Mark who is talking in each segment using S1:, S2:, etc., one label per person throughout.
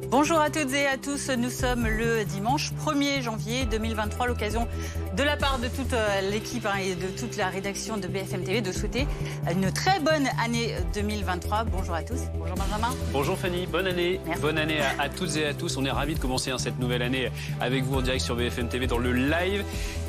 S1: Bonjour à toutes et à tous, nous sommes le dimanche 1er janvier 2023, l'occasion de la part de toute l'équipe et de toute la rédaction de BFM TV de souhaiter une très bonne année 2023. Bonjour à tous, bonjour Benjamin.
S2: Bonjour Fanny, bonne année. Merci. Bonne année à toutes et à tous. On est ravis de commencer cette nouvelle année avec vous en direct sur BFM TV dans le live.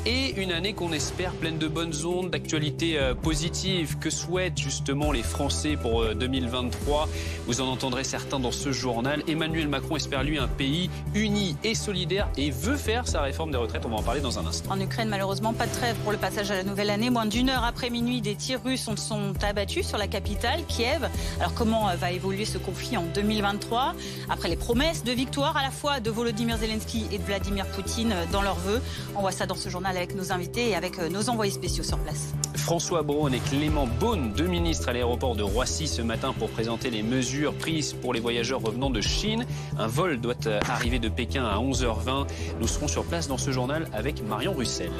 S2: Et une année qu'on espère pleine de bonnes ondes, d'actualités positives. Que souhaitent justement les Français pour 2023? Vous en entendrez certains dans ce journal. Emmanuel Macron espère lui un pays uni et solidaire et veut faire sa réforme des retraites. On va en parler dans un instant.
S1: En Ukraine, malheureusement, pas de trêve pour le passage à la nouvelle année. Moins d'une heure après minuit, des tirs russes sont abattus sur la capitale, Kiev. Alors comment va évoluer ce conflit en 2023? Après les promesses de victoire à la fois de Volodymyr Zelensky et de Vladimir Poutine dans leurs vœux. On voit ça dans ce journal avec nos invités et avec nos envoyés spéciaux sur place.
S2: François Braun et Clément Beaune, deux ministres à l'aéroport de Roissy ce matin pour présenter les mesures prises pour les voyageurs revenant de Chine. Un vol doit arriver de Pékin à 11h20. Nous serons sur place dans ce journal avec Marion Russell.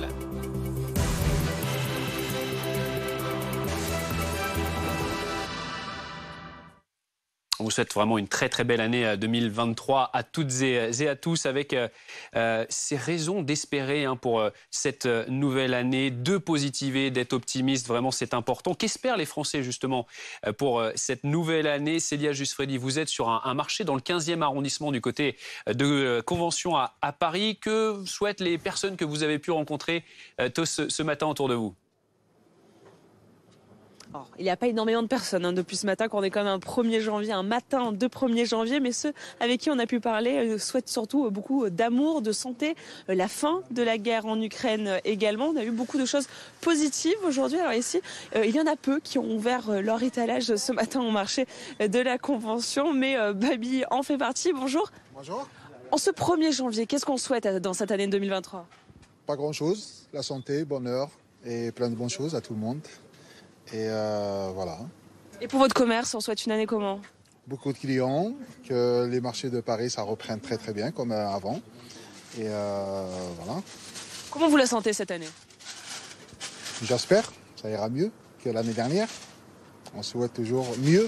S2: On vous souhaite vraiment une très très belle année 2023 à toutes et à tous avec ces raisons d'espérer pour cette nouvelle année, de positiver, d'être optimiste. Vraiment, c'est important. Qu'espèrent les Français justement pour cette nouvelle année? Célia Jusfredi, vous êtes sur un marché dans le 15e arrondissement du côté de Convention à Paris. Que souhaitent les personnes que vous avez pu rencontrer ce matin autour de vous?
S3: Alors, il n'y a pas énormément de personnes depuis ce matin, qu'on est quand même un 1er janvier, un matin de 1er janvier, mais ceux avec qui on a pu parler souhaitent surtout beaucoup d'amour, de santé, la fin de la guerre en Ukraine également. On a eu beaucoup de choses positives aujourd'hui. Alors ici, il y en a peu qui ont ouvert leur étalage ce matin au marché de la Convention, mais Babi en fait partie. Bonjour.
S4: Bonjour.
S3: En ce 1er janvier, qu'est-ce qu'on souhaite dans cette année 2023?
S4: Pas grand-chose, la santé, bonheur et plein de bonnes choses à tout le monde. Et voilà.
S3: Et pour votre commerce, on souhaite une année comment?
S4: Beaucoup de clients, que les marchés de Paris, ça reprenne très très bien comme avant. Et voilà.
S3: Comment vous la sentez cette année?
S4: J'espère, ça ira mieux que l'année dernière. On souhaite toujours mieux.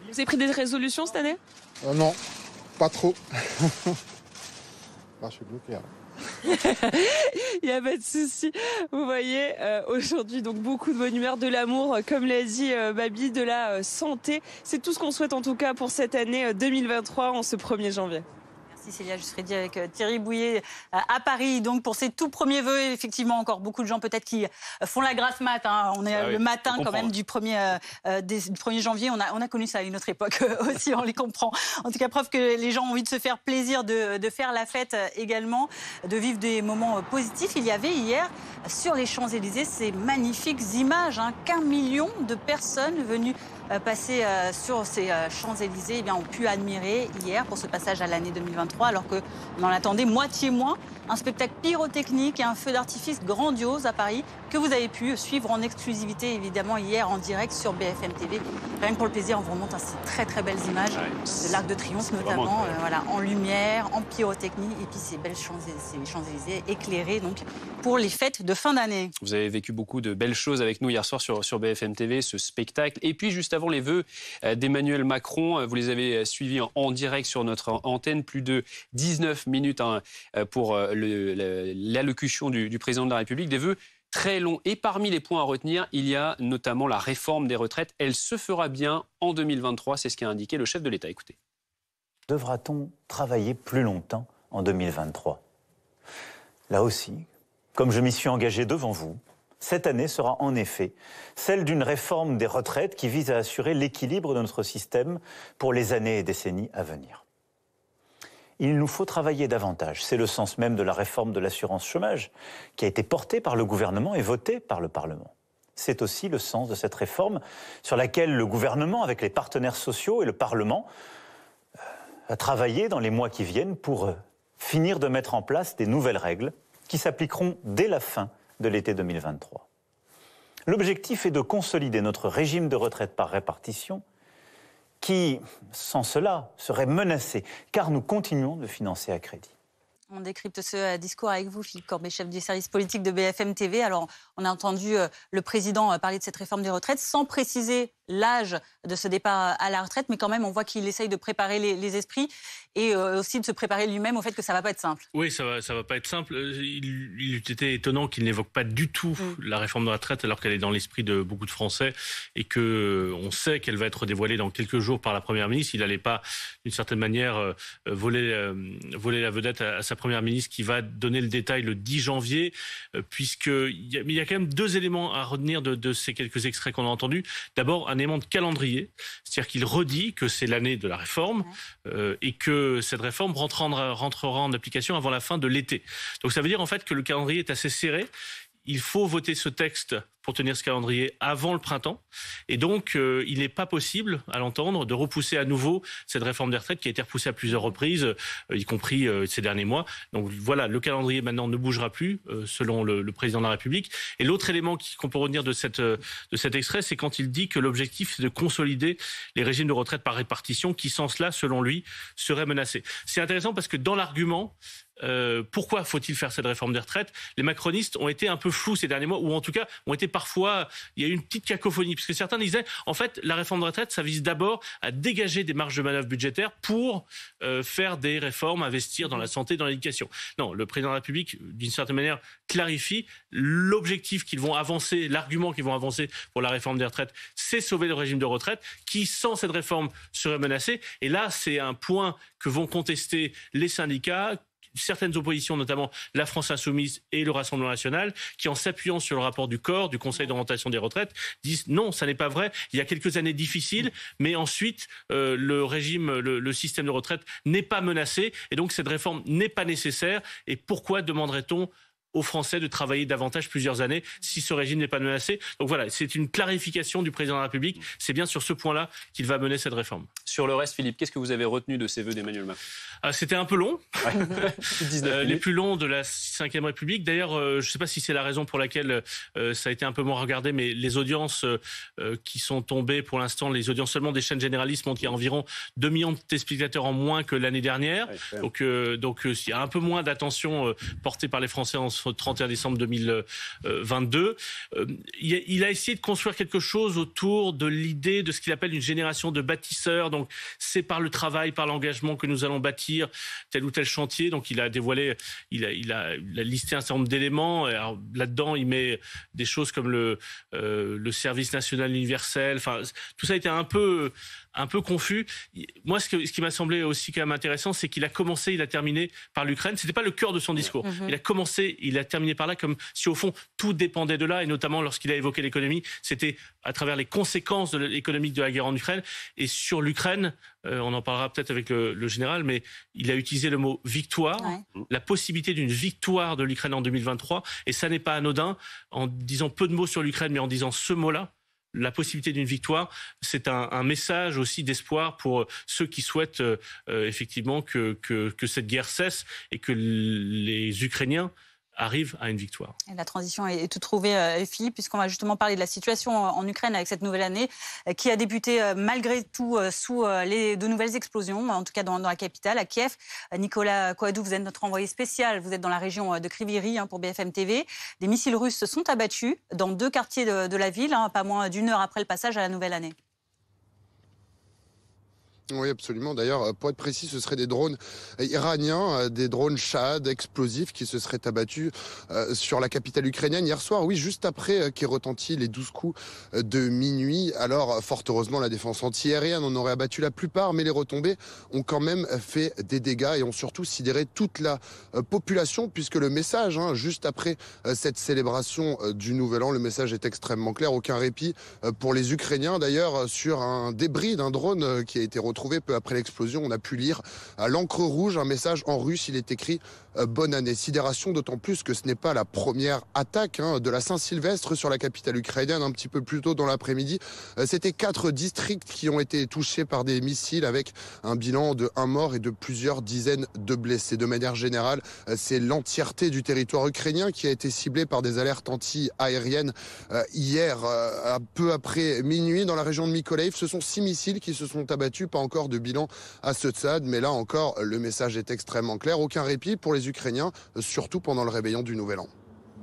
S3: Vous avez pris des résolutions cette année?
S4: Non, pas trop. Là, je suis bloqué. Là.
S3: Il n'y a pas de souci. Vous voyez, aujourd'hui, donc beaucoup de bonne humeur, de l'amour, comme l'a dit Babi, de la santé. C'est tout ce qu'on souhaite en tout cas pour cette année 2023 en ce 1er janvier.
S1: Merci Célia Jusfredi avec Thierry Bouillet à Paris. Donc pour ces tout premiers vœux, effectivement, encore beaucoup de gens peut-être qui font la grasse mat. On est le matin quand même du 1er janvier. On a connu ça à une autre époque aussi, on les comprend. En tout cas, preuve que les gens ont envie de se faire plaisir, de faire la fête également, de vivre des moments positifs. Il y avait hier sur les Champs-Élysées ces magnifiques images, qu'1 million de personnes venues passer sur ces Champs-Élysées ont pu admirer hier pour ce passage à l'année 2023, alors qu'on en attendait moitié moins. Un spectacle pyrotechnique et un feu d'artifice grandiose à Paris que vous avez pu suivre en exclusivité évidemment hier en direct sur BFM TV. Rien que pour le plaisir, on vous remonte ces très très belles images de l'Arc de Triomphe notamment, en lumière, en pyrotechnie et puis ces belles Champs-Élysées éclairées donc pour les fêtes de fin d'année.
S2: Vous avez vécu beaucoup de belles choses avec nous hier soir sur BFM TV, ce spectacle. Et puis juste avant les vœux d'Emmanuel Macron, vous les avez suivis en direct sur notre antenne, plus de 19 minutes pour l'allocution du président de la République, des vœux très longs. Et parmi les points à retenir, il y a notamment la réforme des retraites. Elle se fera bien en 2023, c'est ce qu'a indiqué le chef de l'État. Écoutez.
S5: Devra-t-on travailler plus longtemps en 2023? Là aussi, comme je m'y suis engagé devant vous, cette année sera en effet celle d'une réforme des retraites qui vise à assurer l'équilibre de notre système pour les années et décennies à venir. Il nous faut travailler davantage. C'est le sens même de la réforme de l'assurance chômage qui a été portée par le gouvernement et votée par le Parlement. C'est aussi le sens de cette réforme sur laquelle le gouvernement, avec les partenaires sociaux et le Parlement, va travailler dans les mois qui viennent pour finir de mettre en place des nouvelles règles qui s'appliqueront dès la fin de l'été 2023. L'objectif est de consolider notre régime de retraite par répartition qui, sans cela, serait menacé, car nous continuons de financer à crédit.
S1: On décrypte ce discours avec vous, Philippe Corbet, chef du service politique de BFM TV. Alors, on a entendu le président parler de cette réforme des retraites sans préciser l'âge de ce départ à la retraite, mais quand même, on voit qu'il essaye de préparer les esprits et aussi de se préparer lui-même au fait que ça va pas être simple.
S6: Oui, ça va pas être simple. Il eût été étonnant qu'il n'évoque pas du tout la réforme de la retraite, alors qu'elle est dans l'esprit de beaucoup de Français et que on sait qu'elle va être dévoilée dans quelques jours par la Première ministre. Il n'allait pas, d'une certaine manière, voler la vedette à sa Première ministre qui va donner le détail le 10 janvier, puisqu'il y a quand même deux éléments à retenir de ces quelques extraits qu'on a entendus. D'abord, un élément de calendrier, c'est-à-dire qu'il redit que c'est l'année de la réforme et que cette réforme rentrera en application avant la fin de l'été. Donc ça veut dire en fait que le calendrier est assez serré. Il faut voter ce texte pour tenir ce calendrier avant le printemps. Et donc, il n'est pas possible, à l'entendre, de repousser à nouveau cette réforme des retraites qui a été repoussée à plusieurs reprises, y compris ces derniers mois. Donc voilà, le calendrier maintenant ne bougera plus, selon le président de la République. Et l'autre élément qu'on peut retenir de cet extrait, c'est quand il dit que l'objectif, c'est de consolider les régimes de retraite par répartition qui, sans cela, selon lui, seraient menacés. C'est intéressant parce que dans l'argument, pourquoi faut-il faire cette réforme des retraites? Les macronistes ont été un peu flous ces derniers mois, ou en tout cas ont été parfois, il y a eu une petite cacophonie, puisque certains disaient, en fait, la réforme de retraite, ça vise d'abord à dégager des marges de manœuvre budgétaires pour faire des réformes, investir dans la santé, dans l'éducation. Non, le président de la République, d'une certaine manière, clarifie l'objectif qu'ils vont avancer, l'argument qu'ils vont avancer pour la réforme des retraites, c'est sauver le régime de retraite, qui, sans cette réforme, serait menacé. Et là, c'est un point que vont contester les syndicats, certaines oppositions, notamment la France Insoumise et le Rassemblement National, qui en s'appuyant sur le rapport du COR, du Conseil d'orientation des retraites, disent non, ça n'est pas vrai. Il y a quelques années difficiles, mais ensuite le système de retraite n'est pas menacé et donc cette réforme n'est pas nécessaire. Et pourquoi demanderait-on aux Français de travailler davantage plusieurs années si ce régime n'est pas menacé? Donc voilà, c'est une clarification du président de la République. C'est bien sur ce point-là qu'il va mener cette réforme.
S2: Sur le reste, Philippe, qu'est-ce que vous avez retenu de ces vœux d'Emmanuel Macron?
S6: C'était un peu long,
S2: ouais.
S6: Les plus longs de la Ve République. D'ailleurs, je ne sais pas si c'est la raison pour laquelle ça a été un peu moins regardé, mais les audiences qui sont tombées pour l'instant, les audiences seulement des chaînes généralistes montrent qu'il y a environ 2 millions de téléspectateurs en moins que l'année dernière. Ouais, donc il y a un peu moins d'attention portée par les Français en 31 décembre 2022. Il a essayé de construire quelque chose autour de l'idée de ce qu'il appelle une génération de bâtisseurs. Donc c'est par le travail, par l'engagement que nous allons bâtir tel ou tel chantier. Donc il a dévoilé, il a listé un certain nombre d'éléments. Alors, là-dedans, il met des choses comme le service national universel. Enfin, tout ça a été un peu confus. Moi, ce qui m'a semblé aussi quand même intéressant, c'est qu'il a commencé, il a terminé par l'Ukraine. C'était pas le cœur de son discours. Il a commencé, il a terminé par là, comme si au fond tout dépendait de là, et notamment lorsqu'il a évoqué l'économie, c'était à travers les conséquences économiques de la guerre en Ukraine. Et sur l'Ukraine, on en parlera peut-être avec le général, mais il a utilisé le mot victoire, la possibilité d'une victoire de l'Ukraine en 2023, et ça n'est pas anodin. En disant peu de mots sur l'Ukraine, mais en disant ce mot-là, la possibilité d'une victoire, c'est un message aussi d'espoir pour ceux qui souhaitent effectivement que cette guerre cesse et que les Ukrainiens arrive à une victoire. Et
S1: la transition est toute trouvée, Philippe, puisqu'on va justement parler de la situation en Ukraine avec cette nouvelle année qui a débuté malgré tout sous de nouvelles explosions, en tout cas dans la capitale, à Kiev. Nicolas Coadou, vous êtes notre envoyé spécial, vous êtes dans la région de Kryvyi Rih pour BFM TV. Des missiles russes se sont abattus dans 2 quartiers de la ville, pas moins d'1 heure après le passage à la nouvelle année.
S7: Oui, absolument. D'ailleurs, pour être précis, ce seraient des drones iraniens, des drones Shahad explosifs qui se seraient abattus sur la capitale ukrainienne hier soir. Oui, juste après qu'aient retenti les 12 coups de minuit. Alors, fort heureusement, la défense antiaérienne en aurait abattu la plupart, mais les retombées ont quand même fait des dégâts et ont surtout sidéré toute la population, puisque le message, juste après cette célébration du Nouvel An, le message est extrêmement clair. Aucun répit pour les Ukrainiens. D'ailleurs, sur un débris d'un drone qui a été retrouvé peu après l'explosion, on a pu lire à l'encre rouge un message en russe. Il est écrit bonne année. Sidération, d'autant plus que ce n'est pas la première attaque de la Saint-Sylvestre sur la capitale ukrainienne. Un petit peu plus tôt dans l'après-midi, c'était 4 districts qui ont été touchés par des missiles, avec un bilan de 1 mort et de plusieurs dizaines de blessés. De manière générale, c'est l'entièreté du territoire ukrainien qui a été ciblé par des alertes anti-aériennes hier, peu après minuit, dans la région de Mykolaiv. Ce sont 6 missiles qui se sont abattus. Pas encore de bilan à ce stade, mais là encore, le message est extrêmement clair. Aucun répit pour les Ukrainiens, surtout pendant le réveillon du Nouvel An.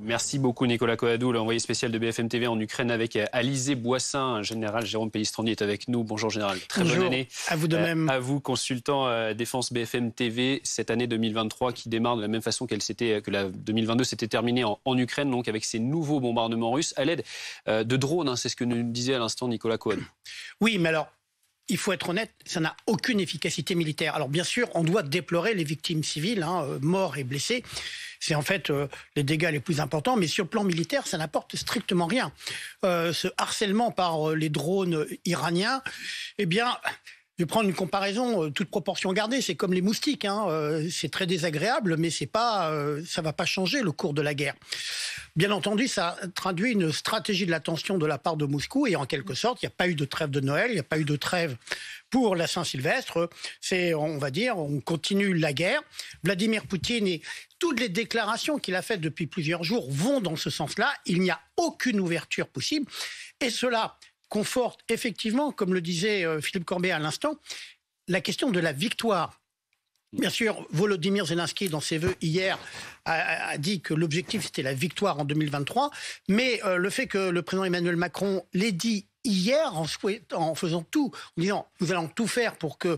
S2: Merci beaucoup Nicolas Coadou, l'envoyé spécial de BFM TV en Ukraine avec Alizé Boissin. Général Jérôme Pellistrandi est avec nous. Bonjour Général, très bonne année.
S8: À vous de même.
S2: À vous, consultant défense BFM TV, cette année 2023 qui démarre de la même façon que la 2022 s'était terminée en Ukraine, donc avec ces nouveaux bombardements russes à l'aide de drones. Hein, c'est ce que nous disait à l'instant Nicolas Coadou.
S8: Oui, mais alors, il faut être honnête, ça n'a aucune efficacité militaire. Alors bien sûr, on doit déplorer les victimes civiles, morts et blessés. C'est en fait les dégâts les plus importants, mais sur le plan militaire, ça n'apporte strictement rien. Ce harcèlement par les drones iraniens, eh bien... Je vais prendre une comparaison, toute proportion gardée. C'est comme les moustiques, c'est très désagréable, mais ça va pas changer le cours de la guerre. Bien entendu, ça traduit une stratégie de la tension de la part de Moscou, et en quelque sorte, il n'y a pas eu de trêve de Noël, il n'y a pas eu de trêve pour la Saint-Sylvestre. On va dire, on continue la guerre. Vladimir Poutine et toutes les déclarations qu'il a faites depuis plusieurs jours vont dans ce sens-là. Il n'y a aucune ouverture possible, et cela conforte effectivement, comme le disait Philippe Corbet à l'instant, la question de la victoire. Bien sûr, Volodymyr Zelensky, dans ses vœux hier, a dit que l'objectif c'était la victoire en 2023, mais le fait que le président Emmanuel Macron l'ait dit hier en faisant tout, en disant nous allons tout faire pour que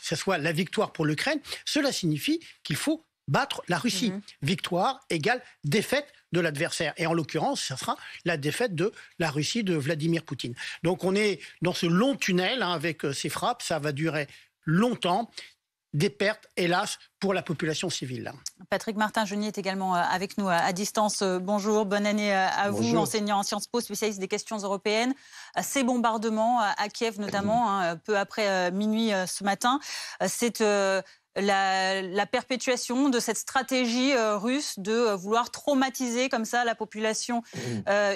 S8: ce soit la victoire pour l'Ukraine, cela signifie qu'il faut battre la Russie. Victoire égale défaite de l'adversaire. Et en l'occurrence, ça sera la défaite de la Russie de Vladimir Poutine. Donc on est dans ce long tunnel avec ces frappes. Ça va durer longtemps. Des pertes, hélas, pour la population civile.
S1: Patrick Martin-Genier est également avec nous à distance. Bonjour, bonne année à vous, enseignant en Sciences Po, spécialiste des questions européennes. Ces bombardements à Kiev notamment, peu après minuit ce matin, c'est... La perpétuation de cette stratégie russe de vouloir traumatiser comme ça la population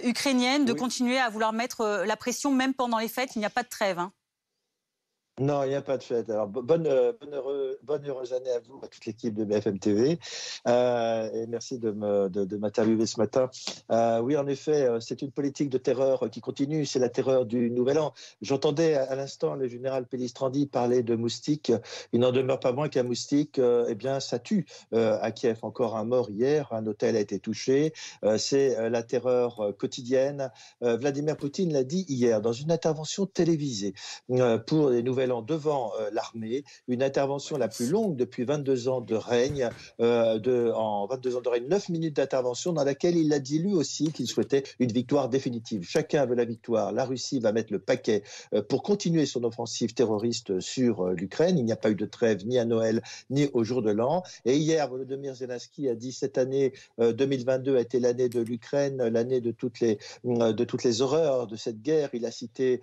S1: ukrainienne, de continuer à vouloir mettre la pression même pendant les fêtes. Il n'y a pas de trêve.
S9: Non, il n'y a pas de fête. Alors, bonne heureuse année à vous, à toute l'équipe de BFM TV. Et merci de m'interviewer ce matin. Oui, en effet, c'est une politique de terreur qui continue. C'est la terreur du Nouvel An. J'entendais à l'instant le général Pellistrandi parler de moustiques. Il n'en demeure pas moins qu'un moustique, ça tue à Kiev. Encore un mort hier, un hôtel a été touché. C'est la terreur quotidienne. Vladimir Poutine l'a dit hier dans une intervention télévisée pour les Nouvelles devant l'armée, une intervention la plus longue depuis 22 ans de règne, en 22 ans de règne, 9 minutes d'intervention dans laquelle il a dit lui aussi qu'il souhaitait une victoire définitive. Chacun veut la victoire. La Russie va mettre le paquet pour continuer son offensive terroriste sur l'Ukraine. Il n'y a pas eu de trêve ni à Noël ni au jour de l'an. Et hier, Volodymyr Zelensky a dit cette année 2022 a été l'année de l'Ukraine, l'année de toutes les horreurs de cette guerre. Il a cité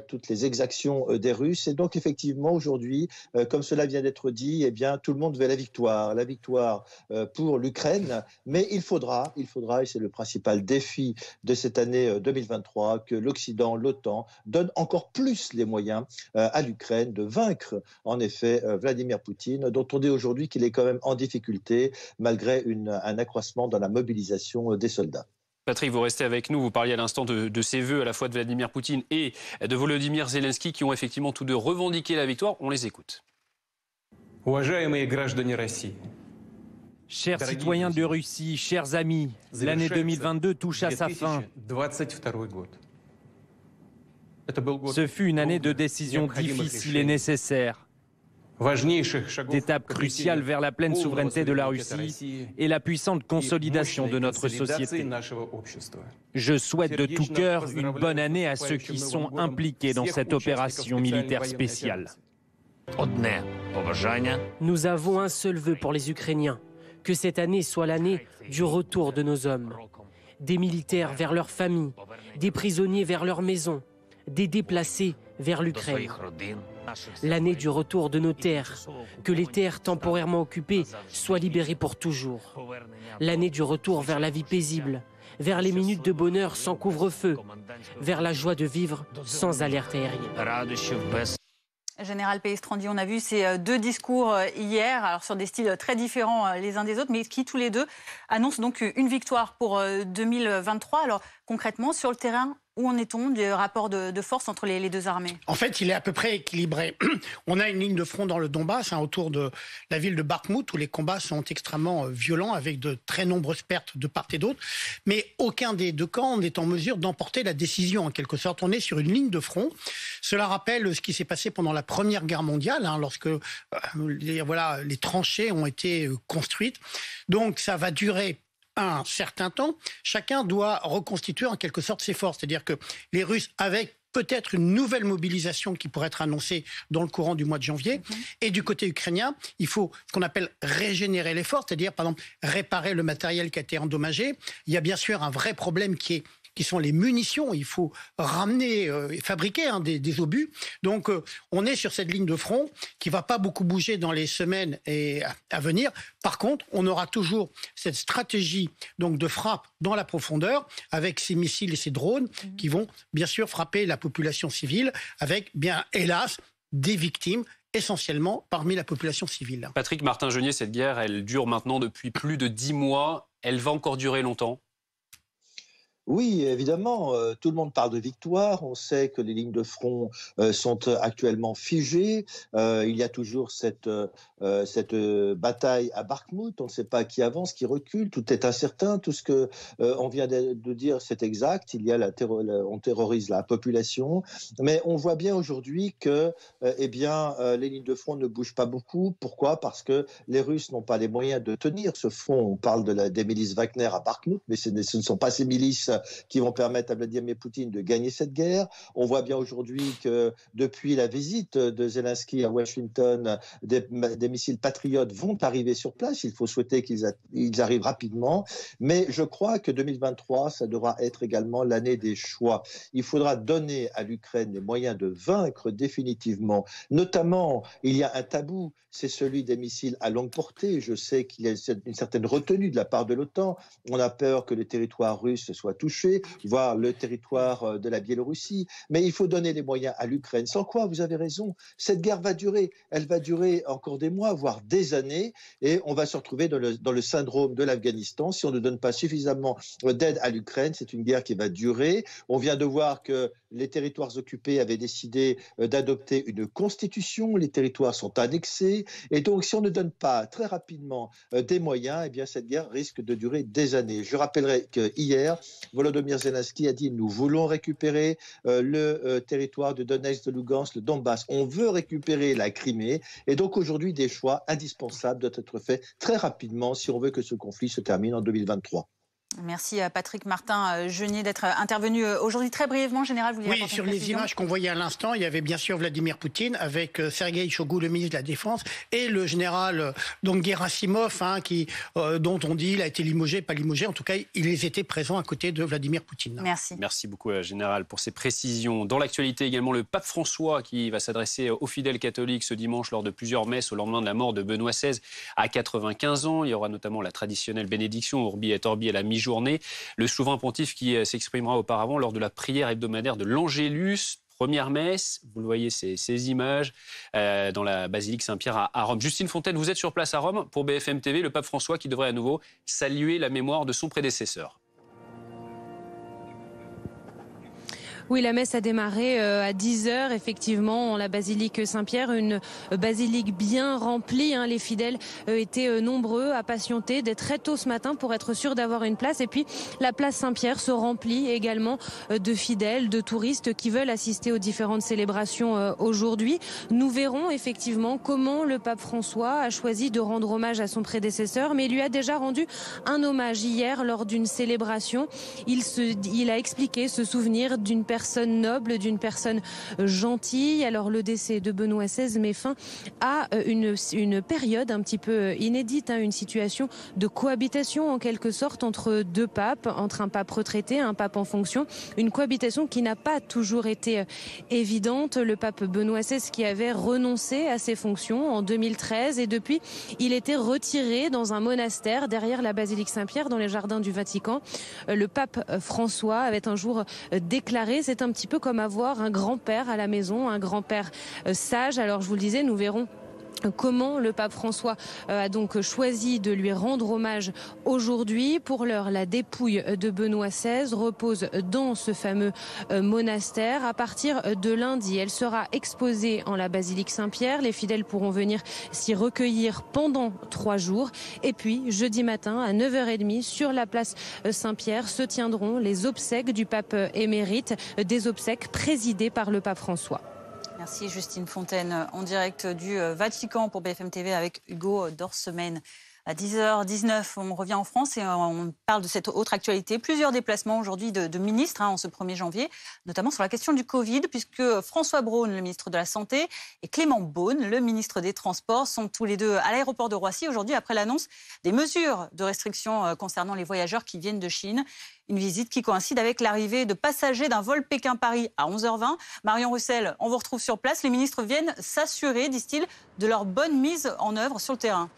S9: toutes les exactions des Russes. Et donc, effectivement, aujourd'hui, comme cela vient d'être dit, tout le monde veut la victoire pour l'Ukraine, mais il faudra, et c'est le principal défi de cette année 2023, que l'Occident, l'OTAN, donne encore plus les moyens à l'Ukraine de vaincre, en effet, Vladimir Poutine, dont on dit aujourd'hui qu'il est quand même en difficulté, malgré un accroissement dans la mobilisation des soldats.
S2: Patrick, vous restez avec nous. Vous parliez à l'instant de ces vœux à la fois de Vladimir Poutine et de Volodymyr Zelensky qui ont effectivement tous deux revendiqué la victoire. On les écoute.
S10: Chers citoyens de Russie, chers amis, l'année 2022 touche à sa fin. Ce fut une année de décisions difficiles et nécessaires. D'étape cruciale vers la pleine souveraineté de la Russie et la puissante consolidation de notre société. Je souhaite de tout cœur une bonne année à ceux qui sont impliqués dans cette opération militaire spéciale.
S11: Nous avons un seul vœu pour les Ukrainiens, que cette année soit l'année du retour de nos hommes. Des militaires vers leurs familles, des prisonniers vers leurs maisons, des déplacés vers l'Ukraine. L'année du retour de nos terres, que les terres temporairement occupées soient libérées pour toujours. L'année du retour vers la vie paisible, vers les minutes de bonheur sans couvre-feu, vers la joie de vivre sans alerte aérienne.
S1: Général Pellistrandi, on a vu ces deux discours hier, alors sur des styles très différents les uns des autres, mais qui tous les deux annoncent donc une victoire pour 2023. Alors concrètement, sur le terrain, Où en est-on du rapport de force entre les deux armées?
S8: En fait, il est à peu près équilibré. On a une ligne de front dans le Donbass, autour de la ville de Bakhmout, où les combats sont extrêmement violents, avec de très nombreuses pertes de part et d'autre. Mais aucun des deux camps n'est en mesure d'emporter la décision, en quelque sorte. On est sur une ligne de front. Cela rappelle ce qui s'est passé pendant la Première Guerre mondiale, lorsque les tranchées ont été construites. Donc, ça va durer un certain temps. Chacun doit reconstituer en quelque sorte ses forces. C'est-à-dire que les Russes, avec peut-être une nouvelle mobilisation qui pourrait être annoncée dans le courant du mois de janvier. Et du côté ukrainien, il faut ce qu'on appelle régénérer les forces, c'est-à-dire, par exemple, réparer le matériel qui a été endommagé. Il y a bien sûr un vrai problème qui sont les munitions. Il faut ramener, fabriquer des obus. Donc, on est sur cette ligne de front qui va pas beaucoup bouger dans les semaines à venir. Par contre, on aura toujours cette stratégie donc de frappe dans la profondeur avec ces missiles et ces drones qui vont bien sûr frapper la population civile avec, bien hélas, des victimes essentiellement parmi la population civile.
S2: Patrick Martin-Genier, cette guerre, elle dure maintenant depuis plus de 10 mois. Elle va encore durer longtemps?
S9: Oui, évidemment, tout le monde parle de victoire. On sait que les lignes de front sont actuellement figées. Il y a toujours cette bataille à Bakhmout. On ne sait pas qui avance, qui recule. Tout est incertain. Tout ce que on vient de dire, c'est exact. Il y a on terrorise la population. Mais on voit bien aujourd'hui que les lignes de front ne bougent pas beaucoup. Pourquoi? Parce que les Russes n'ont pas les moyens de tenir ce front. On parle des milices Wagner à Bakhmout, mais ce ne sont pas ces milices qui vont permettre à Vladimir Poutine de gagner cette guerre. On voit bien aujourd'hui que depuis la visite de Zelensky à Washington, des missiles patriotes vont arriver sur place. Il faut souhaiter qu'ils arrivent rapidement. Mais je crois que 2023, ça devra être également l'année des choix. Il faudra donner à l'Ukraine les moyens de vaincre définitivement. Notamment, il y a un tabou, c'est celui des missiles à longue portée. Je sais qu'il y a une certaine retenue de la part de l'OTAN. On a peur que le territoire russe soit touché, voire le territoire de la Biélorussie. Mais il faut donner les moyens à l'Ukraine. Sans quoi, vous avez raison, cette guerre va durer. Elle va durer encore des mois, voire des années. Et on va se retrouver dans le syndrome de l'Afghanistan. Si on ne donne pas suffisamment d'aide à l'Ukraine, c'est une guerre qui va durer. On vient de voir que les territoires occupés avaient décidé d'adopter une constitution. Les territoires sont annexés. Et donc, si on ne donne pas très rapidement des moyens, eh bien, cette guerre risque de durer des années. Je rappellerai que hier, Volodymyr Zelensky a dit « Nous voulons récupérer le territoire de Donetsk, de Lugansk, le Donbass. On veut récupérer la Crimée. » Et donc aujourd'hui, des choix indispensables doivent être faits très rapidement si on veut que ce conflit se termine en 2023.
S1: Merci à Patrick Martin-Genier d'être intervenu aujourd'hui très brièvement. Général, vous vouliez apporter
S8: sur les images qu'on voyait à l'instant, il y avait bien sûr Vladimir Poutine avec Sergueï Shoigu, le ministre de la Défense, et le général Gerasimov, dont on dit il a été limogé, pas limogé. En tout cas, ils étaient présents à côté de Vladimir Poutine.
S1: Merci.
S2: Merci beaucoup, Général, pour ces précisions. Dans l'actualité également, le pape François qui va s'adresser aux fidèles catholiques ce dimanche lors de plusieurs messes au lendemain de la mort de Benoît XVI à 95 ans. Il y aura notamment la traditionnelle bénédiction Urbi et Orbi à la mi-journée. Le souverain pontife qui s'exprimera auparavant lors de la prière hebdomadaire de l'Angélus. Première messe, vous le voyez, ces images dans la basilique Saint-Pierre à Rome. Justine Fontaine, vous êtes sur place à Rome pour BFM TV. Le pape François qui devrait à nouveau saluer la mémoire de son prédécesseur.
S3: Oui, la messe a démarré à 10h, effectivement, en la basilique Saint-Pierre, une basilique bien remplie. Les fidèles étaient nombreux à patienter dès très tôt ce matin pour être sûrs d'avoir une place. Et puis, la place Saint-Pierre se remplit également de fidèles, de touristes qui veulent assister aux différentes célébrations aujourd'hui. Nous verrons effectivement comment le pape François a choisi de rendre hommage à son prédécesseur, mais il lui a déjà rendu un hommage hier lors d'une célébration. Il a expliqué se souvenir d'une personne noble, d'une personne gentille. Alors le décès de Benoît XVI met fin à une période un petit peu inédite, une situation de cohabitation en quelque sorte entre deux papes, entre un pape retraité, un pape en fonction, une cohabitation qui n'a pas toujours été évidente. Le pape Benoît XVI qui avait renoncé à ses fonctions en 2013 et depuis il était retiré dans un monastère derrière la basilique Saint-Pierre dans les jardins du Vatican. Le pape François avait un jour déclaré: c'est un petit peu comme avoir un grand-père à la maison, un grand-père sage. Alors je vous le disais, nous verrons
S12: comment le pape François a donc choisi de lui rendre hommage aujourd'hui. Pour l'heure, la dépouille de Benoît XVI repose dans ce fameux monastère. À partir de lundi, elle sera exposée en la basilique Saint-Pierre. Les fidèles pourront venir s'y recueillir pendant 3 jours. Et puis, jeudi matin, à 9h30, sur la place Saint-Pierre, se tiendront les obsèques du pape émérite, des obsèques présidées par le pape François.
S1: Merci Justine Fontaine, en direct du Vatican pour BFM TV avec Hugo Dorsemène. À 10h19, on revient en France et on parle de cette autre actualité. Plusieurs déplacements aujourd'hui de ministres en ce 1er janvier, notamment sur la question du Covid, puisque François Braun, le ministre de la Santé, et Clément Beaune, le ministre des Transports, sont tous les deux à l'aéroport de Roissy aujourd'hui après l'annonce des mesures de restriction concernant les voyageurs qui viennent de Chine. Une visite qui coïncide avec l'arrivée de passagers d'un vol Pékin-Paris à 11h20. Marion Russell, on vous retrouve sur place. Les ministres viennent s'assurer, disent-ils, de leur bonne mise en œuvre sur le terrain.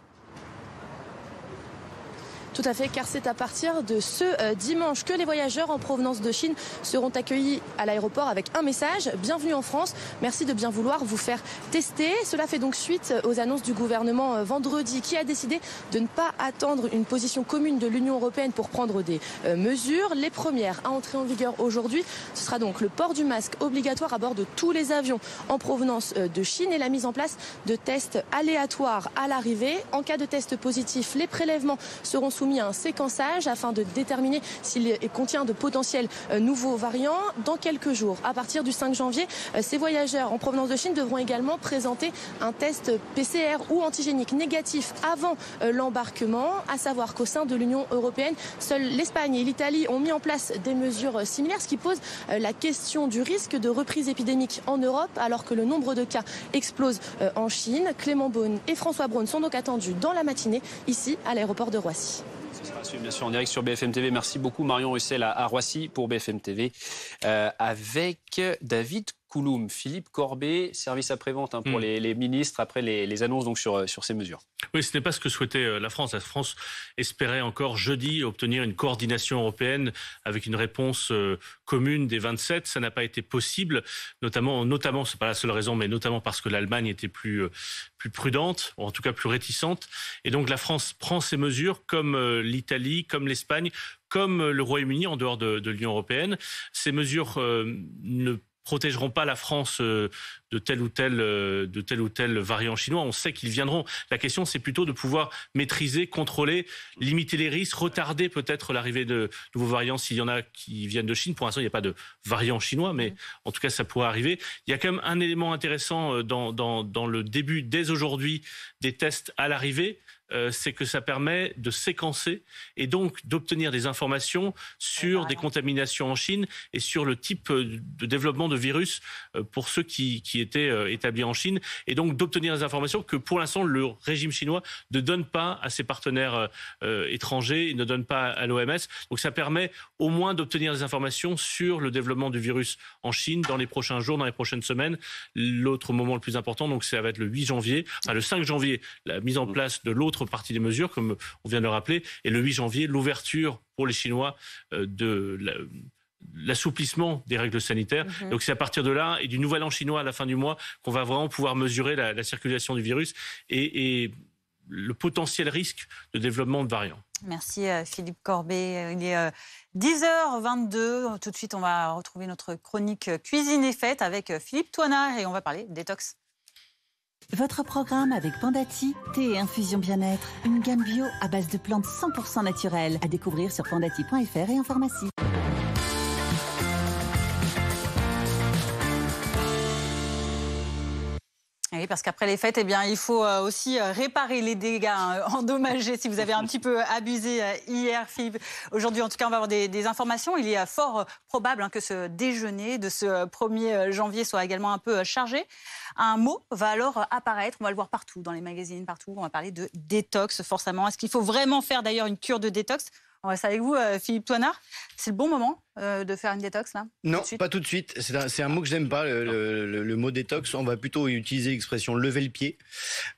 S13: Tout à fait, car c'est à partir de ce dimanche que les voyageurs en provenance de Chine seront accueillis à l'aéroport avec un message. Bienvenue en France, merci de bien vouloir vous faire tester. Cela fait donc suite aux annonces du gouvernement vendredi qui a décidé de ne pas attendre une position commune de l'Union européenne pour prendre des mesures. Les premières à entrer en vigueur aujourd'hui, ce sera donc le port du masque obligatoire à bord de tous les avions en provenance de Chine et la mise en place de tests aléatoires à l'arrivée. En cas de test positif, les prélèvements seront soumis à un séquençage afin de déterminer s'il contient de potentiels nouveaux variants dans quelques jours. À partir du 5 janvier, ces voyageurs en provenance de Chine devront également présenter un test PCR ou antigénique négatif avant l'embarquement, à savoir qu'au sein de l'Union européenne, seuls l'Espagne et l'Italie ont mis en place des mesures similaires, ce qui pose la question du risque de reprise épidémique en Europe alors que le nombre de cas explose en Chine. Clément Beaune et François Braun sont donc attendus dans la matinée ici à l'aéroport de Roissy.
S2: Bien sûr, en direct sur BFM TV. Merci beaucoup Marion Russell à Roissy pour BFM TV avec David Couloum. Philippe Corbet, service après-vente pour les ministres après les annonces donc sur ces mesures.
S6: Oui, ce n'est pas ce que souhaitait la France. La France espérait encore jeudi obtenir une coordination européenne avec une réponse commune des 27. Ça n'a pas été possible, notamment c'est pas la seule raison, mais notamment parce que l'Allemagne était plus prudente, ou en tout cas plus réticente. Et donc la France prend ces mesures comme l'Italie, comme l'Espagne, comme le Royaume-Uni en dehors de l'Union européenne. Ces mesures ne protégeront pas la France de tel ou tel variant chinois. On sait qu'ils viendront. La question, c'est plutôt de pouvoir maîtriser, contrôler, limiter les risques, retarder peut-être l'arrivée de nouveaux variants s'il y en a qui viennent de Chine. Pour l'instant, il n'y a pas de variant chinois, mais en tout cas, ça pourrait arriver. Il y a quand même un élément intéressant dans le début, dès aujourd'hui, des tests à l'arrivée. C'est que ça permet de séquencer et donc d'obtenir des informations sur des contaminations en Chine et sur le type de développement de virus pour ceux qui étaient établis en Chine, et donc d'obtenir des informations que pour l'instant le régime chinois ne donne pas à ses partenaires étrangers, ne donne pas à l'OMS. Donc ça permet au moins d'obtenir des informations sur le développement du virus en Chine dans les prochains jours, dans les prochaines semaines. L'autre moment le plus important, donc ça va être le 8 janvier, le 5 janvier, la mise en place de l'autre partie des mesures, comme on vient de le rappeler, et le 8 janvier, l'ouverture pour les Chinois de l'assouplissement des règles sanitaires. Donc c'est à partir de là, et du nouvel an chinois à la fin du mois, qu'on va vraiment pouvoir mesurer la circulation du virus et le potentiel risque de développement de variants.
S1: Merci Philippe Corbet. Il est 10h22. Tout de suite, on va retrouver notre chronique Cuisine et Fête avec Philippe Toinard et on va parler détox.
S14: Votre programme avec Pandati, thé et infusion bien-être. Une gamme bio à base de plantes 100% naturelles. À découvrir sur pandati.fr et en pharmacie.
S1: Oui, parce qu'après les fêtes, il faut aussi réparer les dégâts endommagés si vous avez un petit peu abusé hier, Philippe. Aujourd'hui, en tout cas, on va avoir des informations. Il est fort probable que ce déjeuner de ce 1er janvier soit également un peu chargé. Un mot va alors apparaître, on va le voir partout, dans les magazines, partout. On va parler de détox, forcément. Est-ce qu'il faut vraiment faire d'ailleurs une cure de détox ? On reste avec vous, Philippe Toinard. C'est le bon moment de faire une détox, là?
S15: Non, pas tout de suite. C'est un mot que j'aime pas, le mot détox. On va plutôt utiliser l'expression lever le pied.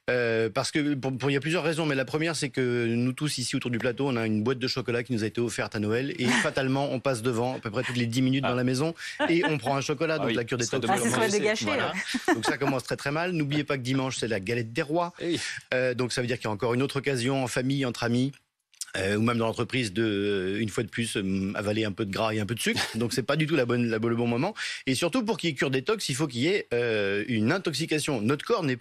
S15: Parce que il y a plusieurs raisons, mais la première, c'est que nous tous ici autour du plateau, on a une boîte de chocolat qui nous a été offerte à Noël et fatalement, on passe devant à peu près toutes les 10 minutes dans la maison et on prend un chocolat. Donc la cure détox.
S1: C'est sur les gâchés.
S15: Voilà. Donc ça commence très très mal. N'oubliez pas que dimanche, c'est la galette des rois. Donc ça veut dire qu'il y a encore une autre occasion en famille, entre amis. Ou même dans l'entreprise une fois de plus, avaler un peu de gras et un peu de sucre. Donc c'est pas du tout le bon moment. Et surtout, pour qu'il y ait cure détox, il faut qu'il y ait une intoxication. Notre corps n'a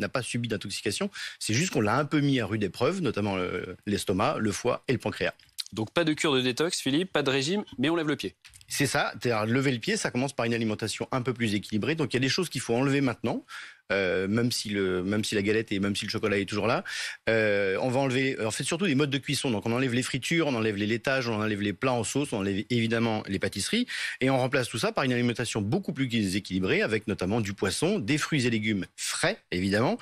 S15: pas subi d'intoxication. C'est juste qu'on l'a un peu mis à rude épreuve, notamment l'estomac, le foie et le pancréas.
S2: Donc pas de cure de détox, Philippe, pas de régime, mais on lève le pied.
S15: C'est ça, c'est-à-dire lever le pied, ça commence par une alimentation un peu plus équilibrée. Donc il y a des choses qu'il faut enlever maintenant. Même si la galette et même si le chocolat est toujours là, on va enlever en fait surtout les modes de cuisson. Donc on enlève les fritures, on enlève les laitages, on enlève les plats en sauce, on enlève évidemment les pâtisseries et on remplace tout ça par une alimentation beaucoup plus équilibrée avec notamment du poisson, des fruits et légumes frais évidemment.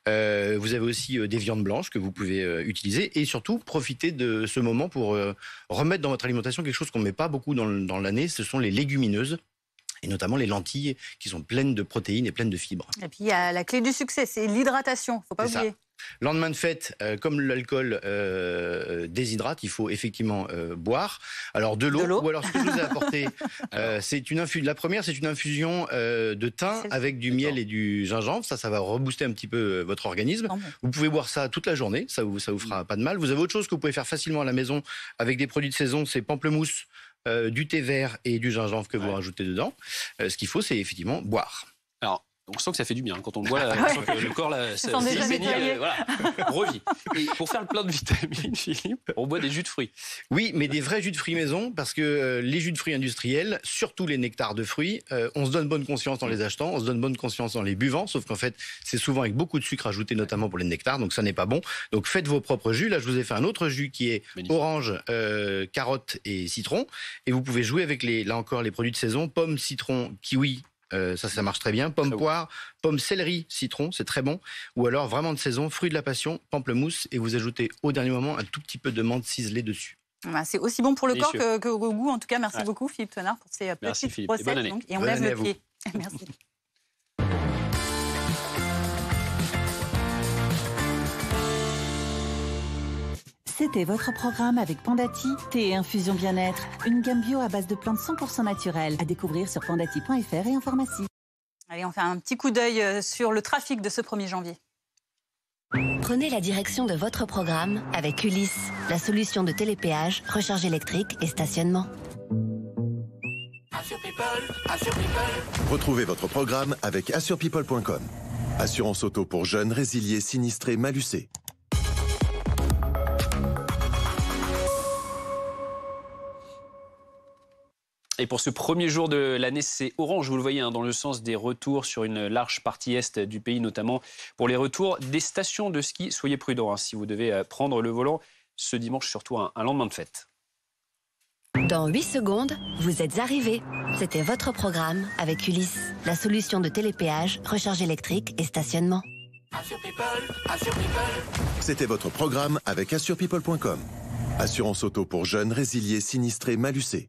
S15: Vous avez aussi des viandes blanches que vous pouvez utiliser et surtout profiter de ce moment pour remettre dans votre alimentation quelque chose qu'on ne met pas beaucoup dans l'année, ce sont les légumineuses. Et notamment les lentilles qui sont pleines de protéines et pleines de fibres.
S1: Et puis il y a la clé du succès, c'est l'hydratation, il ne faut pas oublier.
S15: Lendemain de fête, comme l'alcool déshydrate, il faut effectivement boire. Alors de l'eau, ou alors ce que je vous ai apporté, la première, c'est une infusion de thym avec du miel et du gingembre. Ça va rebooster un petit peu votre organisme. Vous pouvez boire ça toute la journée, ça vous fera pas de mal. Vous avez autre chose que vous pouvez faire facilement à la maison avec des produits de saison, c'est pamplemousse, du thé vert et du gingembre que vous rajoutez dedans. Ce qu'il faut, c'est effectivement boire.
S2: Alors, on sent que ça fait du bien. Quand on le boit, on sent que le corps revit. Et pour faire le plein de vitamines, Philippe, on boit des jus de fruits.
S15: Oui, mais des vrais jus de fruits maison, parce que les jus de fruits industriels, surtout les nectars de fruits, on se donne bonne conscience en les achetant, on se donne bonne conscience en les buvant, sauf qu'en fait, c'est souvent avec beaucoup de sucre ajouté, notamment pour les nectars, donc ça n'est pas bon. Donc faites vos propres jus. Là, je vous ai fait un autre jus qui est orange, carotte et citron. Et vous pouvez jouer avec les produits de saison, pommes, citron, kiwi. Ça marche très bien. Pomme poire, pomme céleri, citron, c'est très bon. Ou alors vraiment de saison, fruits de la passion, pamplemousse et vous ajoutez au dernier moment un tout petit peu de menthe ciselée dessus.
S1: C'est aussi bon pour le corps qu'au goût. En tout cas, merci beaucoup Philippe Toinard pour ces petites recettes. Et on lève le pied. Merci.
S14: C'était votre programme avec Pandati, thé et infusion bien-être. Une gamme bio à base de plantes 100% naturelles. À découvrir sur pandati.fr et en pharmacie.
S1: Allez, on fait un petit coup d'œil sur le trafic de ce 1er janvier.
S16: Prenez la direction de votre programme avec Ulysse, la solution de télépéage, recharge électrique et stationnement.
S17: Retrouvez votre programme avec assurepeople.com. Assurance auto pour jeunes, résiliés, sinistrés, malucés.
S2: Et pour ce premier jour de l'année, c'est orange, vous le voyez, dans le sens des retours sur une large partie est du pays, notamment pour les retours des stations de ski. Soyez prudents si vous devez prendre le volant ce dimanche, surtout un lendemain de fête.
S16: Dans 8 secondes, vous êtes arrivés. C'était votre programme avec Ulysse, la solution de télépéage, recharge électrique et stationnement.
S17: C'était votre programme avec assurepeople.com. Assurance auto pour jeunes, résiliés, sinistrés, malucés.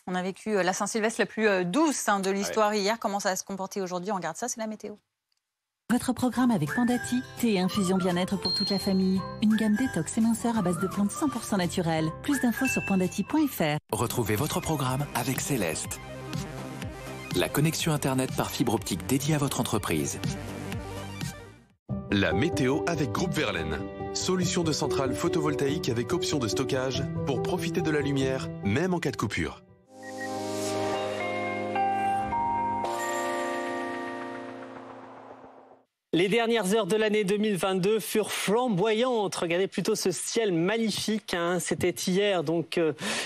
S1: On a vécu la Saint-Sylvestre la plus douce de l'histoire hier. Comment ça va se comporter aujourd'hui? On regarde ça, c'est la météo.
S14: Votre programme avec Pandati, thé et infusion bien-être pour toute la famille. Une gamme détox et minceur à base de plantes 100% naturelles. Plus d'infos sur pandati.fr.
S18: Retrouvez votre programme avec Céleste. La connexion Internet par fibre optique dédiée à votre entreprise.
S19: La météo avec Groupe Verlaine. Solution de centrale photovoltaïque avec option de stockage pour profiter de la lumière, même en cas de coupure.
S20: Les dernières heures de l'année 2022 furent flamboyantes. Regardez plutôt ce ciel magnifique. C'était hier,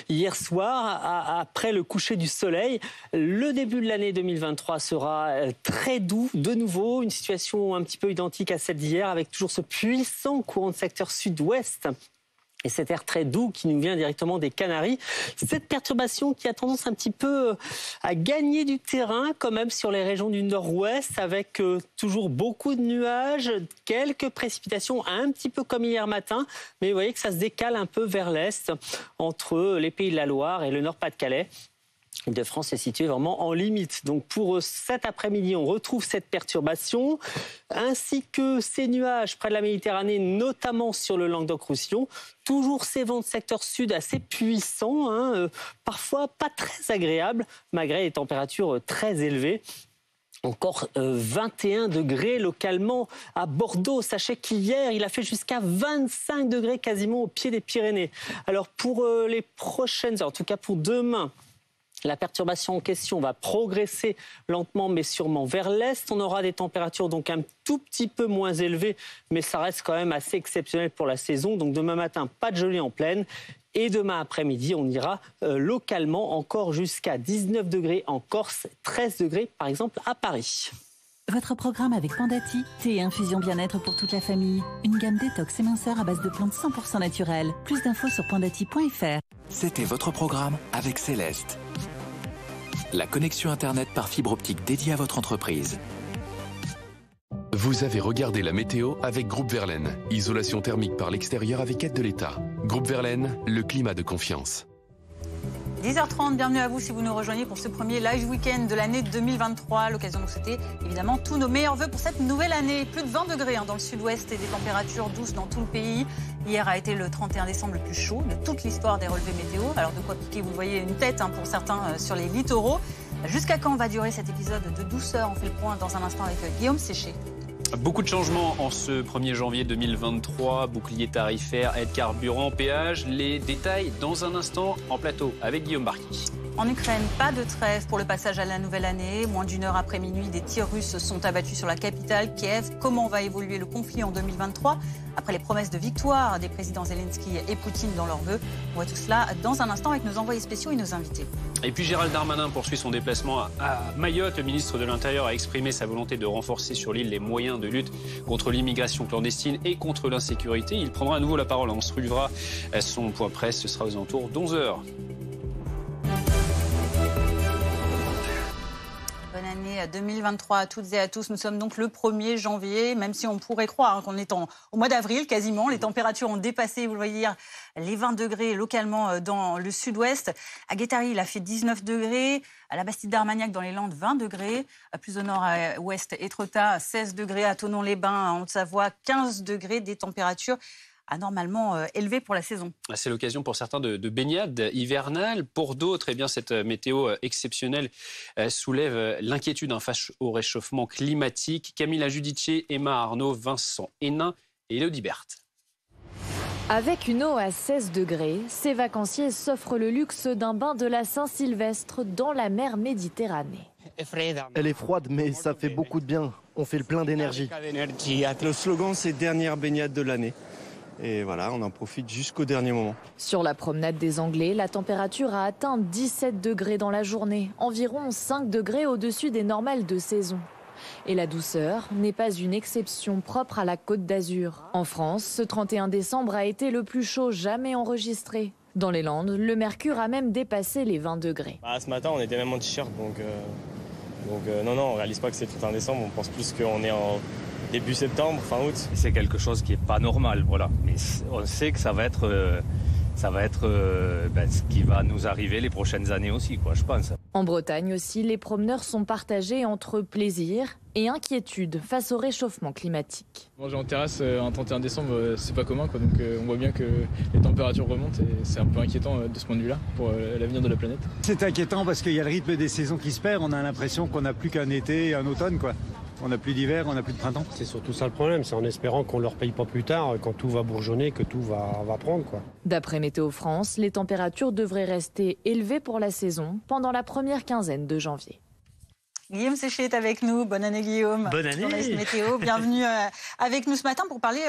S20: hier soir, après le coucher du soleil. Le début de l'année 2023 sera très doux. De nouveau, une situation un petit peu identique à celle d'hier, avec toujours ce puissant courant de secteur sud-ouest et cet air très doux qui nous vient directement des Canaries. Cette perturbation qui a tendance un petit peu à gagner du terrain quand même sur les régions du nord-ouest avec toujours beaucoup de nuages, quelques précipitations un petit peu comme hier matin, mais vous voyez que ça se décale un peu vers l'est entre les Pays de la Loire et le Nord-Pas-de-Calais. L'Île-de-France est située vraiment en limite. Donc pour cet après-midi, on retrouve cette perturbation, ainsi que ces nuages près de la Méditerranée, notamment sur le Languedoc-Roussillon. Toujours ces vents de secteur sud assez puissants, parfois pas très agréables, malgré les températures très élevées. Encore 21 degrés localement à Bordeaux. Sachez qu'hier, il a fait jusqu'à 25 degrés quasiment au pied des Pyrénées. Alors pour les prochaines heures, en tout cas pour demain, la perturbation en question va progresser lentement mais sûrement vers l'est. On aura des températures donc un tout petit peu moins élevées, mais ça reste quand même assez exceptionnel pour la saison. Donc demain matin, pas de gelée en plaine. Et demain après-midi, on ira localement encore jusqu'à 19 degrés en Corse, 13 degrés par exemple à Paris.
S14: Votre programme avec Pandati, thé et infusion bien-être pour toute la famille. Une gamme détox éminceur à base de plantes 100% naturelles. Plus d'infos sur pandati.fr.
S18: C'était votre programme avec Céleste. La connexion Internet par fibre optique dédiée à votre entreprise.
S19: Vous avez regardé la météo avec Groupe Verlaine. Isolation thermique par l'extérieur avec aide de l'État. Groupe Verlaine, le climat de confiance.
S1: 10h30, bienvenue à vous si vous nous rejoignez pour ce premier live week-end de l'année 2023. L'occasion de vous souhaiter évidemment tous nos meilleurs vœux pour cette nouvelle année. Plus de 20 degrés dans le sud-ouest et des températures douces dans tout le pays. Hier a été le 31 décembre le plus chaud de toute l'histoire des relevés météo. Alors de quoi piquer, vous voyez une tête pour certains sur les littoraux. Jusqu'à quand va durer cet épisode de douceur? On fait le point dans un instant avec Guillaume Séché.
S2: Beaucoup de changements en ce 1er janvier 2023, bouclier tarifaire, aide carburant, péage. Les détails dans un instant en plateau avec Guillaume Barqui.
S1: En Ukraine, pas de trêve pour le passage à la nouvelle année. Moins d'une heure après minuit, des tirs russes sont abattus sur la capitale, Kiev. Comment va évoluer le conflit en 2023 après les promesses de victoire des présidents Zelensky et Poutine dans leurs vœux? On voit tout cela dans un instant avec nos envoyés spéciaux et nos invités.
S2: Et puis Gérald Darmanin poursuit son déplacement à Mayotte. Le ministre de l'Intérieur a exprimé sa volonté de renforcer sur l'île les moyens de lutte contre l'immigration clandestine et contre l'insécurité. Il prendra à nouveau la parole. On se suivra son point presse. Ce sera aux alentours d'11h.
S1: Bonne année 2023 à toutes et à tous. Nous sommes donc le 1er janvier, même si on pourrait croire qu'on est au mois d'avril quasiment. Les températures ont dépassé, vous le voyez hier, les 20 degrés localement dans le sud-ouest. À Guétary, il a fait 19 degrés. À la Bastide-d'Armagnac, dans les Landes, 20 degrés. Plus au nord-ouest, Étretat, 16 degrés. À Thonon-les-Bains, en Haute-Savoie, 15 degrés. Des températures anormalement élevé pour la saison.
S2: C'est l'occasion pour certains de baignade hivernale. Pour d'autres, eh bien, cette météo exceptionnelle soulève l'inquiétude face au réchauffement climatique. Camilla Giudice, Emma Arnaud, Vincent Hénin et Elodie Berthe.
S21: Avec une eau à 16 degrés, ces vacanciers s'offrent le luxe d'un bain de la Saint-Sylvestre dans la mer Méditerranée.
S22: Elle est froide, mais ça fait beaucoup de bien. On fait le plein d'énergie.
S23: Le slogan, c'est dernière baignade de l'année. Et voilà, on en profite jusqu'au dernier moment.
S21: Sur la promenade des Anglais, la température a atteint 17 degrés dans la journée, environ 5 degrés au-dessus des normales de saison. Et la douceur n'est pas une exception propre à la Côte d'Azur. En France, ce 31 décembre a été le plus chaud jamais enregistré. Dans les Landes, le mercure a même dépassé les 20 degrés.
S24: Ce matin, on était même en t-shirt, donc non, on ne réalise pas que c'est le 31 décembre, on pense plus qu'on est en début septembre, fin août.
S25: C'est quelque chose qui n'est pas normal, voilà. Mais on sait que ça va être ce qui va nous arriver les prochaines années aussi, je pense.
S21: En Bretagne aussi, les promeneurs sont partagés entre plaisir et inquiétude face au réchauffement climatique.
S26: Manger en terrasse un 31 décembre, c'est pas commun, donc on voit bien que les températures remontent et c'est un peu inquiétant de ce point de vue-là pour l'avenir de la planète.
S27: C'est inquiétant parce qu'il y a le rythme des saisons qui se perd, on a l'impression qu'on n'a plus qu'un été et un automne, On n'a plus d'hiver, on n'a plus de printemps.
S28: C'est surtout ça le problème, c'est en espérant qu'on ne leur paye pas plus tard, quand tout va bourgeonner, que tout va prendre.
S21: D'après Météo France, les températures devraient rester élevées pour la saison pendant la première quinzaine de janvier.
S1: Guillaume Séché est avec nous. Bonne année Guillaume.
S20: Bonne année.
S1: Journaliste météo. Bienvenue avec nous ce matin pour parler,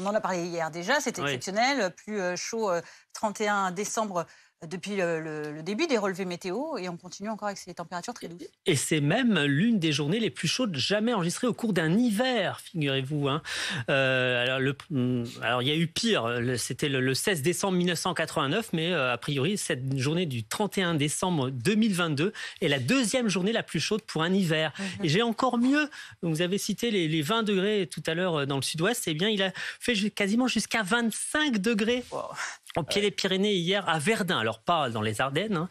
S1: on en a parlé hier déjà, c'était exceptionnel, plus chaud 31 décembre depuis le début des relevés météo et on continue encore avec ces températures très douces.
S20: Et c'est même l'une des journées les plus chaudes jamais enregistrées au cours d'un hiver, figurez-vous. Hein. Alors il y a eu pire, c'était le 16 décembre 1989, mais a priori cette journée du 31 décembre 2022 est la deuxième journée la plus chaude pour un hiver. Et j'ai encore mieux, vous avez cité les 20 degrés tout à l'heure dans le sud-ouest, eh bien il a fait quasiment jusqu'à 25 degrés. Wow. Au pied des Pyrénées hier à Verdun, alors pas dans les Ardennes, hein,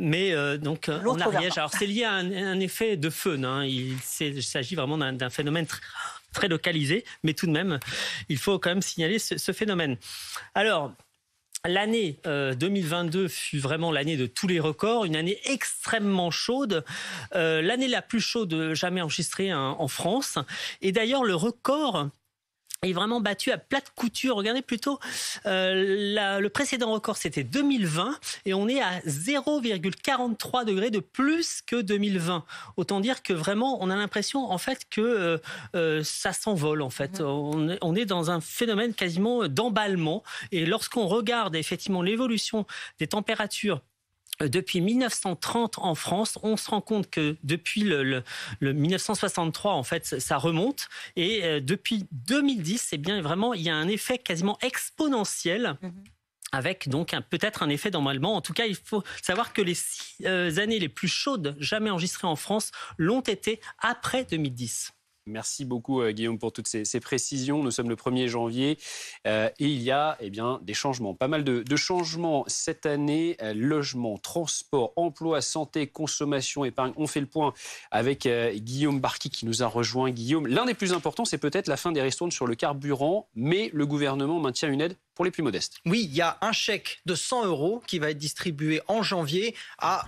S20: mais donc en Ariège. Alors c'est lié à un effet de feu, hein. Il s'agit vraiment d'un phénomène très localisé, mais tout de même, il faut quand même signaler ce phénomène. Alors, l'année 2022 fut vraiment l'année de tous les records, une année extrêmement chaude, l'année la plus chaude jamais enregistrée en France. Et d'ailleurs, le record est vraiment battu à plate couture. Regardez plutôt, le précédent record, c'était 2020, et on est à 0,43 degrés de plus que 2020. Autant dire que vraiment, on a l'impression, en fait, que ça s'envole, en fait. On est dans un phénomène quasiment d'emballement. Et lorsqu'on regarde, effectivement, l'évolution des températures depuis 1930 en France, on se rend compte que depuis le 1963, en fait, ça remonte. Et depuis 2010, eh bien, vraiment, il y a un effet quasiment exponentiel. Avec donc peut-être un effet d'emballement. En tout cas, il faut savoir que les 6 années les plus chaudes jamais enregistrées en France l'ont été après 2010.
S2: Merci beaucoup Guillaume pour toutes ces précisions. Nous sommes le 1er janvier et il y a des changements, pas mal de changements cette année. Logement, transport, emploi, santé, consommation, épargne. On fait le point avec Guillaume Barqui qui nous a rejoint. Guillaume, l'un des plus importants, c'est peut-être la fin des ristournes sur le carburant, mais le gouvernement maintient une aide pour les plus modestes.
S3: Oui, il y a un chèque de 100 € qui va être distribué en janvier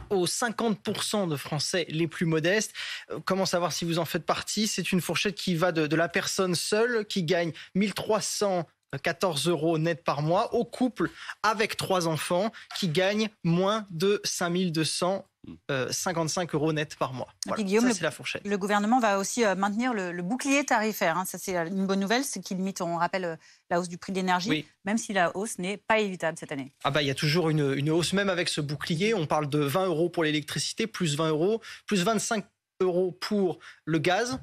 S3: aux 50% de Français les plus modestes. Comment savoir si vous en faites partie? C'est une fourchette qui va de la personne seule qui gagne 1314 € net par mois au couple avec 3 enfants qui gagnent moins de 5255 € net par mois. Voilà,
S1: Guillaume,
S3: ça c'est la fourchette.
S1: Le gouvernement va aussi maintenir le bouclier tarifaire. Hein. Ça c'est une bonne nouvelle, c'est qu'il limite, on rappelle, la hausse du prix de l'énergie, même si la hausse n'est pas évitable cette année.
S3: Il y a toujours une hausse, même avec ce bouclier. On parle de 20 € pour l'électricité, plus 20 €, plus 25 € pour le gaz.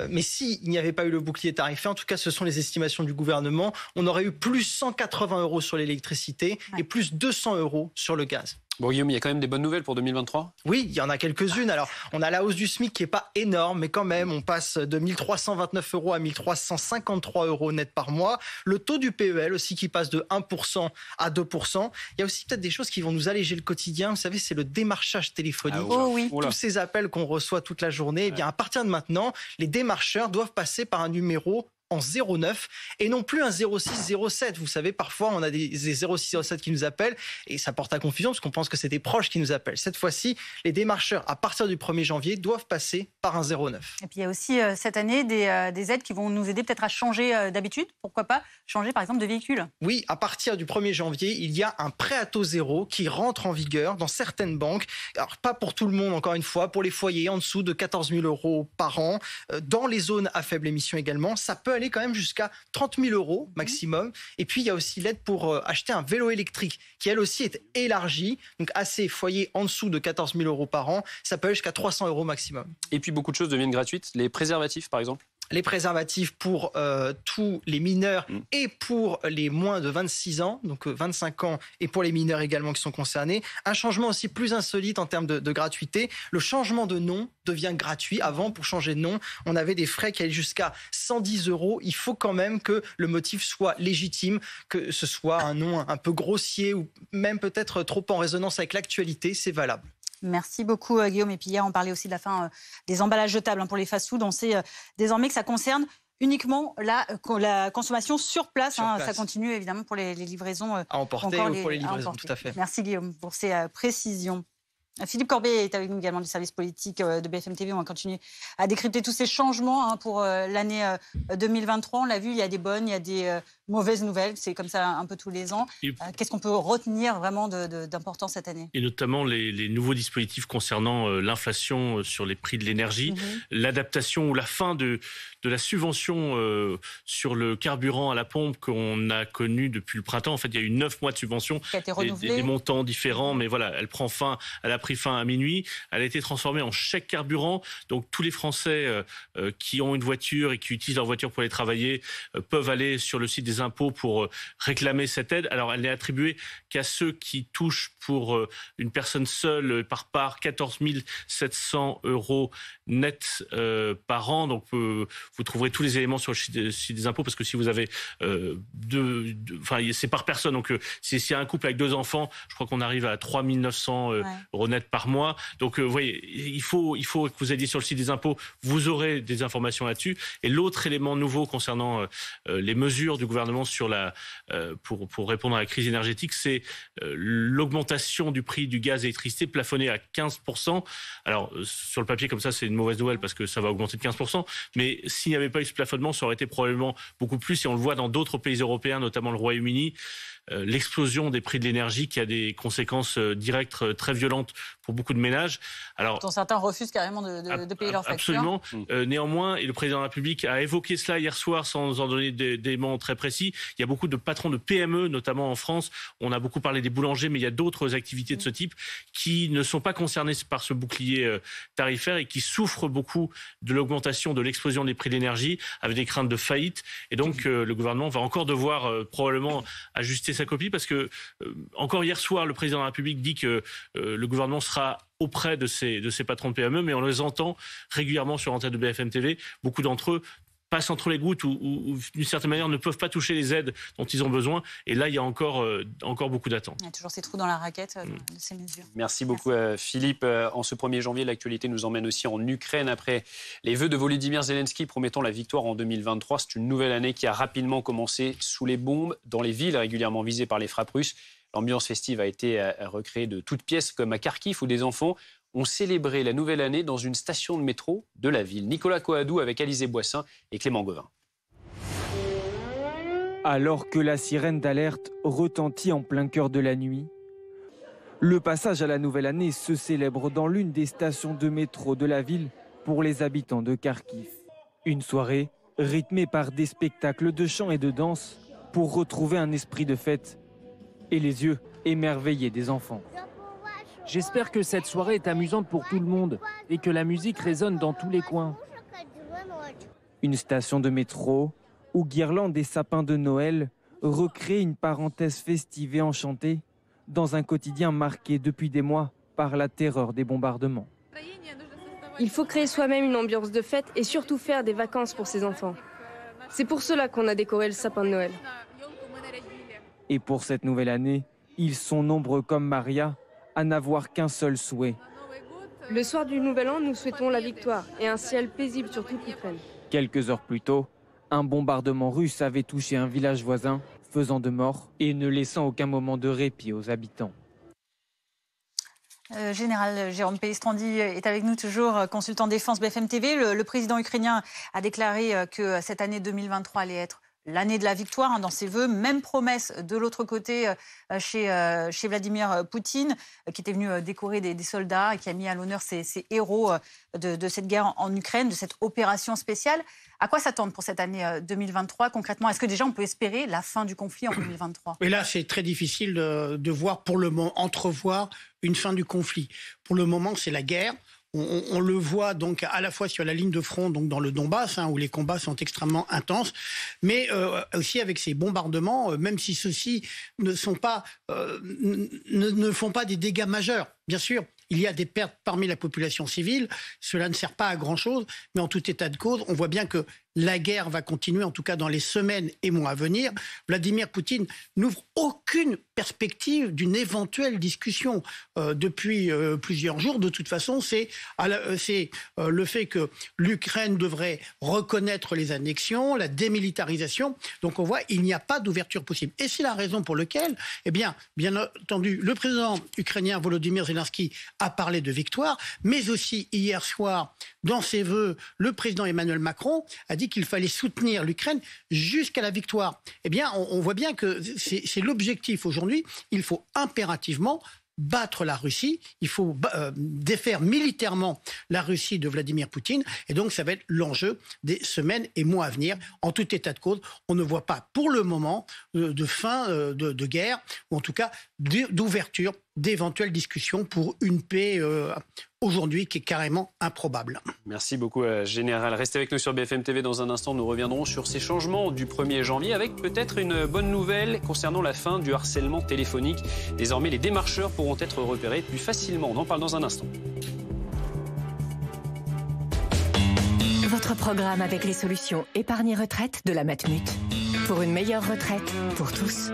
S3: Mais s'il n'y avait pas eu le bouclier tarifaire, en tout cas ce sont les estimations du gouvernement, on aurait eu plus 180 € sur l'électricité et plus 200 € sur le gaz.
S2: Bon Guillaume, il y a quand même des bonnes nouvelles pour 2023 ?
S3: Oui, il y en a quelques-unes. Alors, on a la hausse du SMIC qui n'est pas énorme, mais quand même, on passe de 1329 € à 1353 € net par mois. Le taux du PEL aussi qui passe de 1% à 2%. Il y a aussi peut-être des choses qui vont nous alléger le quotidien. Vous savez, c'est le démarchage téléphonique. Tous ces appels qu'on reçoit toute la journée, eh bien, à partir de maintenant, les démarcheurs doivent passer par un numéro en 09 et non plus un 0607. Vous savez, parfois, on a des 0607 qui nous appellent et ça porte à confusion parce qu'on pense que c'est des proches qui nous appellent. Cette fois-ci, les démarcheurs, à partir du 1er janvier, doivent passer par un 09.
S1: Et puis, il y a aussi cette année des aides qui vont nous aider peut-être à changer d'habitude. Pourquoi pas changer, par exemple, de véhicule ?
S3: Oui, à partir du 1er janvier, il y a un prêt à taux zéro qui rentre en vigueur dans certaines banques. Alors, pas pour tout le monde, encore une fois, pour les foyers en dessous de 14 000 € par an. Dans les zones à faible émission également, ça peut aller quand même jusqu'à 30 000 € maximum. Et puis, il y a aussi l'aide pour acheter un vélo électrique qui, elle aussi, est élargie. Donc, à ces foyers en dessous de 14 000 € par an, ça peut aller jusqu'à 300 € maximum.
S2: Et puis, beaucoup de choses deviennent gratuites. Les préservatifs, par exemple ?
S3: Les préservatifs pour tous les mineurs et pour les moins de 26 ans, donc 25 ans, et pour les mineurs également qui sont concernés. Un changement aussi plus insolite en termes de gratuité. Le changement de nom devient gratuit. Avant, pour changer de nom, on avait des frais qui allaient jusqu'à 110 €. Il faut quand même que le motif soit légitime, que ce soit un nom un peu grossier ou même peut-être trop en résonance avec l'actualité, c'est valable.
S1: Merci beaucoup Guillaume. Et puis hier, on parlait aussi de la fin des emballages jetables pour les fast-food. On sait désormais que ça concerne uniquement la consommation sur place. Ça continue évidemment pour les livraisons.
S3: À emporter ou pour les livraisons, tout à fait.
S1: Merci Guillaume pour ces précisions. Philippe Corbet est avec nous également du service politique de BFM TV. On va continuer à décrypter tous ces changements pour l'année 2023. On l'a vu, il y a des bonnes, il y a des mauvaise nouvelle. C'est comme ça un peu tous les ans. Qu'est-ce qu'on peut retenir vraiment d'important cette année?
S6: Et notamment les nouveaux dispositifs concernant l'inflation sur les prix de l'énergie, l'adaptation ou la fin de la subvention sur le carburant à la pompe qu'on a connue depuis le printemps. En fait, il y a eu 9 mois de subvention, des montants différents, mais voilà, elle a pris fin à minuit. Elle a été transformée en chèque carburant. Donc tous les Français qui ont une voiture et qui utilisent leur voiture pour aller travailler peuvent aller sur le site des impôts pour réclamer cette aide. Alors elle n'est attribuée qu'à ceux qui touchent pour une personne seule par part 14 700 € net par an. Donc vous trouverez tous les éléments sur le site des impôts, parce que si vous avez c'est par personne. Donc s'il y a un couple avec 2 enfants, je crois qu'on arrive à 3 900 € net par mois. Donc vous voyez, il faut que vous alliez sur le site des impôts, vous aurez des informations là-dessus. Et l'autre élément nouveau concernant les mesures du gouvernement sur pour répondre à la crise énergétique, c'est l'augmentation du prix du gaz et l'électricité plafonné à 15%. Alors sur le papier comme ça, c'est une mauvaise nouvelle parce que ça va augmenter de 15%. Mais s'il n'y avait pas eu ce plafonnement, ça aurait été probablement beaucoup plus. Et on le voit dans d'autres pays européens, notamment le Royaume-Uni, l'explosion des prix de l'énergie qui a des conséquences directes très violentes pour beaucoup de ménages. Alors,
S1: dont certains refusent carrément de payer leurs factures.
S6: Absolument. Néanmoins, et le président de la République a évoqué cela hier soir sans en donner des éléments très précis, il y a beaucoup de patrons de PME, notamment en France. On a beaucoup parlé des boulangers, mais il y a d'autres activités de ce type qui ne sont pas concernées par ce bouclier tarifaire et qui souffrent beaucoup de l'augmentation, de l'explosion des prix de l'énergie, avec des craintes de faillite. Et donc, le gouvernement va encore devoir probablement ajuster sa copie, parce que encore hier soir, le président de la République dit que le gouvernement sera auprès de ces patrons de PME, mais on les entend régulièrement sur l'antenne de BFM TV. Beaucoup d'entre eux passent entre les gouttes ou d'une certaine manière ne peuvent pas toucher les aides dont ils ont besoin. Et là, il y a encore beaucoup d'attentes.
S1: Il y a toujours ces trous dans la raquette de ces mesures.
S2: Merci beaucoup Philippe. En ce 1er janvier, l'actualité nous emmène aussi en Ukraine après les vœux de Volodymyr Zelensky promettant la victoire en 2023. C'est une nouvelle année qui a rapidement commencé sous les bombes dans les villes régulièrement visées par les frappes russes. L'ambiance festive a été recréée de toutes pièces, comme à Kharkiv, où des enfants ont célébré la nouvelle année dans une station de métro de la ville. Nicolas Coadou avec Alizé Boissin et Clément Gauvin.
S4: Alors que la sirène d'alerte retentit en plein cœur de la nuit, le passage à la nouvelle année se célèbre dans l'une des stations de métro de la ville pour les habitants de Kharkiv. Une soirée rythmée par des spectacles de chant et de danse pour retrouver un esprit de fête et les yeux émerveillés des enfants.
S5: J'espère que cette soirée est amusante pour tout le monde et que la musique résonne dans tous les coins.
S4: Une station de métro où guirlandes et sapins de Noël recréent une parenthèse festive et enchantée dans un quotidien marqué depuis des mois par la terreur des bombardements.
S7: Il faut créer soi-même une ambiance de fête et surtout faire des vacances pour ses enfants. C'est pour cela qu'on a décoré le sapin de Noël.
S4: Et pour cette nouvelle année, ils sont nombreux comme Maria à n'avoir qu'un seul souhait.
S7: Le soir du Nouvel An, nous souhaitons la victoire et un ciel paisible sur toute l'Ukraine.
S4: Quelques heures plus tôt, un bombardement russe avait touché un village voisin, faisant 2 morts et ne laissant aucun moment de répit aux habitants.
S1: Général Jérôme Pellistrandi est avec nous toujours, consultant défense BFM TV. Le président ukrainien a déclaré que cette année 2023 allait être l'année de la victoire dans ses vœux. Même promesse de l'autre côté chez Vladimir Poutine, qui était venu décorer des soldats et qui a mis à l'honneur ces héros de cette guerre en Ukraine, de cette opération spéciale. À quoi s'attendre pour cette année 2023 concrètement? Est-ce que déjà on peut espérer la fin du conflit en 2023?
S8: Et là, c'est très difficile de voir pour le moment, entrevoir une fin du conflit. Pour le moment, c'est la guerre. On le voit donc à la fois sur la ligne de front, donc dans le Donbass, où les combats sont extrêmement intenses, mais aussi avec ces bombardements, même si ceux-ci ne font pas des dégâts majeurs. Bien sûr, il y a des pertes parmi la population civile, cela ne sert pas à grand-chose, mais en tout état de cause, on voit bien que la guerre va continuer, en tout cas dans les semaines et mois à venir. Vladimir Poutine n'ouvre aucune perspective d'une éventuelle discussion depuis plusieurs jours. De toute façon, c'est le fait que l'Ukraine devrait reconnaître les annexions, la démilitarisation. Donc on voit, il n'y a pas d'ouverture possible. Et c'est la raison pour laquelle, bien entendu, le président ukrainien Volodymyr Zelensky a parlé de victoire, mais aussi hier soir, dans ses vœux, le président Emmanuel Macron a dit dit qu'il fallait soutenir l'Ukraine jusqu'à la victoire. Eh bien, on voit bien que c'est l'objectif aujourd'hui. Il faut impérativement battre la Russie, il faut défaire militairement la Russie de Vladimir Poutine, et donc ça va être l'enjeu des semaines et mois à venir. En tout état de cause, on ne voit pas pour le moment de fin de guerre, ou en tout cas d'ouverture d'éventuelles discussions pour une paix aujourd'hui qui est carrément improbable.
S2: Merci beaucoup, Général. Restez avec nous sur BFM TV. Dans un instant, nous reviendrons sur ces changements du 1er janvier avec peut-être une bonne nouvelle concernant la fin du harcèlement téléphonique. Désormais, les démarcheurs pourront être repérés plus facilement. On en parle dans un instant.
S9: Votre programme avec les solutions épargne retraite de la Matmut. Pour une meilleure retraite pour tous.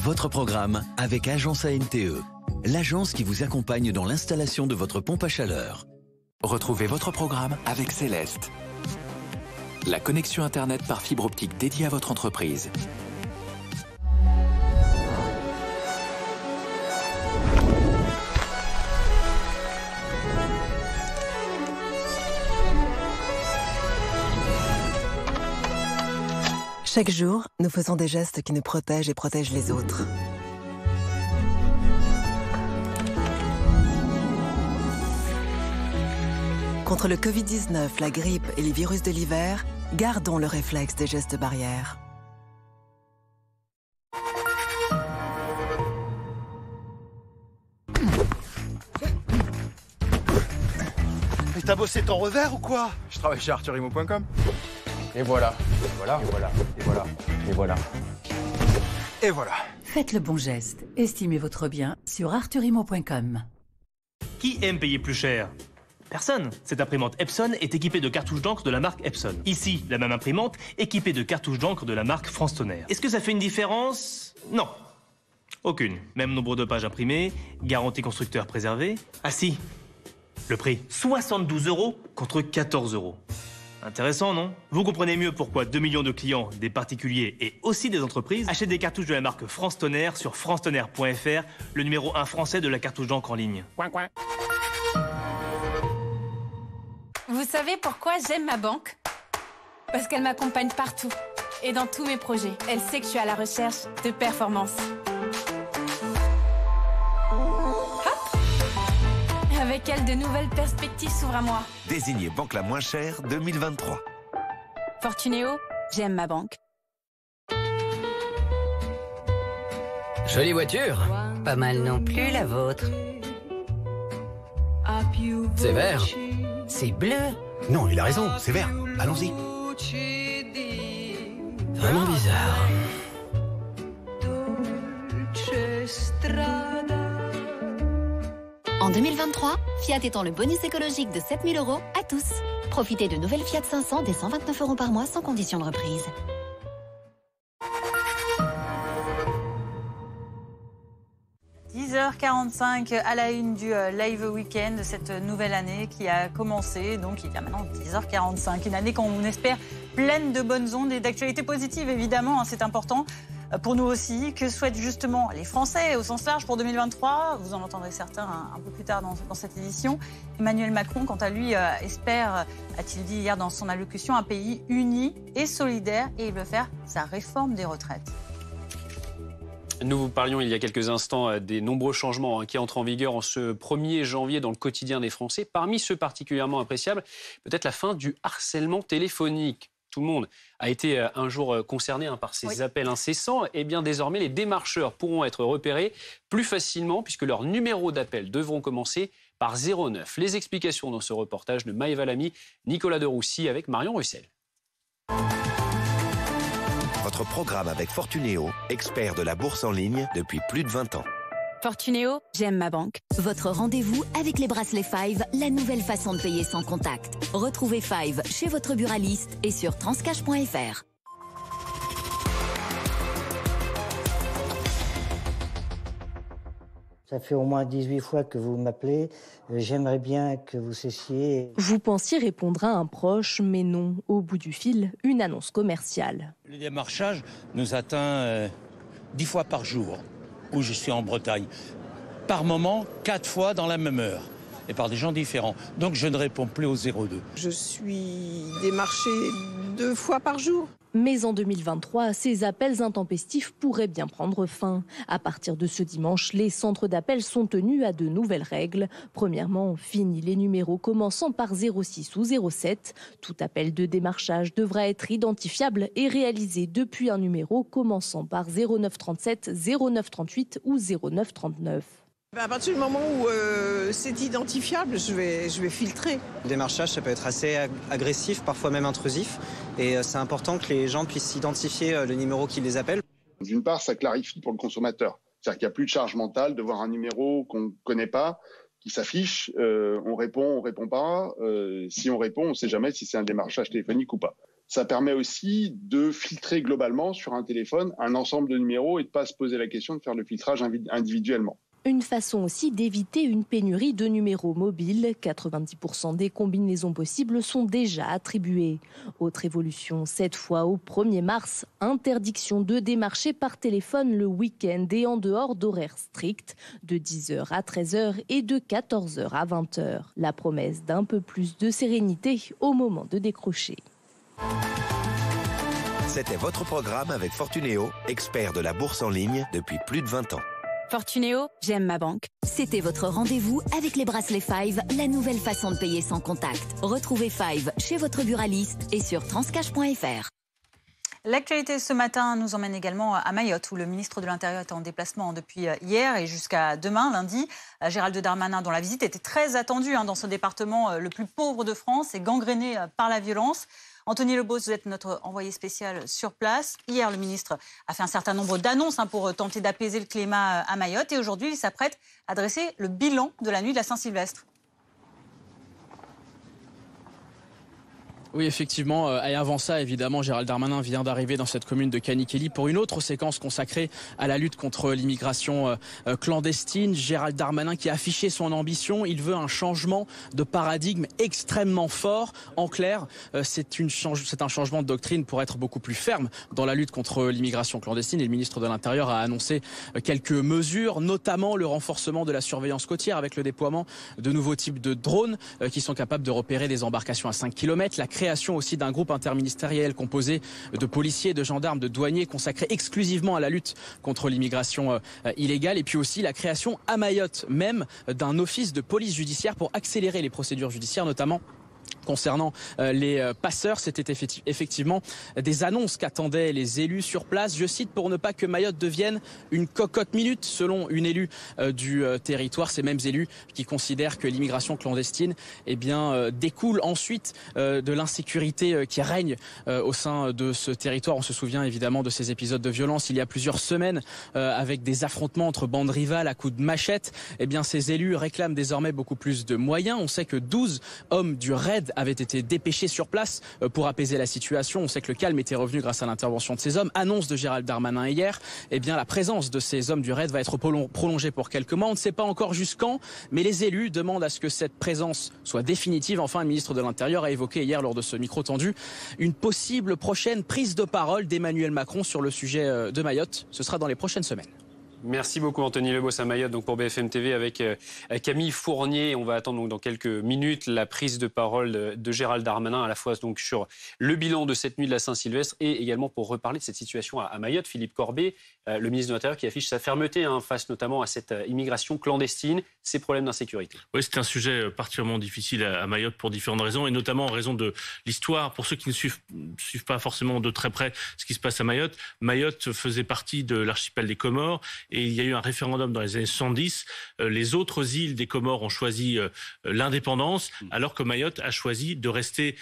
S10: Votre programme avec Agence ANTE, l'agence qui vous accompagne dans l'installation de votre pompe à chaleur.
S18: Retrouvez votre programme avec Céleste, la connexion Internet par fibre optique dédiée à votre entreprise.
S11: Chaque jour, nous faisons des gestes qui nous protègent et protègent les autres. Contre le Covid-19, la grippe et les virus de l'hiver, gardons le réflexe des gestes barrières.
S12: Mais t'as bossé ton revers ou quoi? Je travaille chez arthurimo.com.
S13: Et voilà, et voilà, et voilà, et voilà, et voilà.
S12: Et voilà.
S15: Faites le bon geste. Estimez votre bien sur arthurimo.com.
S16: Qui aime payer plus cher? Personne. Cette imprimante Epson est équipée de cartouches d'encre de la marque Epson. Ici, la même imprimante équipée de cartouches d'encre de la marque France Tonnerre. Est-ce que ça fait une différence? Non. Aucune. Même nombre de pages imprimées, garantie constructeur préservée. Ah si, le prix. 72 € contre 14 €. Intéressant, non? Vous comprenez mieux pourquoi 2 millions de clients, des particuliers et aussi des entreprises, achètent des cartouches de la marque France Tonnerre sur francetonnerre.fr, le numéro 1 français de la cartouche d'encre en ligne.
S17: Vous savez pourquoi j'aime ma banque? Parce qu'elle m'accompagne partout et dans tous mes projets. Elle sait que je suis à la recherche de performance. Avec elle, de nouvelles perspectives s'ouvrent à moi.
S29: Désignez banque la moins chère 2023.
S17: Fortunéo, j'aime ma banque.
S30: Jolie voiture. Pas mal non plus la vôtre. C'est vert. C'est bleu.
S31: Non, il a raison, c'est vert. Allons-y.
S30: Vraiment bizarre.
S32: En 2023, Fiat étend le bonus écologique de 7 000 € à tous. Profitez de nouvelles Fiat 500 dès 129 € par mois sans condition de reprise.
S1: – 10h45 à la une du Live Weekend de cette nouvelle année qui a commencé. Donc il y a maintenant 10h45. Une année qu'on espère pleine de bonnes ondes et d'actualités positives, évidemment. C'est important pour nous aussi. Que souhaitent justement les Français au sens large pour 2023? Vous en entendrez certains un peu plus tard dans cette édition. Emmanuel Macron, quant à lui, espère, a-t-il dit hier dans son allocution, un pays uni et solidaire. Et il veut faire sa réforme des retraites.
S2: Nous vous parlions il y a quelques instants des nombreux changements qui entrent en vigueur en ce 1er janvier dans le quotidien des Français. Parmi ceux particulièrement appréciables, peut-être la fin du harcèlement téléphonique. Tout le monde a été un jour concerné par ces appels incessants. Et bien désormais, les démarcheurs pourront être repérés plus facilement puisque leurs numéros d'appel devront commencer par 09. Les explications dans ce reportage de Maëva Lamy, Nicolas de Roussy avec Marion Russell.
S29: Votre programme avec Fortunéo, expert de la bourse en ligne depuis plus de 20 ans.
S17: Fortunéo, j'aime ma banque.
S32: Votre rendez-vous avec les bracelets Five, la nouvelle façon de payer sans contact. Retrouvez Five chez votre buraliste et sur transcash.fr.
S33: Ça fait au moins 18 fois que vous m'appelez. J'aimerais bien que vous cessiez.
S7: Vous pensiez répondre à un proche, mais non. Au bout du fil, une annonce commerciale.
S34: Le démarchage nous atteint 10 fois par jour, où je suis en Bretagne. Par moment, 4 fois dans la même heure. et par des gens différents. Donc je ne réponds plus au 02.
S3: Je suis démarchée 2 fois par jour.
S5: Mais en 2023, ces appels intempestifs pourraient bien prendre fin. À partir de ce dimanche, les centres d'appel sont tenus à de nouvelles règles. Premièrement, fini les numéros commençant par 06 ou 07. Tout appel de démarchage devra être identifiable et réalisé depuis un numéro commençant par 0937, 0938 ou 0939.
S3: À partir du moment où c'est identifiable, je vais filtrer.
S6: Le démarchage, ça peut être assez agressif, parfois même intrusif. Et c'est important que les gens puissent identifier le numéro qui les appelle.
S14: D'une part, ça clarifie pour le consommateur. C'est-à-dire qu'il n'y a plus de charge mentale de voir un numéro qu'on ne connaît pas, qui s'affiche. On répond pas. Si on répond, on ne sait jamais si c'est un démarchage téléphonique ou pas. Ça permet aussi de filtrer globalement sur un téléphone un ensemble de numéros et de ne pas se poser la question de faire le filtrage individuellement.
S5: Une façon aussi d'éviter une pénurie de numéros mobiles. 90% des combinaisons possibles sont déjà attribuées. Autre évolution, cette fois au 1er mars, interdiction de démarcher par téléphone le week-end et en dehors d'horaires stricts, de 10h à 13h et de 14h à 20h. La promesse d'un peu plus de sérénité au moment de décrocher.
S29: C'était votre programme avec Fortunéo, expert de la bourse en ligne depuis plus de 20 ans.
S32: Fortunéo, j'aime ma banque. C'était votre rendez-vous avec les bracelets Five, la nouvelle façon de payer sans contact. Retrouvez Five chez votre buraliste et sur transcash.fr.
S1: L'actualité ce matin nous emmène également à Mayotte, où le ministre de l'Intérieur est en déplacement depuis hier et jusqu'à demain, lundi. Gérald Darmanin, dont la visite était très attendue dans ce département le plus pauvre de France et gangréné par la violence. Anthony Lebos, vous êtes notre envoyé spécial sur place. Hier, le ministre a fait un certain nombre d'annonces pour tenter d'apaiser le climat à Mayotte. Et aujourd'hui, il s'apprête à dresser le bilan de la nuit de la Saint-Sylvestre.
S19: Oui, effectivement. Et avant ça, évidemment, Gérald Darmanin vient d'arriver dans cette commune de Kanikeli pour une autre séquence consacrée à la lutte contre l'immigration clandestine. Gérald Darmanin qui a affiché son ambition. Il veut un changement de paradigme extrêmement fort. En clair, c'est un changement de doctrine pour être beaucoup plus ferme dans la lutte contre l'immigration clandestine. Et le ministre de l'Intérieur a annoncé quelques mesures, notamment le renforcement de la surveillance côtière avec le déploiement de nouveaux types de drones qui sont capables de repérer des embarcations à 5 km. La création aussi d'un groupe interministériel composé de policiers, de gendarmes, de douaniers consacré exclusivement à la lutte contre l'immigration illégale. Et puis aussi la création à Mayotte même d'un office de police judiciaire pour accélérer les procédures judiciaires, notamment concernant les passeurs. C'était effectivement des annonces qu'attendaient les élus sur place. Je cite, pour ne pas que Mayotte devienne une cocotte minute, selon une élue du territoire. Ces mêmes élus qui considèrent que l'immigration clandestine découle ensuite de l'insécurité qui règne au sein de ce territoire. On se souvient évidemment de ces épisodes de violence il y a plusieurs semaines avec des affrontements entre bandes rivales à coups de machette. Ces élus réclament désormais beaucoup plus de moyens. On sait que 12 hommes du RAID avaient été dépêchés sur place pour apaiser la situation. On sait que le calme était revenu grâce à l'intervention de ces hommes. Annonce de Gérald Darmanin hier, la présence de ces hommes du RAID va être prolongée pour quelques mois. On ne sait pas encore jusqu'quand, mais les élus demandent à ce que cette présence soit définitive. Enfin, le ministre de l'Intérieur a évoqué hier lors de ce micro tendu une possible prochaine prise de parole d'Emmanuel Macron sur le sujet de Mayotte. Ce sera dans les prochaines semaines.
S2: Merci beaucoup Anthony Lebos à Mayotte pour BFM TV avec Camille Fournier. On va attendre dans quelques minutes la prise de parole de Gérald Darmanin à la fois sur le bilan de cette nuit de la Saint-Sylvestre et également pour reparler de cette situation à Mayotte. Philippe Corbet, le ministre de l'Intérieur qui affiche sa fermeté face notamment à cette immigration clandestine, ces problèmes d'insécurité.
S16: Oui, c'est un sujet particulièrement difficile à Mayotte pour différentes raisons et notamment en raison de l'histoire. Pour ceux qui ne suivent pas forcément de très près ce qui se passe à Mayotte, Mayotte faisait partie de l'archipel des Comores. Et il y a eu un référendum dans les années 70. Les autres îles des Comores ont choisi l'indépendance, alors que Mayotte a choisi de rester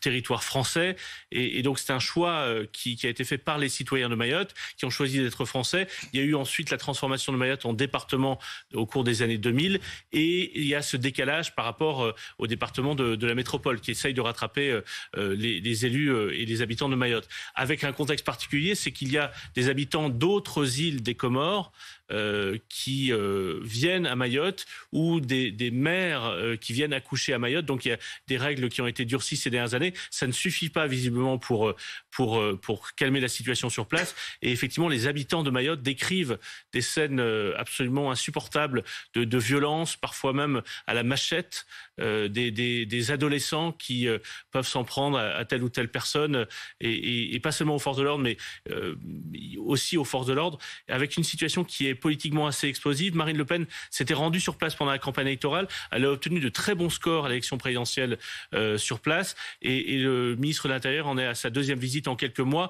S16: territoire français. Et donc c'est un choix qui a été fait par les citoyens de Mayotte, qui ont choisi d'être français. Il y a eu ensuite la transformation de Mayotte en département au cours des années 2000. Et il y a ce décalage par rapport au département de la métropole, qui essaye de rattraper les élus et les habitants de Mayotte. Avec un contexte particulier, c'est qu'il y a des habitants d'autres îles des
S4: des Comores qui viennent à Mayotte ou des mères qui viennent accoucher à Mayotte. Donc il y a des règles qui ont été durcies ces dernières années. Ça ne suffit pas visiblement pour calmer la situation sur place. Et effectivement, les habitants de Mayotte décrivent des scènes absolument insupportables de violence, parfois même à la machette, des adolescents qui peuvent s'en prendre à telle ou telle personne, et pas seulement aux forces de l'ordre, mais aussi aux forces de l'ordre, avec une situation qui est politiquement assez explosive. Marine Le Pen s'était rendue sur place pendant la campagne électorale. Elle a obtenu de très bons scores à l'élection présidentielle sur place, et le ministre de l'Intérieur en est à sa deuxième visite en quelques mois.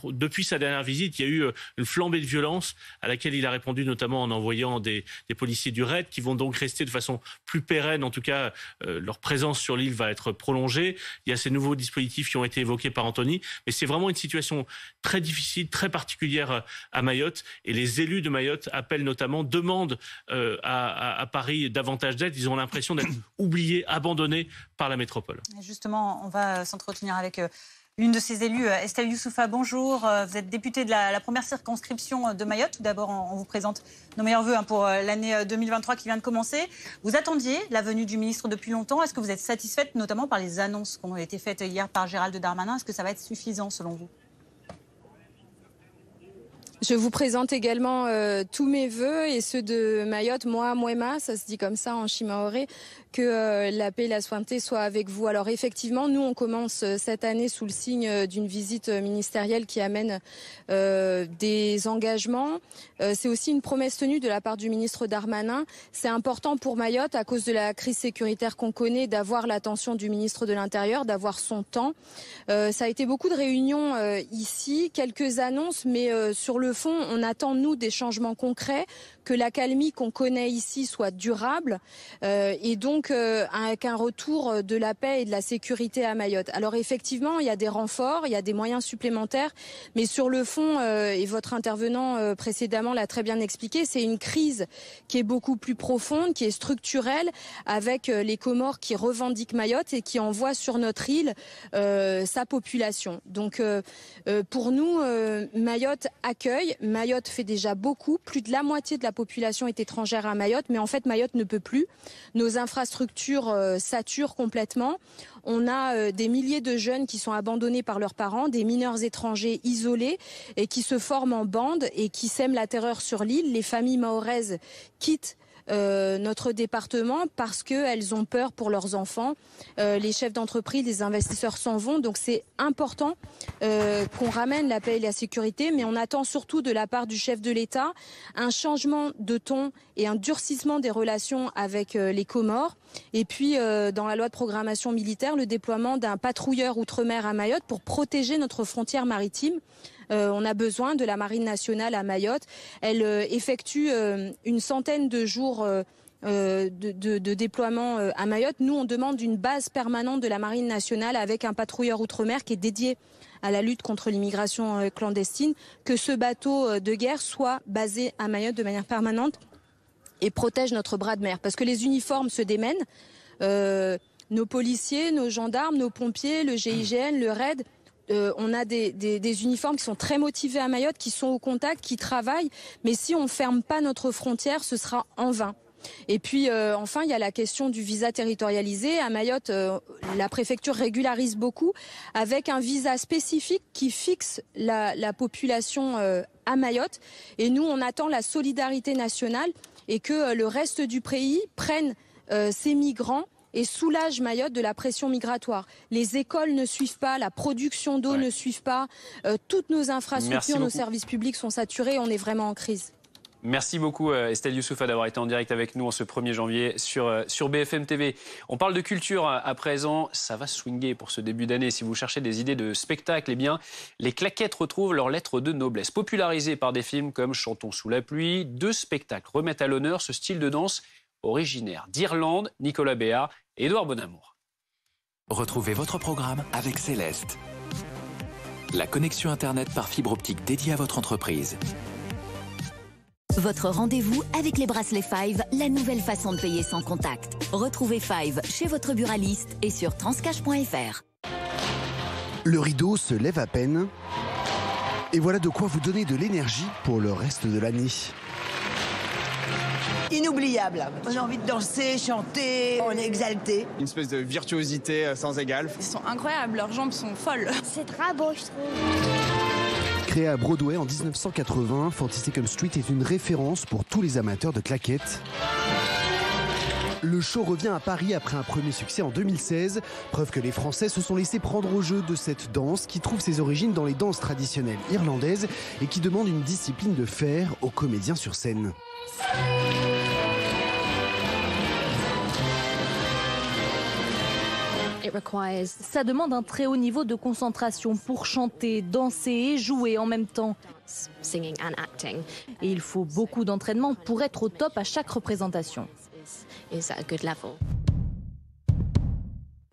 S4: Depuis sa dernière visite, il y a eu une flambée de violence à laquelle il a répondu notamment en envoyant des policiers du RAID qui vont donc rester de façon plus pérenne. En tout cas, leur présence sur l'île va être prolongée. Il y a ces nouveaux dispositifs qui ont été évoqués par Anthony, mais c'est vraiment une situation très difficile, très particulière à Mayotte, et les élus de Mayotte appellent notamment, demandent à Paris davantage d'aide. Ils ont l'impression d'être oubliés, abandonnés par la métropole.
S1: Justement, on va s'entretenir avec l'une de ces élus, Estelle Youssoufa. Bonjour, vous êtes députée de la première circonscription de Mayotte. Tout d'abord, on vous présente nos meilleurs vœux pour l'année 2023 qui vient de commencer. Vous attendiez la venue du ministre depuis longtemps. Est-ce que vous êtes satisfaite notamment par les annonces qui ont été faites hier par Gérald Darmanin? Est-ce que ça va être suffisant selon vous?
S7: Je vous présente également tous mes vœux et ceux de Mayotte. Moi, Mwema, ça se dit comme ça en Chimaoré, que la paix et la souveraineté soient avec vous. Alors effectivement, nous, on commence cette année sous le signe d'une visite ministérielle qui amène des engagements. C'est aussi une promesse tenue de la part du ministre Darmanin. C'est important pour Mayotte, à cause de la crise sécuritaire qu'on connaît, d'avoir l'attention du ministre de l'Intérieur, d'avoir son temps. Ça a été beaucoup de réunions ici, quelques annonces, mais sur le fond, on attend, nous, des changements concrets, que l'accalmie qu'on connaît ici soit durable et donc avec un retour de la paix et de la sécurité à Mayotte. Alors effectivement, il y a des renforts, il y a des moyens supplémentaires, mais sur le fond, et votre intervenant précédemment l'a très bien expliqué, c'est une crise qui est beaucoup plus profonde, qui est structurelle, avec les Comores qui revendiquent Mayotte et qui envoient sur notre île sa population. Donc pour nous, Mayotte accueille, Mayotte fait déjà beaucoup, plus de la moitié de la population est étrangère à Mayotte, mais en fait Mayotte ne peut plus. Nos infrastructures saturent complètement. On a des milliers de jeunes qui sont abandonnés par leurs parents, des mineurs étrangers isolés et qui se forment en bandes et qui sèment la terreur sur l'île. Les familles mahoraises quittent notre département parce qu'elles ont peur pour leurs enfants. Les chefs d'entreprise, les investisseurs s'en vont. Donc c'est important qu'on ramène la paix et la sécurité, mais on attend surtout de la part du chef de l'État un changement de ton et un durcissement des relations avec les Comores. Et puis dans la loi de programmation militaire, le déploiement d'un patrouilleur outre-mer à Mayotte pour protéger notre frontière maritime. On a besoin de la Marine nationale à Mayotte. Elle effectue une centaine de jours de déploiement à Mayotte. Nous, on demande une base permanente de la Marine nationale avec un patrouilleur outre-mer qui est dédié à la lutte contre l'immigration clandestine. Que ce bateau de guerre soit basé à Mayotte de manière permanente et protège notre bras de mer. Parce que les uniformes se démènent. Nos policiers, nos gendarmes, nos pompiers, le GIGN, le RAID... on a des uniformes qui sont très motivés à Mayotte, qui sont au contact, qui travaillent. Mais si on ne ferme pas notre frontière, ce sera en vain. Et puis enfin, il y a la question du visa territorialisé. À Mayotte, la préfecture régularise beaucoup avec un visa spécifique qui fixe la population à Mayotte. Et nous, on attend la solidarité nationale et que le reste du pays prenne ces migrants et soulage Mayotte de la pression migratoire. Les écoles ne suivent pas, la production d'eau ne suit pas, toutes nos infrastructures, nos services publics sont saturés, on est vraiment en crise.
S2: Merci beaucoup Estelle Youssoufa d'avoir été en direct avec nous en ce 1er janvier sur BFM TV. On parle de culture à présent, ça va swinguer pour ce début d'année. Si vous cherchez des idées de spectacle, eh bien, les claquettes retrouvent leur lettre de noblesse. Popularisées par des films comme Chantons sous la pluie, 2 spectacles remettent à l'honneur ce style de danse originaire d'Irlande, Nicolas Béard et Édouard Bonamour.
S8: Retrouvez votre programme avec Céleste, la connexion Internet par fibre optique dédiée à votre entreprise.
S32: Votre rendez-vous avec les bracelets Five, la nouvelle façon de payer sans contact. Retrouvez Five chez votre buraliste et sur transcash.fr.
S9: Le rideau se lève à peine Et voilà de quoi vous donner de l'énergie pour le reste de l'année.
S10: Inoubliable. On a envie de danser, chanter, on est exalté.
S11: Une espèce de virtuosité sans égale.
S13: Ils sont incroyables, leurs jambes sont folles.
S18: C'est très beau, je trouve.
S9: Créé à Broadway en 1980, 42nd Street est une référence pour tous les amateurs de claquettes. Le show revient à Paris après un premier succès en 2016, preuve que les Français se sont laissés prendre au jeu de cette danse qui trouve ses origines dans les danses traditionnelles irlandaises et qui demande une discipline de fer aux comédiens sur scène.
S5: Ça demande un très haut niveau de concentration pour chanter, danser et jouer en même temps. Et il faut beaucoup d'entraînement pour être au top à chaque représentation.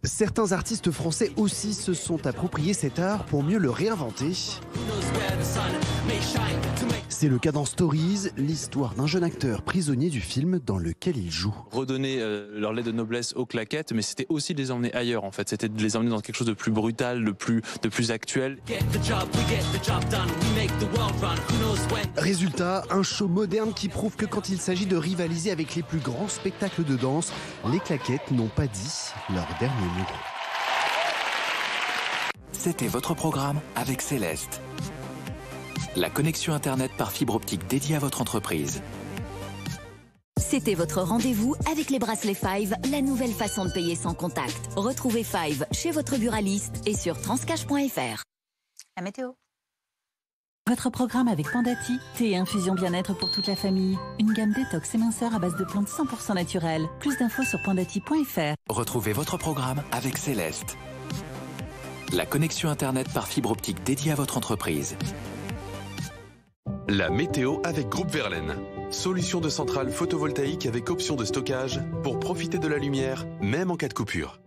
S9: Certains artistes français aussi se sont appropriés cet art pour mieux le réinventer. C'est le cas dans Stories, l'histoire d'un jeune acteur prisonnier du film dans lequel il joue.
S13: Redonner leur lettre de noblesse aux claquettes, mais c'était aussi de les emmener ailleurs en fait. C'était de les emmener dans quelque chose de plus brutal, de plus actuel.
S9: Résultat, un show moderne qui prouve que quand il s'agit de rivaliser avec les plus grands spectacles de danse, les claquettes n'ont pas dit leur dernier mot.
S8: C'était votre programme avec Céleste. La connexion Internet par fibre optique dédiée à votre entreprise.
S32: C'était votre rendez-vous avec les bracelets Five, la nouvelle façon de payer sans contact. Retrouvez Five chez votre buraliste et sur transcash.fr.
S1: La météo.
S15: Votre programme avec Pandati, thé et infusion bien-être pour toute la famille. Une gamme détox et minceur à base de plantes 100% naturelles. Plus d'infos sur pandati.fr.
S8: Retrouvez votre programme avec Céleste. La connexion Internet par fibre optique dédiée à votre entreprise.
S20: La météo avec Groupe Verlaine. Solution de centrale photovoltaïque avec option de stockage pour profiter de la lumière, même en cas de coupure.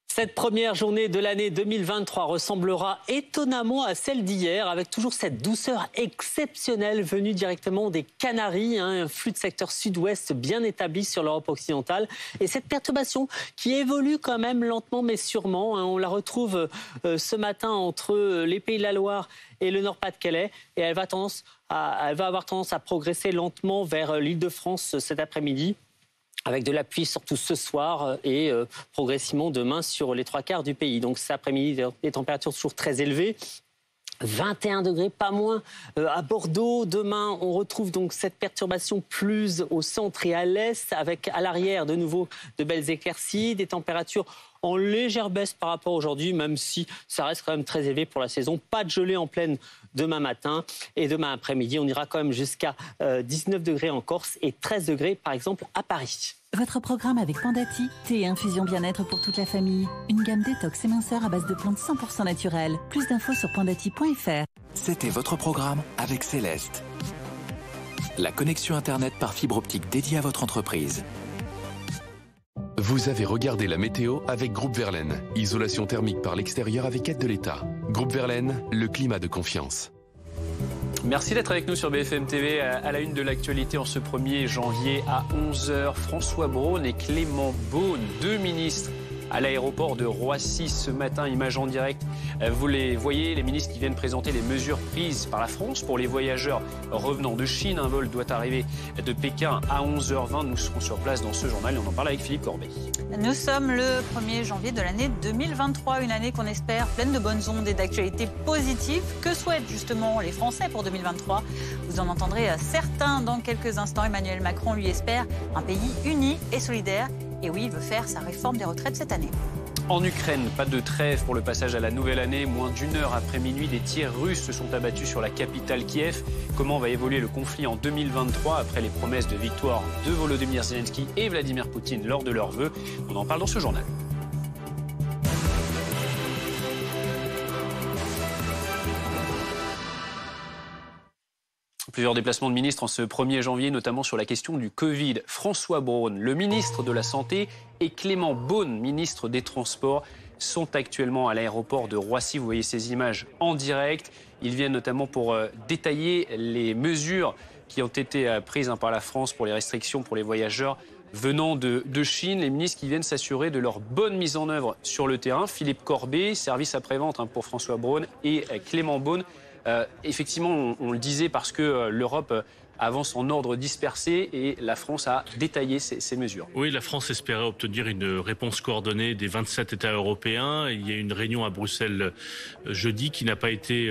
S21: Cette première journée de l'année 2023 ressemblera étonnamment à celle d'hier, avec toujours cette douceur exceptionnelle venue directement des Canaries, un flux de secteur sud-ouest bien établi sur l'Europe occidentale. Et cette perturbation qui évolue quand même lentement mais sûrement, on la retrouve ce matin entre les Pays de la Loire et le Nord-Pas-de-Calais, et elle va avoir tendance à progresser lentement vers l'Île-de-France cet après-midi, avec de la pluie surtout ce soir et progressivement demain sur les 3/4 du pays. Donc cet après-midi, des températures toujours très élevées. 21 degrés, pas moins, à Bordeaux. Demain, on retrouve donc cette perturbation plus au centre et à l'est, avec à l'arrière de nouveau de belles éclaircies, des températures en légère baisse par rapport à aujourd'hui, même si ça reste quand même très élevé pour la saison. Pas de gelée en pleine demain matin, et demain après-midi, on ira quand même jusqu'à 19 degrés en Corse et 13 degrés par exemple à Paris.
S15: Votre programme avec Pandati, thé et infusion bien-être pour toute la famille. Une gamme détox et minceur à base de plantes 100% naturelles. Plus d'infos sur pandati.fr.
S8: C'était votre programme avec Céleste. La connexion Internet par fibre optique dédiée à votre entreprise.
S20: Vous avez regardé la météo avec Groupe Verlaine. Isolation thermique par l'extérieur avec aide de l'État. Groupe Verlaine, le climat de confiance.
S2: Merci d'être avec nous sur BFM TV à la une de l'actualité en ce 1er janvier à 11h. François Braun et Clément Beaune, deux ministres à l'aéroport de Roissy ce matin, image en direct. Vous les voyez, les ministres qui viennent présenter les mesures prises par la France pour les voyageurs revenant de Chine. Un vol doit arriver de Pékin à 11h20. Nous serons sur place dans ce journal et on en parle avec Philippe Corbet.
S1: Nous sommes le 1er janvier de l'année 2023, une année qu'on espère pleine de bonnes ondes et d'actualités positives. Que souhaitent justement les Français pour 2023 ? Vous en entendrez certains dans quelques instants. Emmanuel Macron lui espère un pays uni et solidaire. Et oui, il veut faire sa réforme des retraites cette année.
S2: En Ukraine, pas de trêve pour le passage à la nouvelle année. Moins d'une heure après minuit, des tirs russes se sont abattus sur la capitale Kiev. Comment va évoluer le conflit en 2023 après les promesses de victoire de Volodymyr Zelensky et Vladimir Poutine lors de leurs vœux ? On en parle dans ce journal. Plusieurs déplacements de ministres en ce 1er janvier, notamment sur la question du Covid. François Braun, le ministre de la Santé, et Clément Beaune, ministre des Transports, sont actuellement à l'aéroport de Roissy. Vous voyez ces images en direct. Ils viennent notamment pour détailler les mesures qui ont été prises par la France pour les restrictions pour les voyageurs venant de Chine, les ministres qui viennent s'assurer de leur bonne mise en œuvre sur le terrain. Philippe Corbet, service après-vente pour François Braun et Clément Beaune. Effectivement, on le disait parce que l'Europe avance en ordre dispersé et la France a détaillé ces mesures.
S4: Oui, la France espérait obtenir une réponse coordonnée des 27 États européens. Il y a eu une réunion à Bruxelles jeudi qui n'a pas été,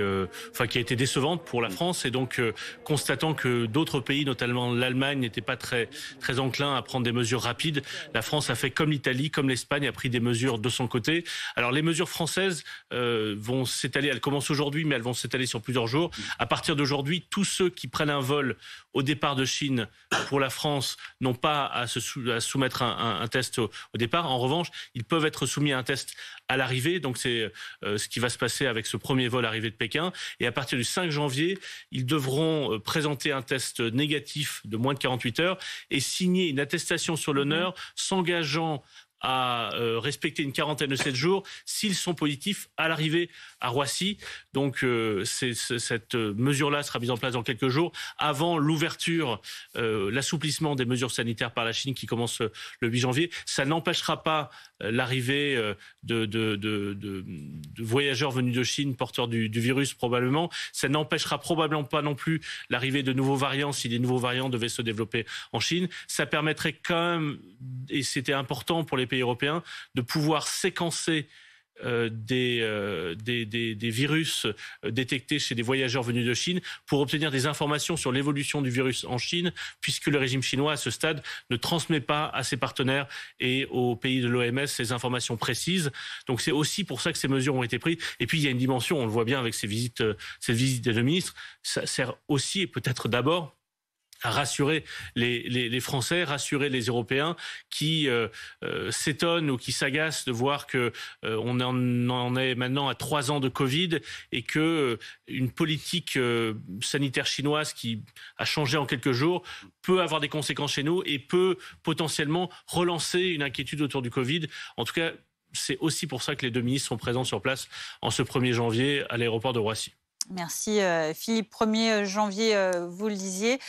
S4: qui a été décevante pour la France, et donc constatant que d'autres pays, notamment l'Allemagne, n'étaient pas très enclins à prendre des mesures rapides, la France a fait comme l'Italie, comme l'Espagne, a pris des mesures de son côté. Alors les mesures françaises vont s'étaler, elles commencent aujourd'hui, mais elles vont s'étaler sur plusieurs jours. À partir d'aujourd'hui, tous ceux qui prennent un vol au départ de Chine pour la France n'ont pas à soumettre un test au départ. En revanche, ils peuvent être soumis à un test à l'arrivée. Donc c'est ce qui va se passer avec ce premier vol arrivé de Pékin. Et à partir du 5 janvier, ils devront présenter un test négatif de moins de 48 heures et signer une attestation sur l'honneur s'engageant à respecter une quarantaine de 7 jours s'ils sont positifs à l'arrivée à Roissy. Donc cette mesure-là sera mise en place dans quelques jours, avant l'ouverture, l'assouplissement des mesures sanitaires par la Chine qui commence le 8 janvier. Ça n'empêchera pas l'arrivée de voyageurs venus de Chine porteurs du virus probablement. Ça n'empêchera probablement pas non plus l'arrivée de nouveaux variants si les nouveaux variants devaient se développer en Chine. Ça permettrait quand même, et c'était important pour les pays européens, de pouvoir séquencer des virus détectés chez des voyageurs venus de Chine pour obtenir des informations sur l'évolution du virus en Chine, puisque le régime chinois à ce stade ne transmet pas à ses partenaires et aux pays de l'OMS ces informations précises. Donc c'est aussi pour ça que ces mesures ont été prises. Et puis il y a une dimension, on le voit bien avec cette visite des deux ministres, ça sert aussi et peut-être d'abord à rassurer les Français, rassurer les Européens qui s'étonnent ou qui s'agacent de voir que on en est maintenant à 3 ans de Covid et que une politique sanitaire chinoise qui a changé en quelques jours peut avoir des conséquences chez nous et peut potentiellement relancer une inquiétude autour du Covid. En tout cas, c'est aussi pour ça que les deux ministres sont présents sur place en ce 1er janvier à l'aéroport de Roissy.
S1: Merci Philippe. 1er janvier, vous le disiez,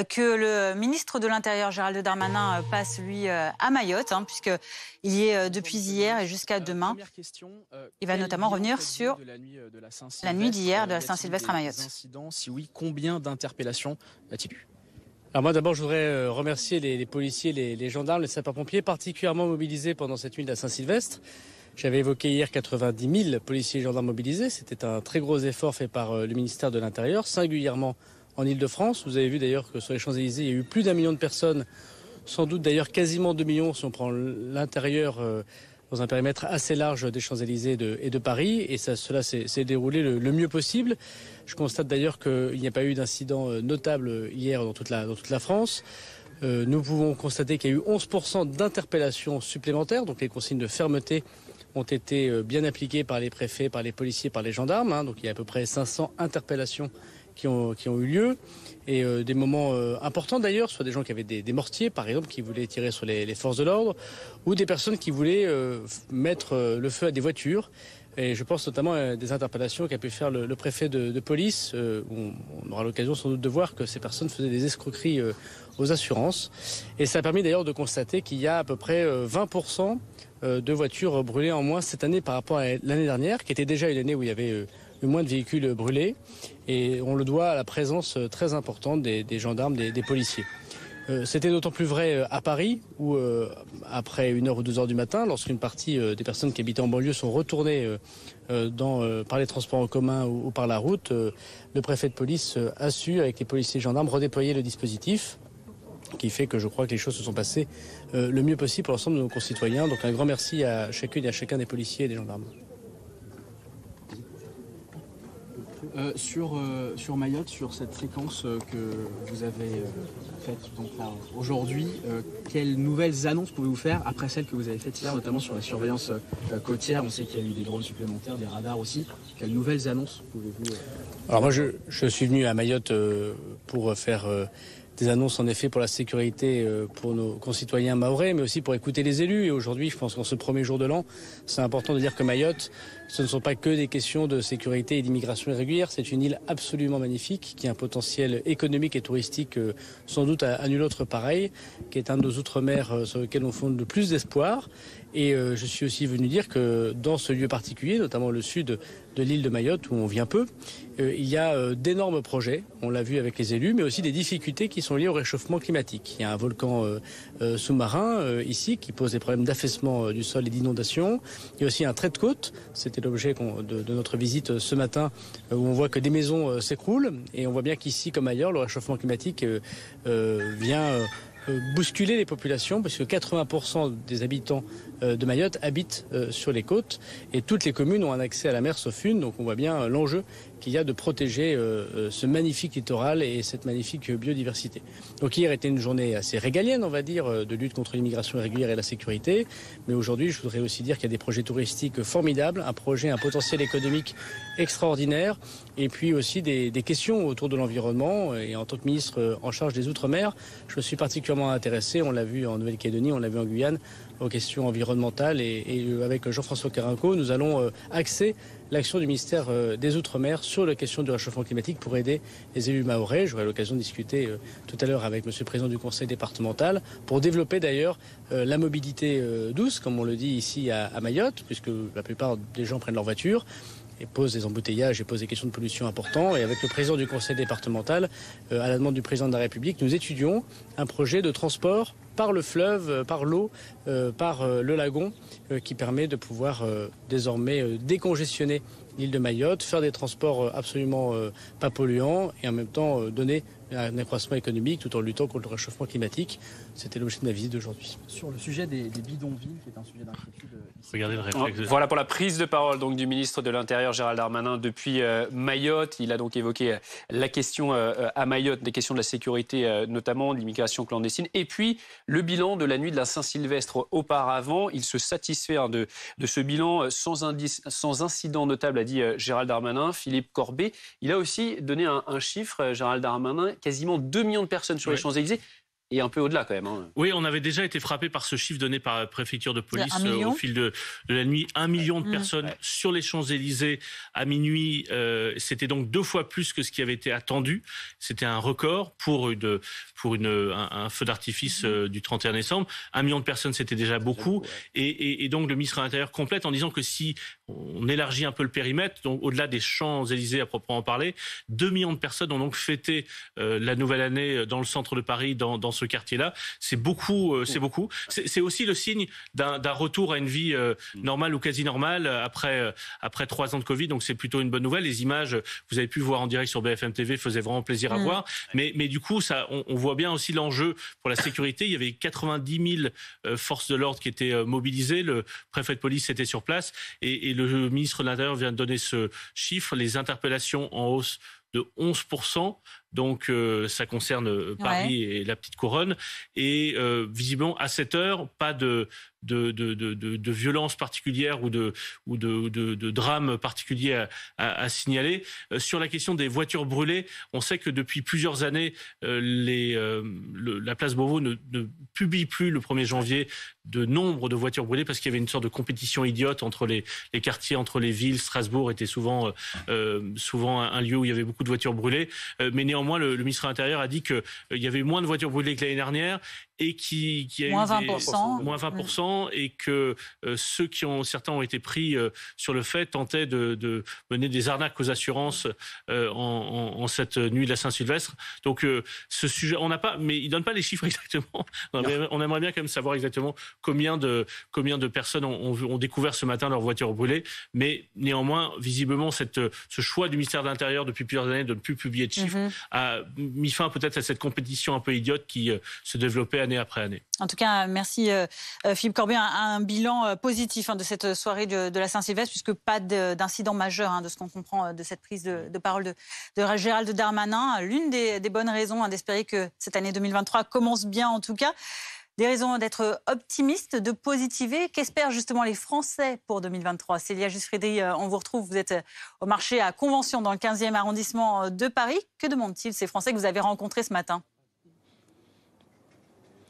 S1: que le ministre de l'Intérieur, Gérald Darmanin, passe, lui, à Mayotte, puisqu'il y est depuis hier et jusqu'à demain. Il va notamment revenir sur la nuit d'hier de la Saint-Sylvestre à Mayotte.
S19: Si oui, combien d'interpellations a-t-il eu ? Alors moi d'abord je voudrais remercier les policiers, les gendarmes, les sapeurs-pompiers particulièrement mobilisés pendant cette nuit de la Saint-Sylvestre. J'avais évoqué hier 90 000 policiers et gendarmes mobilisés. C'était un très gros effort fait par le ministère de l'Intérieur, singulièrement en Ile-de-France. Vous avez vu d'ailleurs que sur les Champs-Élysées, il y a eu plus d'1 million de personnes, sans doute d'ailleurs quasiment 2 millions si on prend l'intérieur dans un périmètre assez large des Champs-Élysées et de Paris. Et cela s'est déroulé le mieux possible. Je constate d'ailleurs qu'il n'y a pas eu d'incident notable hier dans toute la France. Nous pouvons constater qu'il y a eu 11% d'interpellations supplémentaires, donc les consignes de fermeté ont été bien appliquées par les préfets, par les policiers, par les gendarmes. Donc il y a à peu près 500 interpellations qui ont eu lieu. Et des moments importants d'ailleurs, soit des gens qui avaient des mortiers, par exemple, qui voulaient tirer sur les forces de l'ordre, ou des personnes qui voulaient mettre le feu à des voitures. Et je pense notamment à des interpellations qu'a pu faire le préfet de police. On aura l'occasion sans doute de voir que ces personnes faisaient des escroqueries aux assurances. Et ça a permis d'ailleurs de constater qu'il y a à peu près 20% de voitures brûlées en moins cette année par rapport à l'année dernière, qui était déjà une année où il y avait eu moins de véhicules brûlés. Et on le doit à la présence très importante des gendarmes, des policiers. C'était d'autant plus vrai à Paris, où après 1h ou 2h du matin, lorsqu'une partie des personnes qui habitaient en banlieue sont retournées par les transports en commun ou par la route, le préfet de police a su, avec les policiers et gendarmes, redéployer le dispositif, qui fait que je crois que les choses se sont passées le mieux possible pour l'ensemble de nos concitoyens. Donc un grand merci à chacune et à chacun des policiers et des gendarmes. Sur Mayotte, sur cette séquence que vous avez faite aujourd'hui, quelles nouvelles annonces pouvez-vous faire après celles que vous avez faites hier, notamment sur la surveillance côtière? On sait qu'il y a eu des drones supplémentaires, des radars aussi. Quelles nouvelles annonces pouvez-vous Alors moi, je suis venu à Mayotte pour faire des annonces en effet pour la sécurité pour nos concitoyens mahorais, mais aussi pour écouter les élus. Et aujourd'hui, je pense qu'en ce 1er jour de l'an, c'est important de dire que Mayotte
S3: ce ne sont pas que des questions de sécurité et d'immigration irrégulière. C'est une île absolument magnifique, qui a un potentiel économique et touristique sans doute à nul autre pareil, qui est un de nos outre-mer sur lequel on fonde le plus d'espoir. Et je suis aussi venu dire que dans ce lieu particulier, notamment le sud de l'île de Mayotte, où on vient peu, il y a d'énormes projets, on l'a vu avec les élus, mais aussi des difficultés qui sont liées au réchauffement climatique. Il y a un volcan sous-marin ici qui pose des problèmes d'affaissement du sol et d'inondation. Il y a aussi un trait de côte, c'était l'objet de notre visite ce matin, où on voit que des maisons s'écroulent. Et on voit bien qu'ici, comme ailleurs, le réchauffement climatique vient bousculer les populations, parce que 80% des habitants de Mayotte habitent sur les côtes, et toutes les communes ont un accès à la mer sauf une. Donc on voit bien l'enjeu qu'il y a de protéger ce magnifique littoral et cette magnifique biodiversité. Donc hier était une journée assez régalienne, on va dire, de lutte contre l'immigration irrégulière et la sécurité. Mais aujourd'hui, je voudrais aussi dire qu'il y a des projets touristiques formidables, un potentiel économique extraordinaire, et puis aussi des questions autour de l'environnement. Et en tant que ministre en charge des Outre-mer, je me suis particulièrement intéressé, on l'a vu en Nouvelle-Calédonie, on l'a vu en Guyane, aux questions environnementales. Et avec Jean-François Carinco, nous allons axer l'action du ministère des Outre-mer sur la question du réchauffement climatique pour aider les élus mahorais. J'aurai l'occasion de discuter tout à l'heure avec monsieur le président du conseil départemental pour développer d'ailleurs la mobilité douce, comme on le dit ici à Mayotte, puisque la plupart des gens prennent leur voiture et posent des embouteillages et posent des questions de pollution importantes. Et avec le président du conseil départemental, à la demande du président de la République, nous étudions un projet de transport par le fleuve, par l'eau, par le lagon, qui permet de pouvoir désormais décongestionner l'île de Mayotte, faire des transports absolument pas polluants et en même temps donner un accroissement économique tout en luttant contre le réchauffement climatique. C'était l'objet de ma visite d'aujourd'hui.
S19: Sur le sujet des bidonvilles, qui est un sujet d'inquiétude.
S4: Regardez le réflexe.
S2: Voilà pour la prise de parole donc, du ministre de l'Intérieur Gérald Darmanin depuis Mayotte. Il a donc évoqué la question à Mayotte, des questions de la sécurité notamment, de l'immigration clandestine. Et puis le bilan de la nuit de la Saint-Sylvestre auparavant. Il se satisfait de ce bilan sans incident notable, a dit Gérald Darmanin. Philippe Corbet, il a aussi donné un chiffre, Gérald Darmanin, quasiment 2 millions de personnes sur les Champs-Élysées. Et un peu au-delà quand même. Hein.
S4: Oui, on avait déjà été frappé par ce chiffre donné par la préfecture de police au fil de la nuit. 1 million de personnes sur les Champs-Élysées à minuit. C'était donc 2 fois plus que ce qui avait été attendu. C'était un record pour un feu d'artifice du 31 décembre. 1 million de personnes, c'était déjà beaucoup. Et donc le ministre de l'Intérieur complète en disant que si on élargit un peu le périmètre, donc au-delà des Champs-Élysées à proprement parler, 2 millions de personnes ont donc fêté la nouvelle année dans le centre de Paris, dans ce quartier-là. C'est beaucoup. C'est aussi le signe d'un retour à une vie normale ou quasi normale après 3 ans de Covid. Donc c'est plutôt une bonne nouvelle. Les images, vous avez pu voir en direct sur BFM TV, faisaient vraiment plaisir à voir. Mais du coup, on voit bien aussi l'enjeu pour la sécurité. Il y avait 90 000 forces de l'ordre qui étaient mobilisées. Le préfet de police était sur place et le ministre de l'Intérieur vient de donner ce chiffre. Les interpellations en hausse de 11%. Donc ça concerne Paris et la petite couronne. Et visiblement, à cette heure, pas de violence particulière ou de drame particulier à signaler. Sur la question des voitures brûlées, on sait que depuis plusieurs années, la place Beauvau ne publie plus le 1er janvier de nombre de voitures brûlées parce qu'il y avait une sorte de compétition idiote entre les quartiers, entre les villes. Strasbourg était souvent un lieu où il y avait beaucoup de voitures brûlées. Mais néanmoins, le ministre de l'Intérieur a dit qu'il y avait moins de voitures brûlées que l'année dernière et qui a
S1: moins
S4: eu
S1: 20%.
S4: Moins 20%, et que certains ont été pris sur le fait, tentaient de mener des arnaques aux assurances en cette nuit de la Saint-Sylvestre. Donc ce sujet, on n'a pas, mais il donne pas les chiffres exactement. On aimerait bien quand même savoir exactement combien de personnes ont découvert ce matin leur voiture brûlée. Mais néanmoins, visiblement, ce choix du ministère de l'Intérieur depuis plusieurs années de ne plus publier de chiffres a mis fin peut-être à cette compétition un peu idiote qui se développait année après année.
S1: En tout cas, merci Philippe Corbet. Un bilan positif de cette soirée de la Saint-Sylvestre, puisque pas d'incident majeur de ce qu'on comprend de cette prise de parole de Gérald Darmanin. L'une des bonnes raisons d'espérer que cette année 2023 commence bien en tout cas. Des raisons d'être optimiste, de positiver. Qu'espèrent justement les Français pour 2023 Célia Juste-Frédéric, on vous retrouve. Vous êtes au marché à Convention dans le 15e arrondissement de Paris. Que demandent-ils ces Français que vous avez rencontrés ce matin ?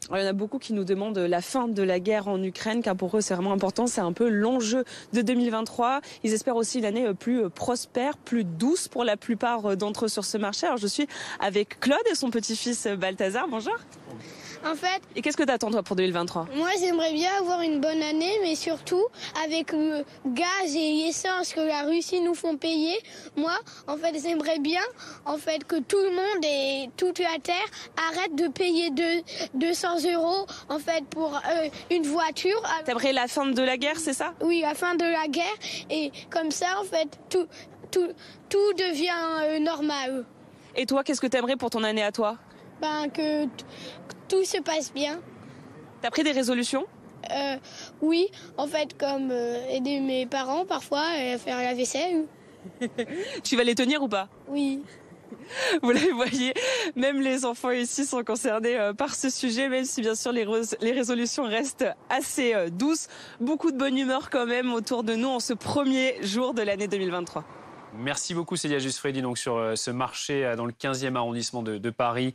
S6: Alors, il y en a beaucoup qui nous demandent la fin de la guerre en Ukraine, car pour eux c'est vraiment important, c'est un peu l'enjeu de 2023. Ils espèrent aussi une année plus prospère, plus douce pour la plupart d'entre eux sur ce marché. Alors je suis avec Claude et son petit-fils Balthazar, bonjour.
S18: En fait...
S6: Et qu'est-ce que t'attends toi pour 2023 ?
S18: Moi j'aimerais bien avoir une bonne année, mais surtout avec le gaz et l'essence que la Russie nous font payer. Moi, en fait, j'aimerais bien que tout le monde et toute la Terre arrête de payer 200 € en fait, pour une voiture.
S6: T'aimerais la fin de la guerre, c'est ça ?
S18: Oui, la fin de la guerre. Et comme ça, en fait, tout devient normal.
S6: Et toi, qu'est-ce que t'aimerais pour ton année à toi ?
S18: Que tout se passe bien.
S6: T'as pris des résolutions ?
S18: Oui, en fait, comme aider mes parents parfois à faire la vaisselle.
S6: Tu vas les tenir ou pas ?
S18: Oui.
S6: Vous les voyez, même les enfants ici sont concernés par ce sujet, même si bien sûr les résolutions restent assez douces. Beaucoup de bonne humeur quand même autour de nous en ce premier jour de l'année 2023.
S2: Merci beaucoup Célia Justfredi donc sur ce marché dans le 15e arrondissement de Paris.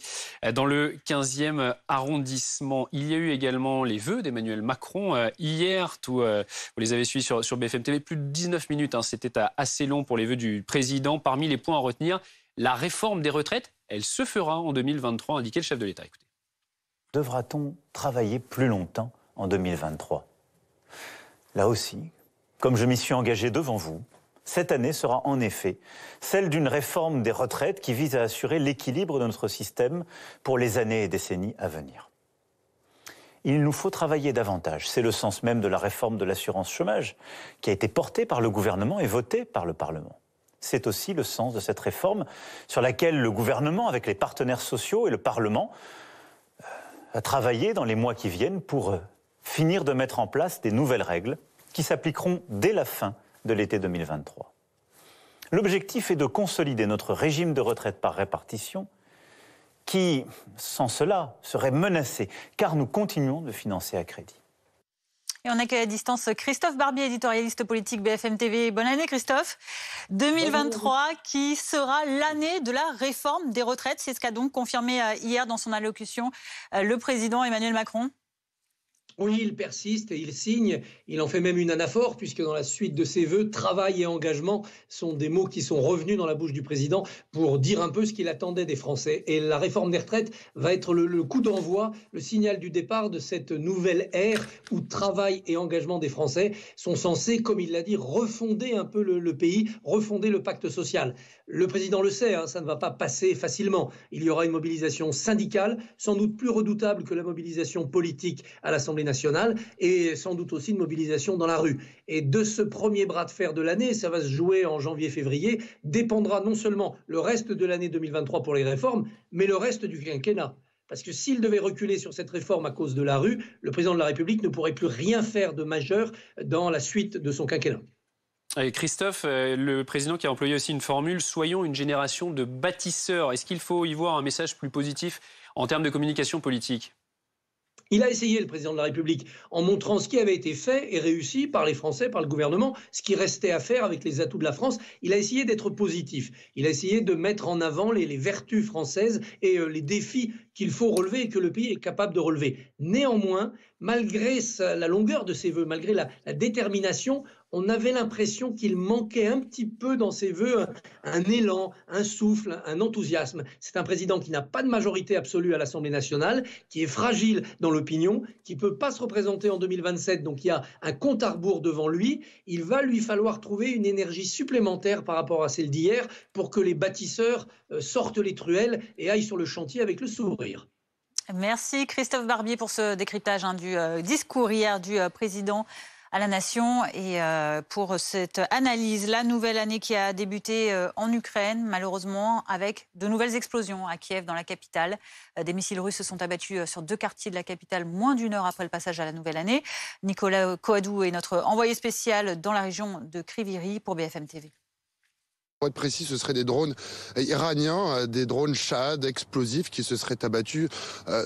S2: Dans le 15e arrondissement, il y a eu également les vœux d'Emmanuel Macron hier. Vous les avez suivis sur BFM TV, plus de 19 minutes. C'était assez long pour les vœux du président. Parmi les points à retenir, la réforme des retraites, elle se fera en 2023, indiquait le chef de l'État. Écoutez.
S12: Devra-t-on travailler plus longtemps en 2023 ? Là aussi, comme je m'y suis engagé devant vous, cette année sera en effet celle d'une réforme des retraites qui vise à assurer l'équilibre de notre système pour les années et décennies à venir. Il nous faut travailler davantage. C'est le sens même de la réforme de l'assurance chômage qui a été portée par le gouvernement et votée par le Parlement. C'est aussi le sens de cette réforme sur laquelle le gouvernement, avec les partenaires sociaux et le Parlement, a travaillé dans les mois qui viennent pour finir de mettre en place des nouvelles règles qui s'appliqueront dès la fin de l'été 2023. L'objectif est de consolider notre régime de retraite par répartition qui, sans cela, serait menacé, car nous continuons de financer à crédit.
S1: Et on accueille à distance Christophe Barbier, éditorialiste politique BFM TV. Bonne année Christophe. 2023 qui sera l'année de la réforme des retraites. C'est ce qu'a donc confirmé hier dans son allocution le président Emmanuel Macron.
S17: Oui, il persiste et il signe. Il en fait même une anaphore, puisque dans la suite de ses vœux, travail et engagement sont des mots qui sont revenus dans la bouche du président pour dire un peu ce qu'il attendait des Français. Et la réforme des retraites va être le coup d'envoi, le signal du départ de cette nouvelle ère où travail et engagement des Français sont censés, comme il l'a dit, refonder un peu le pays, refonder le pacte social. Le président le sait, ça ne va pas passer facilement. Il y aura une mobilisation syndicale, sans doute plus redoutable que la mobilisation politique à l'Assemblée nationale, et sans doute aussi une mobilisation dans la rue. Et de ce premier bras de fer de l'année, ça va se jouer en janvier-février, dépendra non seulement le reste de l'année 2023 pour les réformes, mais le reste du quinquennat. Parce que s'il devait reculer sur cette réforme à cause de la rue, le président de la République ne pourrait plus rien faire de majeur dans la suite de son quinquennat.
S2: Et Christophe, le président qui a employé aussi une formule « Soyons une génération de bâtisseurs ». Est-ce qu'il faut y voir un message plus positif en termes de communication politique ?
S17: Il a essayé, le président de la République, en montrant ce qui avait été fait et réussi par les Français, par le gouvernement, ce qui restait à faire avec les atouts de la France. Il a essayé d'être positif. Il a essayé de mettre en avant les vertus françaises et les défis qu'il faut relever et que le pays est capable de relever. Néanmoins, malgré la longueur de ses vœux, malgré la détermination, on avait l'impression qu'il manquait un petit peu dans ses vœux un élan, un souffle, un enthousiasme. C'est un président qui n'a pas de majorité absolue à l'Assemblée nationale, qui est fragile dans l'opinion, qui ne peut pas se représenter en 2027, donc il y a un compte à rebours devant lui. Il va lui falloir trouver une énergie supplémentaire par rapport à celle d'hier pour que les bâtisseurs sortent les truelles et aillent sur le chantier avec le sourire.
S1: Merci Christophe Barbier pour ce décryptage du discours hier du président à la Nation et pour cette analyse. La nouvelle année qui a débuté en Ukraine, malheureusement, avec de nouvelles explosions à Kiev, dans la capitale. Des missiles russes se sont abattus sur 2 quartiers de la capitale, moins d'1 heure après le passage à la nouvelle année. Nicolas Coadou est notre envoyé spécial dans la région de Kryvyi Rih pour BFM TV.
S14: Pour être précis, ce seraient des drones iraniens, des drones Shahad explosifs qui se seraient abattus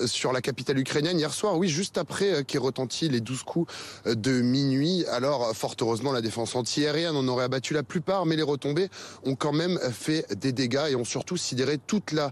S14: sur la capitale ukrainienne hier soir, oui, juste après qu'aient retenti les 12 coups de minuit. Alors, fort heureusement, la défense antiaérienne en aurait abattu la plupart, mais les retombées ont quand même fait des dégâts et ont surtout sidéré toute la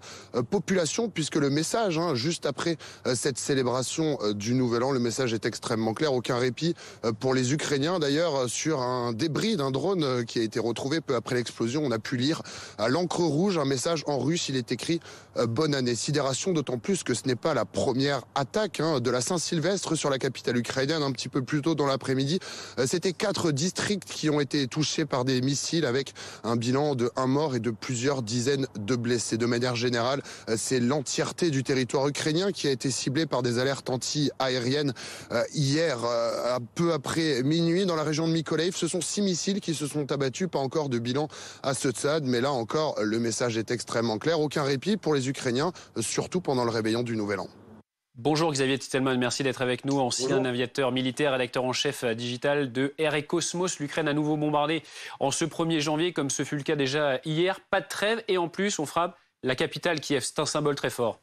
S14: population, puisque le message, juste après cette célébration du Nouvel An, le message est extrêmement clair, aucun répit pour les Ukrainiens. D'ailleurs, sur un débris d'un drone qui a été retrouvé peu après l'explosion, on a pu lire à l'encre rouge un message en russe. Il est écrit « Bonne année ». Sidération d'autant plus que ce n'est pas la première attaque de la Saint-Sylvestre sur la capitale ukrainienne. Un petit peu plus tôt dans l'après-midi, c'était 4 districts qui ont été touchés par des missiles avec un bilan de 1 mort et de plusieurs dizaines de blessés. De manière générale, c'est l'entièreté du territoire ukrainien qui a été ciblé par des alertes anti-aériennes hier, peu après minuit, dans la région de Mykolaiv. Ce sont 6 missiles qui se sont abattus, pas encore de bilan à ce stade, mais là encore, le message est extrêmement clair. Aucun répit pour les Ukrainiens, surtout pendant le réveillon du Nouvel An.
S2: Bonjour Xavier Titelman, merci d'être avec nous. Ancien aviateur militaire, rédacteur en chef digital de Air et Cosmos. L'Ukraine à nouveau bombardée en ce 1er janvier, comme ce fut le cas déjà hier. Pas de trêve et en plus, on frappe la capitale Kiev. C'est un symbole très fort.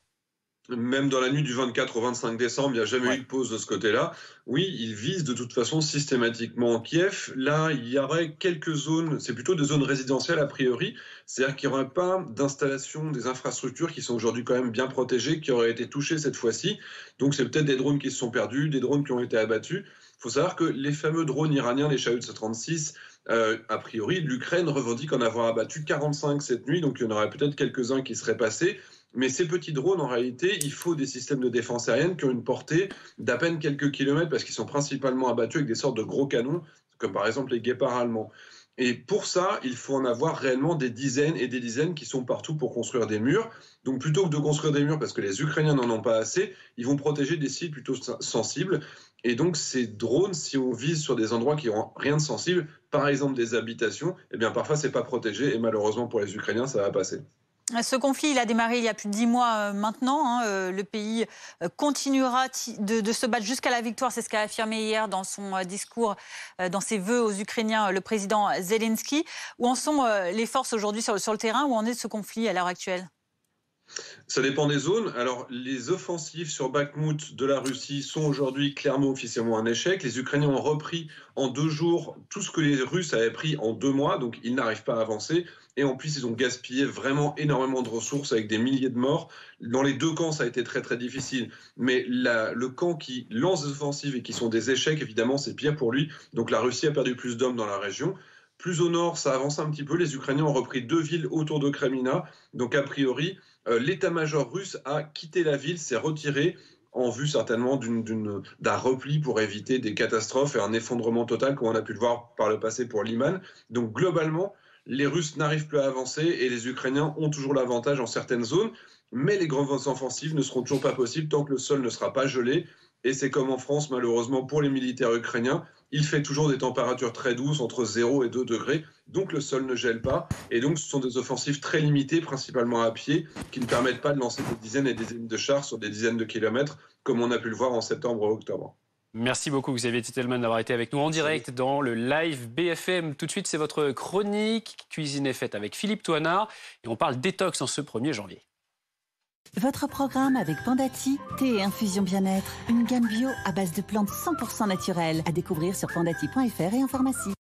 S16: Même dans la nuit du 24 au 25 décembre, il n'y a jamais eu de pause de ce côté-là. Oui, ils visent de toute façon systématiquement Kiev. Là, il y aurait quelques zones, c'est plutôt des zones résidentielles a priori. C'est-à-dire qu'il n'y aurait pas d'installation des infrastructures qui sont aujourd'hui quand même bien protégées, qui auraient été touchées cette fois-ci. Donc c'est peut-être des drones qui se sont perdus, des drones qui ont été abattus. Il faut savoir que les fameux drones iraniens, les Shahed 136, a priori, l'Ukraine revendique en avoir abattu 45 cette nuit. Donc il y en aurait peut-être quelques-uns qui seraient passés. Mais ces petits drones, en réalité, il faut des systèmes de défense aérienne qui ont une portée d'à peine quelques kilomètres parce qu'ils sont principalement abattus avec des sortes de gros canons, comme par exemple les guépards allemands. Et pour ça, il faut en avoir réellement des dizaines et des dizaines qui sont partout pour construire des murs. Donc plutôt que de construire des murs parce que les Ukrainiens n'en ont pas assez, ils vont protéger des sites plutôt sensibles. Et donc ces drones, si on vise sur des endroits qui n'ont rien de sensible, par exemple des habitations, eh bien parfois c'est pas protégé et malheureusement pour les Ukrainiens, ça va passer.
S1: Ce conflit, il a démarré il y a plus de 10 mois maintenant. Le pays continuera de se battre jusqu'à la victoire. C'est ce qu'a affirmé hier dans son discours, dans ses vœux aux Ukrainiens, le président Zelensky. Où en sont les forces aujourd'hui sur le terrain? Où en est ce conflit à l'heure actuelle?
S16: Ça dépend des zones. Alors, les offensives sur Bakhmout de la Russie sont aujourd'hui clairement officiellement un échec. Les Ukrainiens ont repris en 2 jours tout ce que les Russes avaient pris en 2 mois, donc ils n'arrivent pas à avancer. Et en plus, ils ont gaspillé vraiment énormément de ressources avec des milliers de morts. Dans les 2 camps, ça a été très très difficile. Mais le camp qui lance des offensives et qui sont des échecs, évidemment, c'est pire pour lui. Donc la Russie a perdu plus d'hommes dans la région. Plus au nord, ça avance un petit peu. Les Ukrainiens ont repris 2 villes autour de Kremina. Donc a priori, l'état-major russe a quitté la ville, s'est retiré en vue certainement d'un repli pour éviter des catastrophes et un effondrement total, comme on a pu le voir par le passé pour Liman. Donc globalement, les Russes n'arrivent plus à avancer et les Ukrainiens ont toujours l'avantage en certaines zones. Mais les grandes offensives ne seront toujours pas possibles tant que le sol ne sera pas gelé. Et c'est comme en France, malheureusement, pour les militaires ukrainiens. Il fait toujours des températures très douces, entre 0 et 2 degrés. Donc le sol ne gèle pas. Et donc ce sont des offensives très limitées, principalement à pied, qui ne permettent pas de lancer des dizaines et des dizaines de chars sur des dizaines de kilomètres, comme on a pu le voir en septembre ou octobre.
S2: Merci beaucoup Xavier Titelman d'avoir été avec nous en direct dans le live BFM. Tout de suite, c'est votre chronique Cuisine est faite avec Philippe Toinard. Et on parle détox en ce 1er janvier.
S15: Votre programme avec Pandati, thé et infusion bien-être. Une gamme bio à base de plantes 100% naturelles. À découvrir sur pandati.fr et en pharmacie.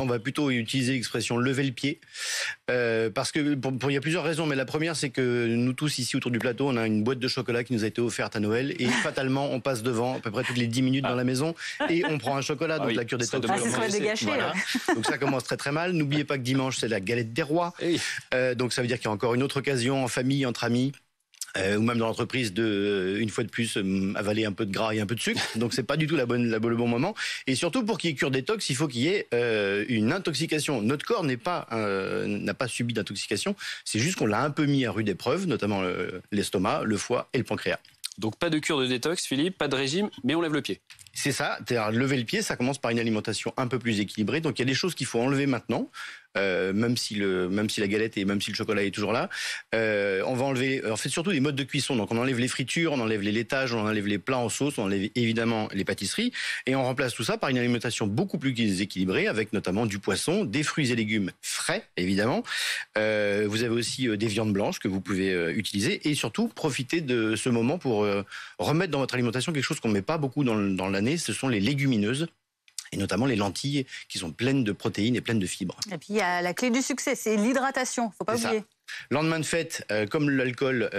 S14: On va plutôt utiliser l'expression lever le pied parce que il y a plusieurs raisons, mais la première c'est que nous tous ici autour du plateau on a une boîte de chocolat qui nous a été offerte à Noël et fatalement on passe devant à peu près toutes les 10 minutes dans la maison et on prend un chocolat, donc la cure des tox.
S1: Voilà.
S14: Donc ça commence très très mal. N'oubliez pas que dimanche c'est la galette des rois, donc ça veut dire qu'il y a encore une autre occasion en famille, entre amis. Ou même dans l'entreprise une fois de plus avaler un peu de gras et un peu de sucre, donc c'est pas du tout le bon moment. Et surtout pour qu'il y ait cure détox, il faut qu'il y ait une intoxication. Notre corps n'a pas subi d'intoxication, c'est juste qu'on l'a un peu mis à rude épreuve, notamment l'estomac, le foie et le pancréas.
S2: Donc pas de cure de détox, Philippe, pas de régime, mais on lève le pied.
S14: C'est ça, c'est-à-dire lever le pied, ça commence par une alimentation un peu plus équilibrée. Donc il y a des choses qu'il faut enlever maintenant.
S7: même si la galette et même si le chocolat est toujours là. On va enlever, en fait, surtout les modes de cuisson. Donc on enlève les fritures, on enlève les laitages, on enlève les plats en sauce, on enlève évidemment les pâtisseries et on remplace tout ça par une alimentation beaucoup plus équilibrée avec notamment du poisson, des fruits et légumes frais évidemment. Vous avez aussi des viandes blanches que vous pouvez utiliser et surtout profiter de ce moment pour remettre dans votre alimentation quelque chose qu'on ne met pas beaucoup dans l'année, ce sont les légumineuses. Et notamment les lentilles qui sont pleines de protéines et pleines de fibres.
S1: Et puis il y a la clé du succès, c'est l'hydratation, il ne faut pas oublier.
S7: Lendemain de fête, comme l'alcool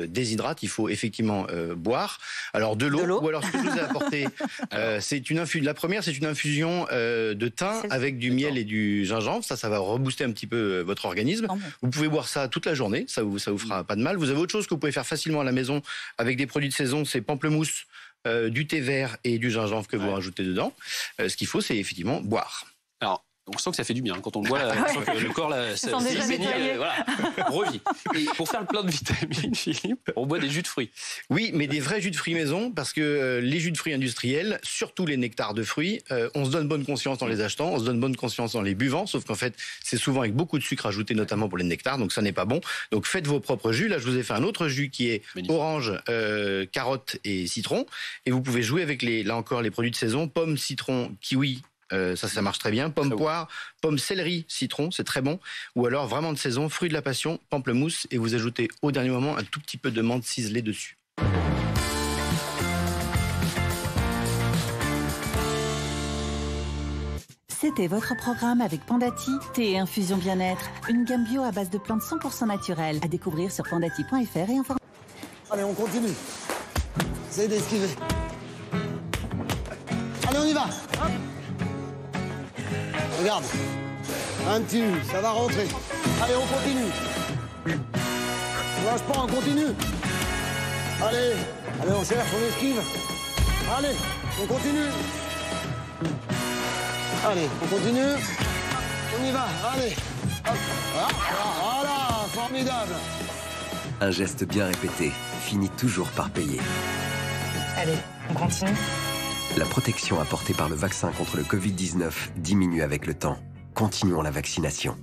S7: déshydrate, il faut effectivement boire. Alors de l'eau, ou alors ce que je vous ai apporté, la première, c'est une infusion de thym avec du miel et du gingembre. Ça va rebooster un petit peu votre organisme. Vous pouvez boire ça toute la journée, ça vous fera pas de mal. Vous avez autre chose que vous pouvez faire facilement à la maison avec des produits de saison, c'est pamplemousse, du thé vert et du gingembre que vous rajoutez dedans. Ce qu'il faut, c'est effectivement boire.
S2: Alors, on sent que ça fait du bien quand on le boit. On sent que le corps revit. Et pour faire le plein de vitamines, Philippe, on boit des jus de fruits.
S7: Oui, mais des vrais jus de fruits maison, parce que les jus de fruits industriels, surtout les nectars de fruits, on se donne bonne conscience en les achetant, on se donne bonne conscience en les buvant, sauf qu'en fait, c'est souvent avec beaucoup de sucre ajouté, notamment pour les nectars, donc ça n'est pas bon. Donc faites vos propres jus. Là, je vous ai fait un autre jus qui est orange, carotte et citron. Et vous pouvez jouer avec là encore les produits de saison, pommes, citron, kiwi. Ça marche très bien. Pomme poire, pomme céleri, citron, c'est très bon. Ou alors vraiment de saison, fruits de la passion, pamplemousse et vous ajoutez au dernier moment un tout petit peu de menthe ciselée dessus.
S15: C'était votre programme avec Pandati, thé et infusion bien-être. Une gamme bio à base de plantes 100% naturelles. À découvrir sur pandati.fr et en forme.
S10: Allez, on continue. Essayez d'esquiver. Allez, on y va. Hop. Regarde, un petit, ça va rentrer. Allez, on continue. On lâche pas, on continue. Allez, on cherche, on esquive. Allez, on continue. Allez, on continue. On y va, allez. Hop. Voilà, formidable.
S22: Un geste bien répété finit toujours par payer.
S7: Allez, on continue.
S22: La protection apportée par le vaccin contre le Covid-19 diminue avec le temps. Continuons la vaccination.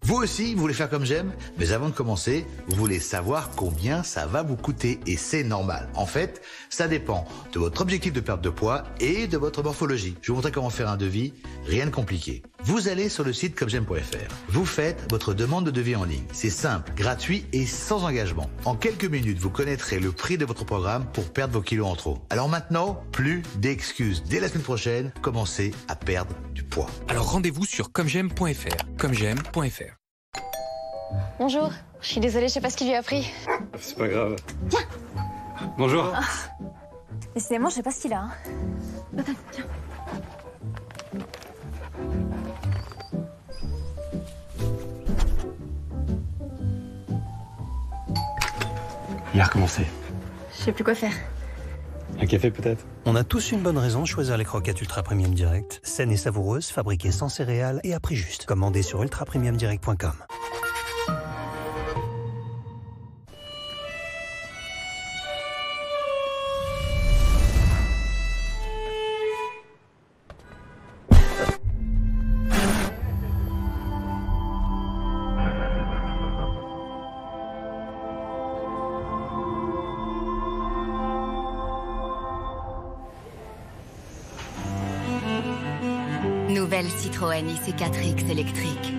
S23: Vous aussi, vous voulez faire comme j'aime, mais avant de commencer, vous voulez savoir combien ça va vous coûter et c'est normal. En fait, ça dépend de votre objectif de perte de poids et de votre morphologie. Je vais vous montrer comment faire un devis, rien de compliqué. Vous allez sur le site commejaime.fr. Vous faites votre demande de devis en ligne. C'est simple, gratuit et sans engagement. En quelques minutes, vous connaîtrez le prix de votre programme pour perdre vos kilos en trop. Alors maintenant, plus d'excuses. Dès la semaine prochaine, commencez à perdre du poids.
S24: Alors rendez-vous sur commejaime.fr. commejaime.fr.
S7: Bonjour, je suis désolée, je sais pas ce qu'il lui a pris.
S25: C'est pas grave.
S7: Tiens.
S25: Bonjour.
S7: Ah. Décidément, je sais pas ce qu'il a. Attends, tiens.
S25: Il a recommencé.
S7: Je sais plus quoi faire.
S25: Un café peut-être?
S26: On a tous une bonne raison de choisir les croquettes Ultra Premium Direct. Saines et savoureuses, fabriquées sans céréales et à prix juste. Commandez sur ultrapremiumdirect.com.
S32: Nouvelle Citroën IC4X électrique.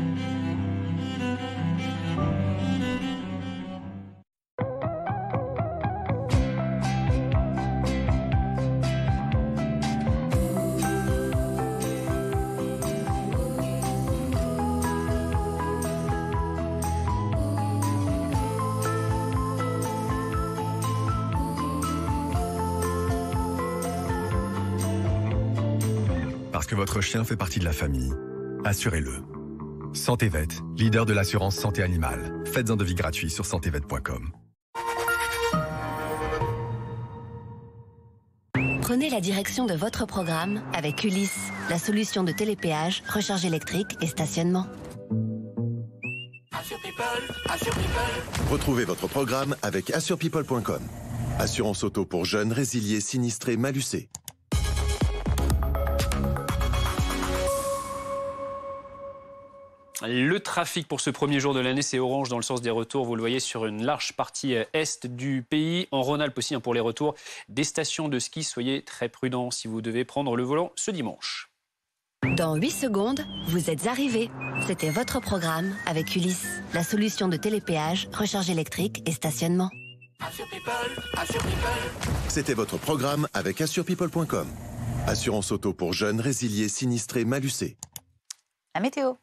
S20: Parce que votre chien fait partie de la famille, assurez-le. SantéVet, leader de l'assurance santé animale. Faites un devis gratuit sur santévet.com.
S32: Prenez la direction de votre programme avec Ulysse, la solution de télépéage, recharge électrique et stationnement.
S20: Retrouvez votre programme avec assurepeople.com.
S3: Assurance auto pour jeunes, résiliés, sinistrés, malucés.
S2: Le trafic pour ce premier jour de l'année, c'est orange dans le sens des retours. Vous le voyez sur une large partie est du pays. En Rhône-Alpes aussi, pour les retours des stations de ski. Soyez très prudents si vous devez prendre le volant ce dimanche.
S5: Dans 8 secondes, vous êtes arrivés. C'était votre programme avec Ulysse, la solution de télépéage, recharge électrique et stationnement.
S3: C'était votre programme avec AssurePeople.com. Assurance auto pour jeunes, résiliés, sinistrés, malucés.
S1: La météo.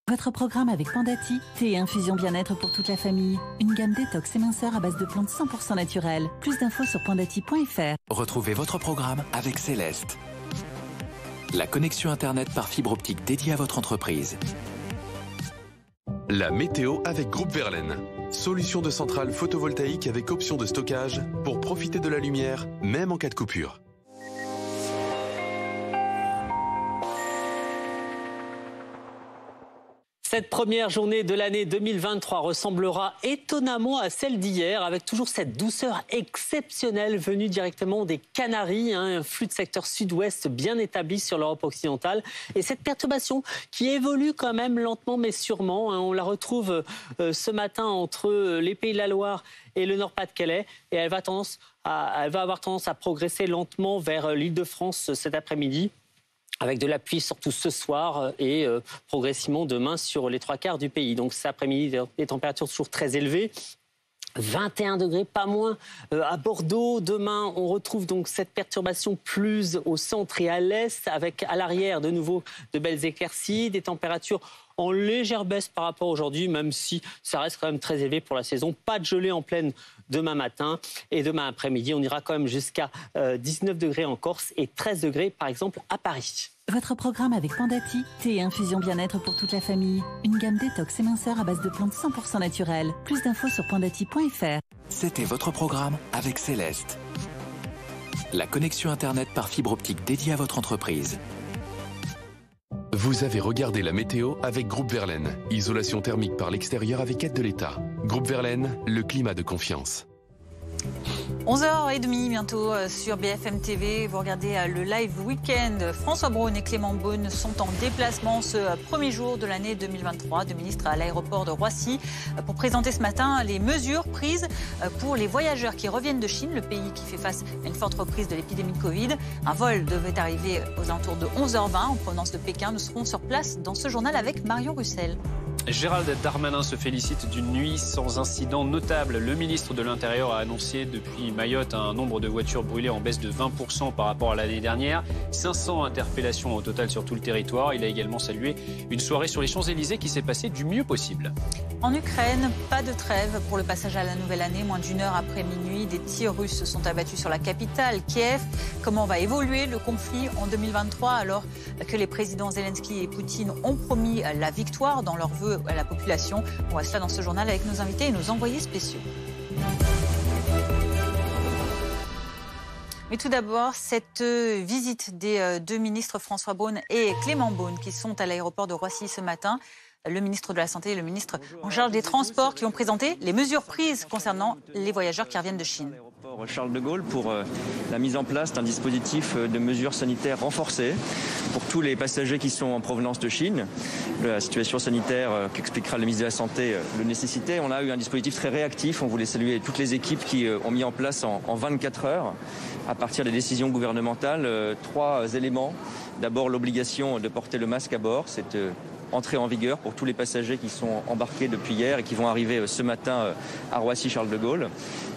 S15: Votre programme avec Pandati, thé et infusion bien-être pour toute la famille. Une gamme détox et minceur à base de plantes 100% naturelles. Plus d'infos sur pandati.fr.
S24: Retrouvez votre programme avec Céleste. La connexion Internet par fibre optique dédiée à votre entreprise.
S20: La météo avec Groupe Verlaine. Solution de centrale photovoltaïque avec option de stockage pour profiter de la lumière, même en cas de coupure.
S8: Cette première journée de l'année 2023 ressemblera étonnamment à celle d'hier, avec toujours cette douceur exceptionnelle venue directement des Canaries, un flux de secteur sud-ouest bien établi sur l'Europe occidentale. Et cette perturbation qui évolue quand même lentement mais sûrement, on la retrouve ce matin entre les Pays de la Loire et le Nord-Pas-de-Calais, et elle va avoir tendance à progresser lentement vers l'Île-de-France cet après-midi, avec de la pluie surtout ce soir et progressivement demain sur les 3/4 du pays. Donc cet après-midi, des températures toujours très élevées. 21 degrés, pas moins à Bordeaux. Demain, on retrouve donc cette perturbation plus au centre et à l'est, avec à l'arrière de nouveau de belles éclaircies, des températures en légère baisse par rapport à aujourd'hui, même si ça reste quand même très élevé pour la saison. Pas de gelée en pleine demain matin. Et demain après-midi, on ira quand même jusqu'à 19 degrés en Corse et 13 degrés par exemple à Paris.
S15: Votre programme avec Pandati, thé et infusion bien-être pour toute la famille. Une gamme détox et minceur à base de plantes 100% naturelles. Plus d'infos sur pandati.fr.
S24: C'était votre programme avec Céleste. La connexion Internet par fibre optique dédiée à votre entreprise.
S20: Vous avez regardé la météo avec Groupe Verlaine. Isolation thermique par l'extérieur avec aide de l'État. Groupe Verlaine, le climat de confiance.
S1: 11h30 bientôt sur BFM TV. Vous regardez le live week-end. François Braun et Clément Beaune sont en déplacement ce premier jour de l'année 2023. Deux ministres à l'aéroport de Roissy pour présenter ce matin les mesures prises pour les voyageurs qui reviennent de Chine, le pays qui fait face à une forte reprise de l'épidémie de Covid. Un vol devait arriver aux alentours de 11h20 en provenance de Pékin. Nous serons sur place dans ce journal avec Marion Russel.
S2: Gérald Darmanin se félicite d'une nuit sans incident notable. Le ministre de l'Intérieur a annoncé depuis Mayotte un nombre de voitures brûlées en baisse de 20% par rapport à l'année dernière. 500 interpellations au total sur tout le territoire. Il a également salué une soirée sur les Champs-Élysées qui s'est passée du mieux possible.
S1: En Ukraine, pas de trêve pour le passage à la nouvelle année. Moins d'une heure après minuit, des tirs russes se sont abattus sur la capitale, Kiev. Comment va évoluer le conflit en 2023 alors que les présidents Zelensky et Poutine ont promis la victoire dans leur vœu à la population? On voit cela dans ce journal avec nos invités et nos envoyés spéciaux. Mais tout d'abord, cette visite des deux ministres François Braun et Clément Beaune qui sont à l'aéroport de Roissy ce matin. Le ministre de la Santé et le ministre en charge des Transports qui ont présenté les mesures prises concernant les voyageurs qui reviennent de Chine.
S9: Charles de Gaulle pour la mise en place d'un dispositif de mesures sanitaires renforcées pour tous les passagers qui sont en provenance de Chine. La situation sanitaire qu'expliquera le ministre de la Santé le nécessitait. On a eu un dispositif très réactif. On voulait saluer toutes les équipes qui ont mis en place en 24 heures, à partir des décisions gouvernementales, 3 éléments. D'abord, l'obligation de porter le masque à bord. C'est entrée en vigueur pour tous les passagers qui sont embarqués depuis hier et qui vont arriver ce matin à Roissy-Charles de Gaulle.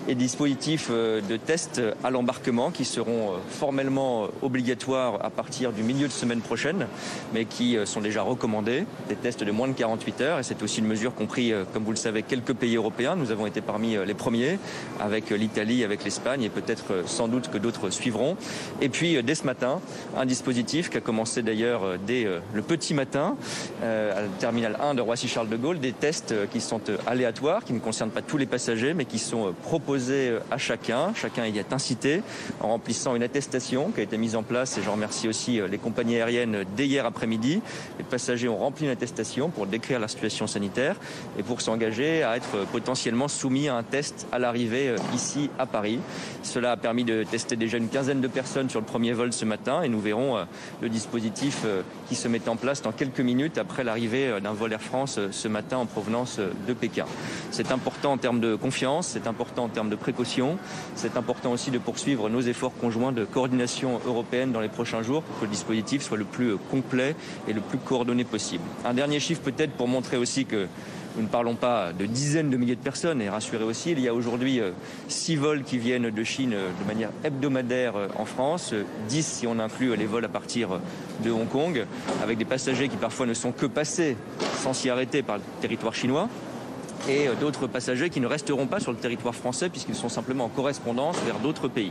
S9: Et dispositifs de tests à l'embarquement qui seront formellement obligatoires à partir du milieu de semaine prochaine, mais qui sont déjà recommandés. Des tests de moins de 48 heures. Et c'est aussi une mesure qu'ont pris, comme vous le savez, quelques pays européens. Nous avons été parmi les premiers, avec l'Italie, avec l'Espagne, et peut-être sans doute que d'autres suivront. Et puis, dès ce matin, un dispositif qui a commencé d'ailleurs dès le petit matin, à la terminale 1 de Roissy-Charles de Gaulle, des tests qui sont aléatoires, qui ne concernent pas tous les passagers, mais qui sont proposés imposée à chacun. Chacun y est incité en remplissant une attestation qui a été mise en place, et je remercie aussi les compagnies aériennes dès hier après-midi. Les passagers ont rempli une attestation pour décrire la situation sanitaire et pour s'engager à être potentiellement soumis à un test à l'arrivée ici à Paris. Cela a permis de tester déjà une quinzaine de personnes sur le premier vol ce matin, et nous verrons le dispositif qui se met en place dans quelques minutes après l'arrivée d'un vol Air France ce matin en provenance de Pékin. C'est important en termes de confiance, c'est important en termes de précaution, c'est important aussi de poursuivre nos efforts conjoints de coordination européenne dans les prochains jours pour que le dispositif soit le plus complet et le plus coordonné possible. Un dernier chiffre peut-être pour montrer aussi que nous ne parlons pas de dizaines de milliers de personnes, et rassurez aussi, il y a aujourd'hui 6 vols qui viennent de Chine de manière hebdomadaire en France, 10 si on inclut les vols à partir de Hong Kong, avec des passagers qui parfois ne sont que passés sans s'y arrêter par le territoire chinois, et d'autres passagers qui ne resteront pas sur le territoire français puisqu'ils sont simplement en correspondance vers d'autres pays.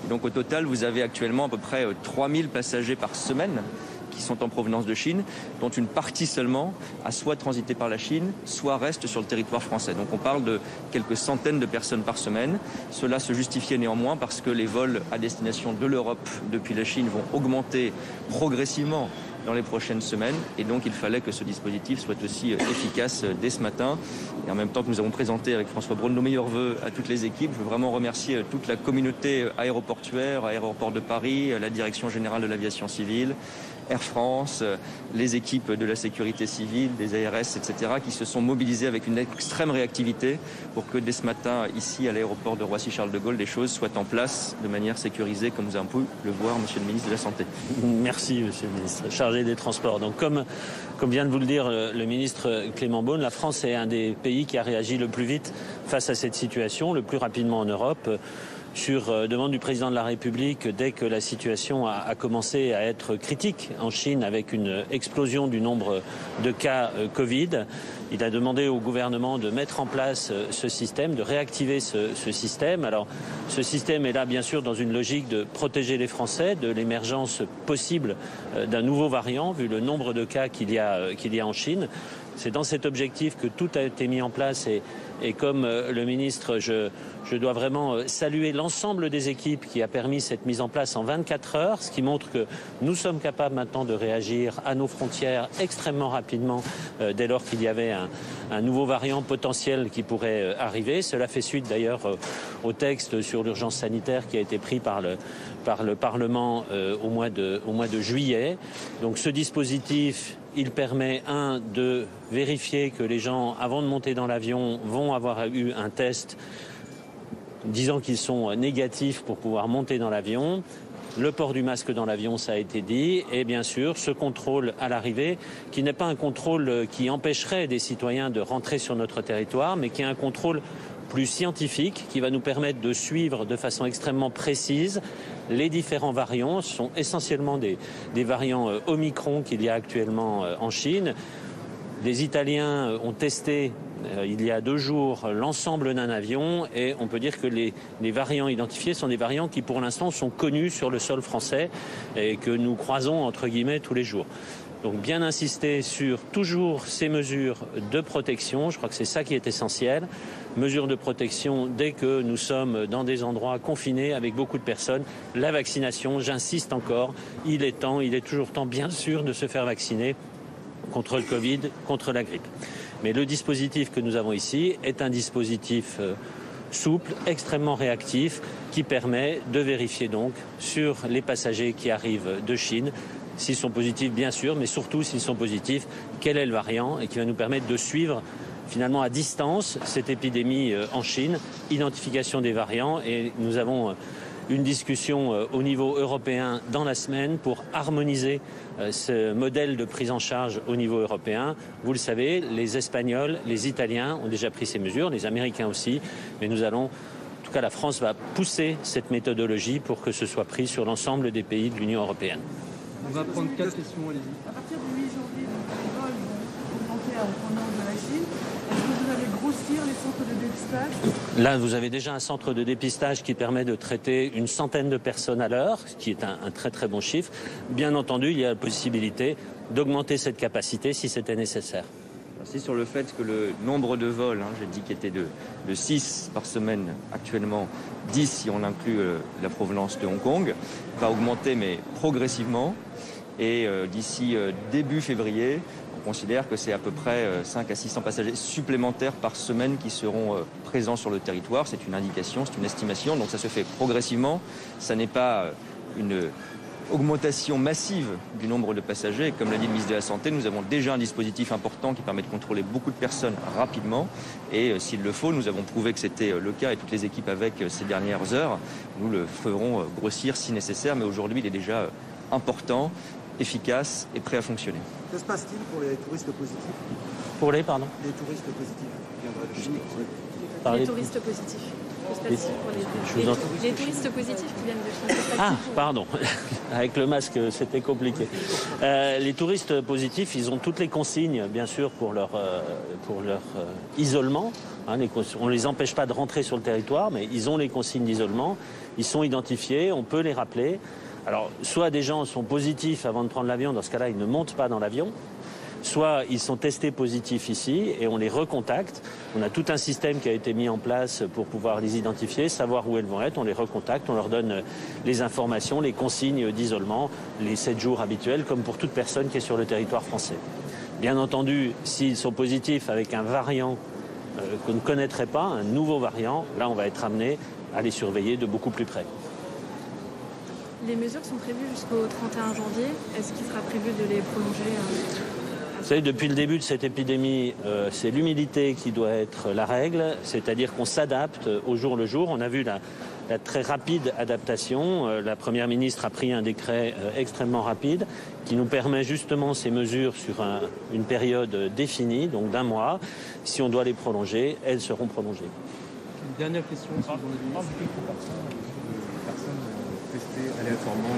S9: Et donc au total, vous avez actuellement à peu près 3000 passagers par semaine qui sont en provenance de Chine, dont une partie seulement a soit transité par la Chine, soit reste sur le territoire français. Donc on parle de quelques centaines de personnes par semaine. Cela se justifiait néanmoins parce que les vols à destination de l'Europe depuis la Chine vont augmenter progressivement dans les prochaines semaines, et donc il fallait que ce dispositif soit aussi efficace dès ce matin. Et en même temps que nous avons présenté avec François Braun nos meilleurs vœux à toutes les équipes, je veux vraiment remercier toute la communauté aéroportuaire, Aéroport de Paris, la Direction générale de l'aviation civile, Air France, les équipes de la sécurité civile, des ARS, etc., qui se sont mobilisés avec une extrême réactivité pour que dès ce matin, ici à l'aéroport de Roissy-Charles de Gaulle, les choses soient en place de manière sécurisée, comme nous avons pu le voir, Monsieur le ministre de la Santé.
S8: Merci, Monsieur le ministre, chargé des Transports. Donc, comme vient de vous le dire le ministre Clément Beaune, la France est un des pays qui a réagi le plus vite face à cette situation, le plus rapidement en Europe. Sur demande du président de la République, dès que la situation a commencé à être critique en Chine avec une explosion du nombre de cas Covid, il a demandé au gouvernement de mettre en place ce système, de réactiver ce système. Alors ce système est là bien sûr dans une logique de protéger les Français de l'émergence possible d'un nouveau variant vu le nombre de cas qu'il y a en Chine. C'est dans cet objectif que tout a été mis en place et comme le ministre, je dois vraiment saluer l'ensemble des équipes qui a permis cette mise en place en 24 heures, ce qui montre que nous sommes capables maintenant de réagir à nos frontières extrêmement rapidement dès lors qu'il y avait un nouveau variant potentiel qui pourrait arriver. Cela fait suite d'ailleurs au texte sur l'urgence sanitaire qui a été pris par le Parlement au mois de juillet. Donc ce dispositif, il permet, de vérifier que les gens, avant de monter dans l'avion, vont avoir eu un test disant qu'ils sont négatifs pour pouvoir monter dans l'avion. Le port du masque dans l'avion, ça a été dit. Et bien sûr, ce contrôle à l'arrivée, qui n'est pas un contrôle qui empêcherait des citoyens de rentrer sur notre territoire, mais qui est un contrôle plus scientifique, qui va nous permettre de suivre de façon extrêmement précise les différents variants. Ce sont essentiellement des variants Omicron qu'il y a actuellement en Chine. Les Italiens ont testé il y a 2 jours l'ensemble d'un avion et on peut dire que les variants identifiés sont des variants qui pour l'instant sont connus sur le sol français et que nous croisons entre guillemets tous les jours. Donc bien insister sur toujours ces mesures de protection, je crois que c'est ça qui est essentiel. Mesures de protection dès que nous sommes dans des endroits confinés avec beaucoup de personnes. La vaccination, j'insiste encore, il est toujours temps bien sûr de se faire vacciner contre le Covid, contre la grippe. Mais le dispositif que nous avons ici est un dispositif souple, extrêmement réactif, qui permet de vérifier donc sur les passagers qui arrivent de Chine, s'ils sont positifs bien sûr, mais surtout s'ils sont positifs, quel est le variant et qui va nous permettre de suivre finalement à distance cette épidémie en Chine, identification des variants et nous avons une discussion au niveau européen dans la semaine pour harmoniser ce modèle de prise en charge au niveau européen. Vous le savez, les Espagnols, les Italiens ont déjà pris ces mesures, les Américains aussi, mais nous allons, en tout cas la France va pousser cette méthodologie pour que ce soit pris sur l'ensemble des pays de l'Union européenne.
S4: On va prendre 4 questions, allez-y. À partir du 8 janvier, les vols vont augmenter en provenance de la Chine. Est-ce que vous allez grossir les centres de dépistage ?
S8: Là, vous avez déjà un centre de dépistage qui permet de traiter une centaine de personnes à l'heure, ce qui est un très très bon chiffre. Bien entendu, il y a la possibilité d'augmenter cette capacité si c'était nécessaire.
S9: C'est sur le fait que le nombre de vols, j'ai dit qu'il était de 6 par semaine actuellement, 10 si on inclut la provenance de Hong Kong, va augmenter mais progressivement. Et d'ici début février, on considère que c'est à peu près 5 à 600 passagers supplémentaires par semaine qui seront présents sur le territoire. C'est une indication, c'est une estimation, donc ça se fait progressivement. Ça n'est pas une augmentation massive du nombre de passagers. Et comme l'a dit le ministre de la Santé, nous avons déjà un dispositif important qui permet de contrôler beaucoup de personnes rapidement. Et s'il le faut, nous avons prouvé que c'était le cas et toutes les équipes avec ces dernières heures. Nous le ferons grossir si nécessaire, mais aujourd'hui il est déjà important, efficace et prêt à fonctionner.
S6: Que se passe-t-il pour les touristes positifs?
S8: Pour les, pardon?
S6: Les touristes positifs qui viendraient de Chine.
S11: Les touristes positifs. Que se passe-t-il pour les touristes positifs qui viennent de Chine?
S8: Ah, pardon. Avec le masque, c'était compliqué. Les touristes positifs, ils ont toutes les consignes, bien sûr, pour leur isolement. On ne les empêche pas de rentrer sur le territoire, mais ils ont les consignes d'isolement. Ils sont identifiés, on peut les rappeler. Alors, soit des gens sont positifs avant de prendre l'avion, dans ce cas-là, ils ne montent pas dans l'avion. Soit ils sont testés positifs ici et on les recontacte. On a tout un système qui a été mis en place pour pouvoir les identifier, savoir où elles vont être. On les recontacte, on leur donne les informations, les consignes d'isolement, les 7 jours habituels, comme pour toute personne qui est sur le territoire français. Bien entendu, s'ils sont positifs avec un variant qu'on ne connaîtrait pas, un nouveau variant, là on va être amené à les surveiller de beaucoup plus près.
S11: Les mesures sont prévues jusqu'au 31 janvier. Est-ce qu'il sera prévu de les prolonger
S8: Vous savez, depuis le début de cette épidémie, c'est l'humidité qui doit être la règle, c'est-à-dire qu'on s'adapte au jour le jour. On a vu la très rapide adaptation. La Première ministre a pris un décret extrêmement rapide qui nous permet justement ces mesures sur une période définie, donc d'1 mois. Si on doit les prolonger, elles seront prolongées.
S6: Une dernière question. Aléatoirement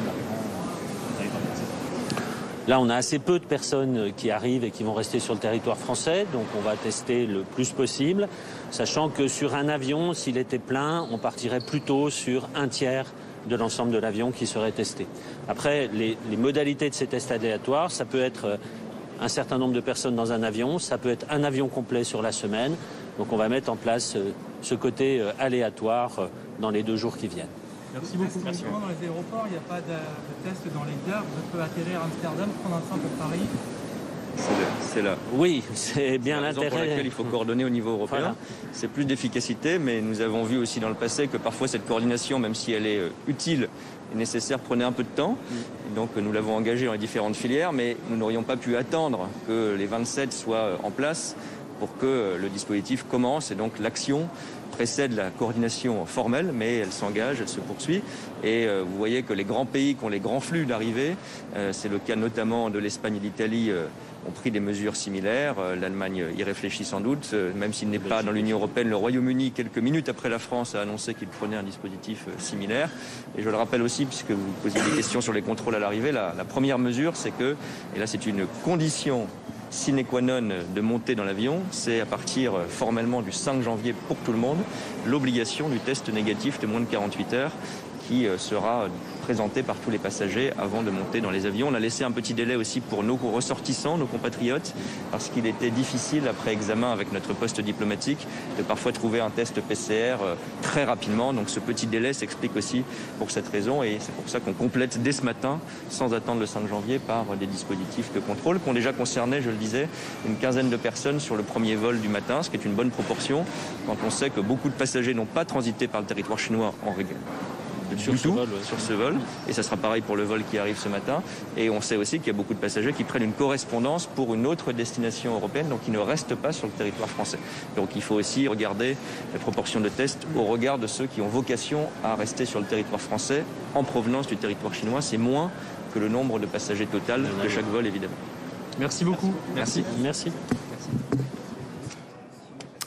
S8: Là, on a assez peu de personnes qui arrivent et qui vont rester sur le territoire français, donc on va tester le plus possible, sachant que sur un avion, s'il était plein, on partirait plutôt sur 1/3 de l'ensemble de l'avion qui serait testé. Après, les modalités de ces tests aléatoires, ça peut être un certain nombre de personnes dans un avion, ça peut être un avion complet sur la semaine, donc on va mettre en place ce côté aléatoire dans les 2 jours qui viennent.
S6: Merci beaucoup. Merci. Dans les aéroports, il n'y a pas de test dans les gares. Vous pouvez atterrir à Amsterdam, prendre un train pour Paris.
S9: C'est là.
S8: Oui, c'est bien l'intérêt.
S9: Pour laquelle il faut coordonner au niveau européen. Voilà. C'est plus d'efficacité, mais nous avons vu aussi dans le passé que parfois cette coordination, même si elle est utile et nécessaire, prenait un peu de temps. Et donc nous l'avons engagée dans les différentes filières, mais nous n'aurions pas pu attendre que les 27 soient en place pour que le dispositif commence. Et donc l'action précède la coordination formelle, mais elle s'engage, elle se poursuit. Et vous voyez que les grands pays qui ont les grands flux d'arrivée, c'est le cas notamment de l'Espagne et l'Italie, ont pris des mesures similaires. L'Allemagne y réfléchit sans doute, même s'il n'est pas dans l'Union européenne. Le Royaume-Uni, quelques minutes après la France, a annoncé qu'il prenait un dispositif similaire. Et je le rappelle aussi, puisque vous posez des questions sur les contrôles à l'arrivée, la première mesure, c'est que, et là c'est une condition sine qua non de monter dans l'avion, c'est à partir formellement du 5 janvier pour tout le monde, l'obligation du test négatif de moins de 48 heures qui sera présenté par tous les passagers avant de monter dans les avions. On a laissé un petit délai aussi pour nos ressortissants, nos compatriotes, parce qu'il était difficile, après examen avec notre poste diplomatique, de parfois trouver un test PCR très rapidement. Donc ce petit délai s'explique aussi pour cette raison et c'est pour ça qu'on complète dès ce matin, sans attendre le 5 janvier, par des dispositifs de contrôle qui ont déjà concerné, je le disais, une quinzaine de personnes sur le premier vol du matin, ce qui est une bonne proportion quand on sait que beaucoup de passagers n'ont pas transité par le territoire chinois en règle. Sur ce vol, et ça sera pareil pour le vol qui arrive ce matin. Et on sait aussi qu'il y a beaucoup de passagers qui prennent une correspondance pour une autre destination européenne, donc qui ne restent pas sur le territoire français. Donc il faut aussi regarder les proportions de tests au regard de ceux qui ont vocation à rester sur le territoire français en provenance du territoire chinois. C'est moins que le nombre de passagers total de chaque vol, évidemment.
S6: Merci beaucoup.
S9: Merci.
S8: Merci.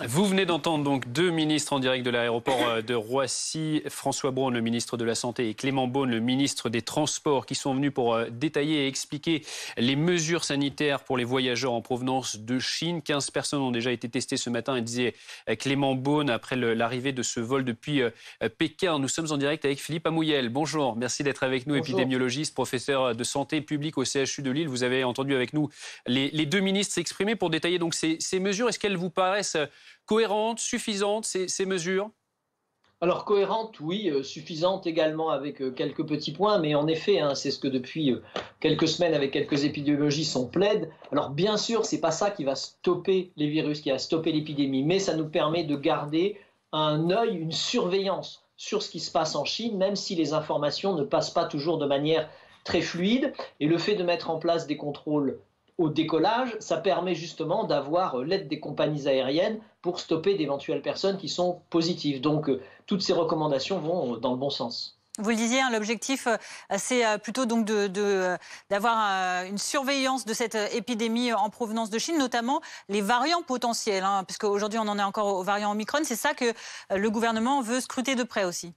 S2: Vous venez d'entendre donc deux ministres en direct de l'aéroport de Roissy, François Braun, le ministre de la Santé, et Clément Beaune, le ministre des Transports, qui sont venus pour détailler et expliquer les mesures sanitaires pour les voyageurs en provenance de Chine. 15 personnes ont déjà été testées ce matin, et disait Clément Beaune, après l'arrivée de ce vol depuis Pékin. Nous sommes en direct avec Philippe Amouyel. Bonjour, merci d'être avec nous, bonjour. Épidémiologiste, professeur de santé publique au CHU de Lille. Vous avez entendu avec nous les deux ministres s'exprimer pour détailler donc ces mesures. Est-ce qu'elles vous paraissent cohérentes, suffisantes, ces mesures?
S12: Alors cohérente, oui, suffisante également avec quelques petits points, mais en effet, hein, c'est ce que depuis quelques semaines avec quelques épidémiologistes on plaide. Alors bien sûr, c'est pas ça qui va stopper les virus, qui va stopper l'épidémie, mais ça nous permet de garder un œil, une surveillance sur ce qui se passe en Chine, même si les informations ne passent pas toujours de manière très fluide. Et le fait de mettre en place des contrôles au décollage, ça permet justement d'avoir l'aide des compagnies aériennes pour stopper d'éventuelles personnes qui sont positives. Donc toutes ces recommandations vont dans le bon sens.
S1: Vous le disiez, hein, l'objectif, c'est plutôt donc d'avoir une surveillance de cette épidémie en provenance de Chine, notamment les variants potentiels, hein, puisque aujourd'hui on en est encore au variant Omicron. C'est ça que le gouvernement veut scruter de près aussi.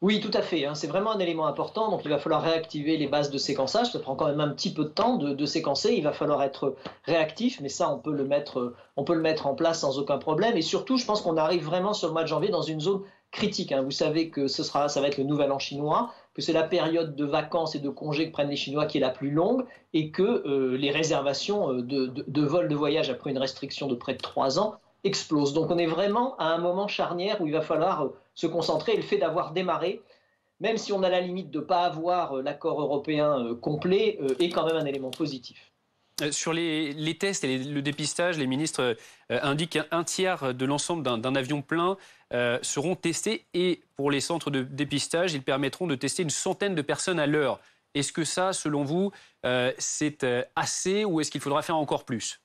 S12: Oui, tout à fait. Hein. C'est vraiment un élément important. Donc, il va falloir réactiver les bases de séquençage. Ça prend quand même un petit peu de temps de séquencer. Il va falloir être réactif, mais ça, on peut le mettre en place sans aucun problème. Et surtout, je pense qu'on arrive vraiment sur le mois de janvier dans une zone critique. Hein. Vous savez que ça va être le nouvel an chinois, que c'est la période de vacances et de congés que prennent les Chinois qui est la plus longue, et que les réservations de vols de voyage après une restriction de près de 3 ans explosent. Donc, on est vraiment à un moment charnière où il va falloir se concentrer. Et le fait d'avoir démarré, même si on a la limite de ne pas avoir l'accord européen complet, est quand même un élément positif.
S2: Sur les tests et le dépistage, les ministres indiquent qu'un tiers de l'ensemble d'un avion plein seront testés. Et pour les centres de dépistage, ils permettront de tester une centaine de personnes à l'heure. Est-ce que ça, selon vous, c'est assez ou est-ce qu'il faudra faire encore plus ?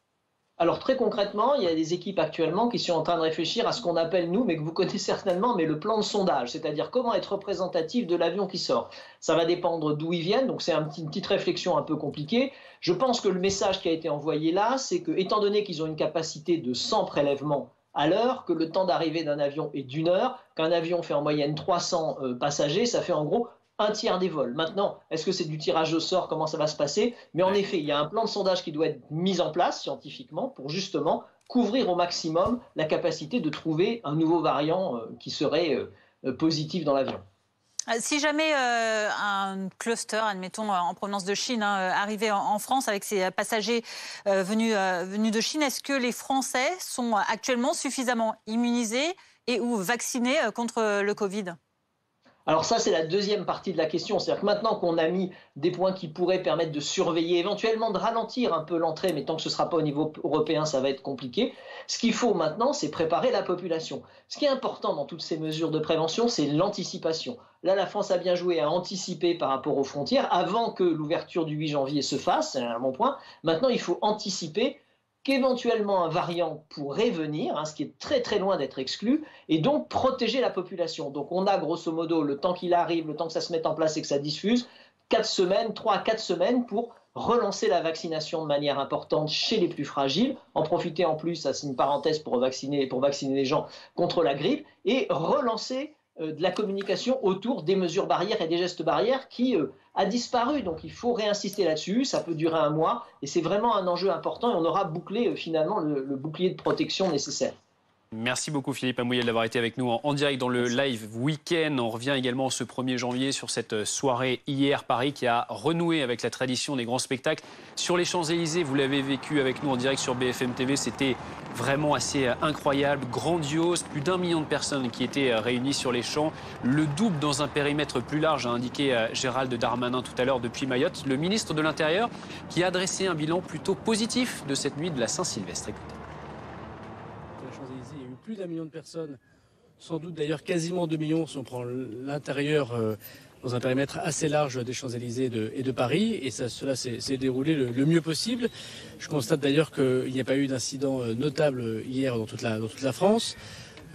S12: Alors très concrètement, il y a des équipes actuellement qui sont en train de réfléchir à ce qu'on appelle, nous, mais que vous connaissez certainement, mais le plan de sondage, c'est-à-dire comment être représentatif de l'avion qui sort. Ça va dépendre d'où ils viennent, donc c'est une petite réflexion un peu compliquée. Je pense que le message qui a été envoyé là, c'est que, étant donné qu'ils ont une capacité de 100 prélèvements à l'heure, que le temps d'arrivée d'un avion est d'1 heure, qu'un avion fait en moyenne 300 passagers, ça fait en gros un tiers des vols. Maintenant, est-ce que c'est du tirage au sort? Comment ça va se passer? Mais en effet, il y a un plan de sondage qui doit être mis en place scientifiquement pour justement couvrir au maximum la capacité de trouver un nouveau variant qui serait positif dans l'avion.
S1: Si jamais un cluster, admettons, en provenance de Chine, arrivait en France avec ces passagers venus de Chine, est-ce que les Français sont actuellement suffisamment immunisés et ou vaccinés contre le Covid ?
S12: Alors ça, c'est la deuxième partie de la question. C'est-à-dire que maintenant qu'on a mis des points qui pourraient permettre de surveiller, éventuellement de ralentir un peu l'entrée, mais tant que ce ne sera pas au niveau européen, ça va être compliqué. Ce qu'il faut maintenant, c'est préparer la population. Ce qui est important dans toutes ces mesures de prévention, c'est l'anticipation. Là, la France a bien joué à anticiper par rapport aux frontières avant que l'ouverture du 8 janvier se fasse, c'est un bon point. Maintenant, il faut anticiper qu'éventuellement un variant pourrait venir, hein, ce qui est très très loin d'être exclu, et donc protéger la population. Donc on a grosso modo le temps qu'il arrive, le temps que ça se mette en place et que ça diffuse, 3 à 4 semaines pour relancer la vaccination de manière importante chez les plus fragiles, en profiter en plus, ça c'est une parenthèse pour vacciner les gens contre la grippe, et relancer de la communication autour des mesures barrières et des gestes barrières qui a disparu. Donc il faut réinsister là-dessus, ça peut durer 1 mois et c'est vraiment un enjeu important et on aura bouclé finalement le bouclier de protection nécessaire.
S2: Merci beaucoup Philippe Amouyel d'avoir été avec nous en direct dans le live week-end. On revient également ce 1er janvier sur cette soirée hier Paris qui a renoué avec la tradition des grands spectacles. Sur les Champs-Élysées, vous l'avez vécu avec nous en direct sur BFM TV, c'était vraiment assez incroyable, grandiose. Plus d'1 million de personnes qui étaient réunies sur les champs. Le double dans un périmètre plus large, a indiqué Gérald Darmanin tout à l'heure depuis Mayotte. Le ministre de l'Intérieur qui a adressé un bilan plutôt positif de cette nuit de la Saint-Sylvestre. Écoutez.
S6: Plus d'1 million de personnes, sans doute d'ailleurs quasiment 2 millions si on prend l'intérieur dans un périmètre assez large des Champs-Élysées et de Paris. Et cela s'est déroulé le mieux possible. Je constate d'ailleurs qu'il n'y a pas eu d'incident notable hier dans toute la France.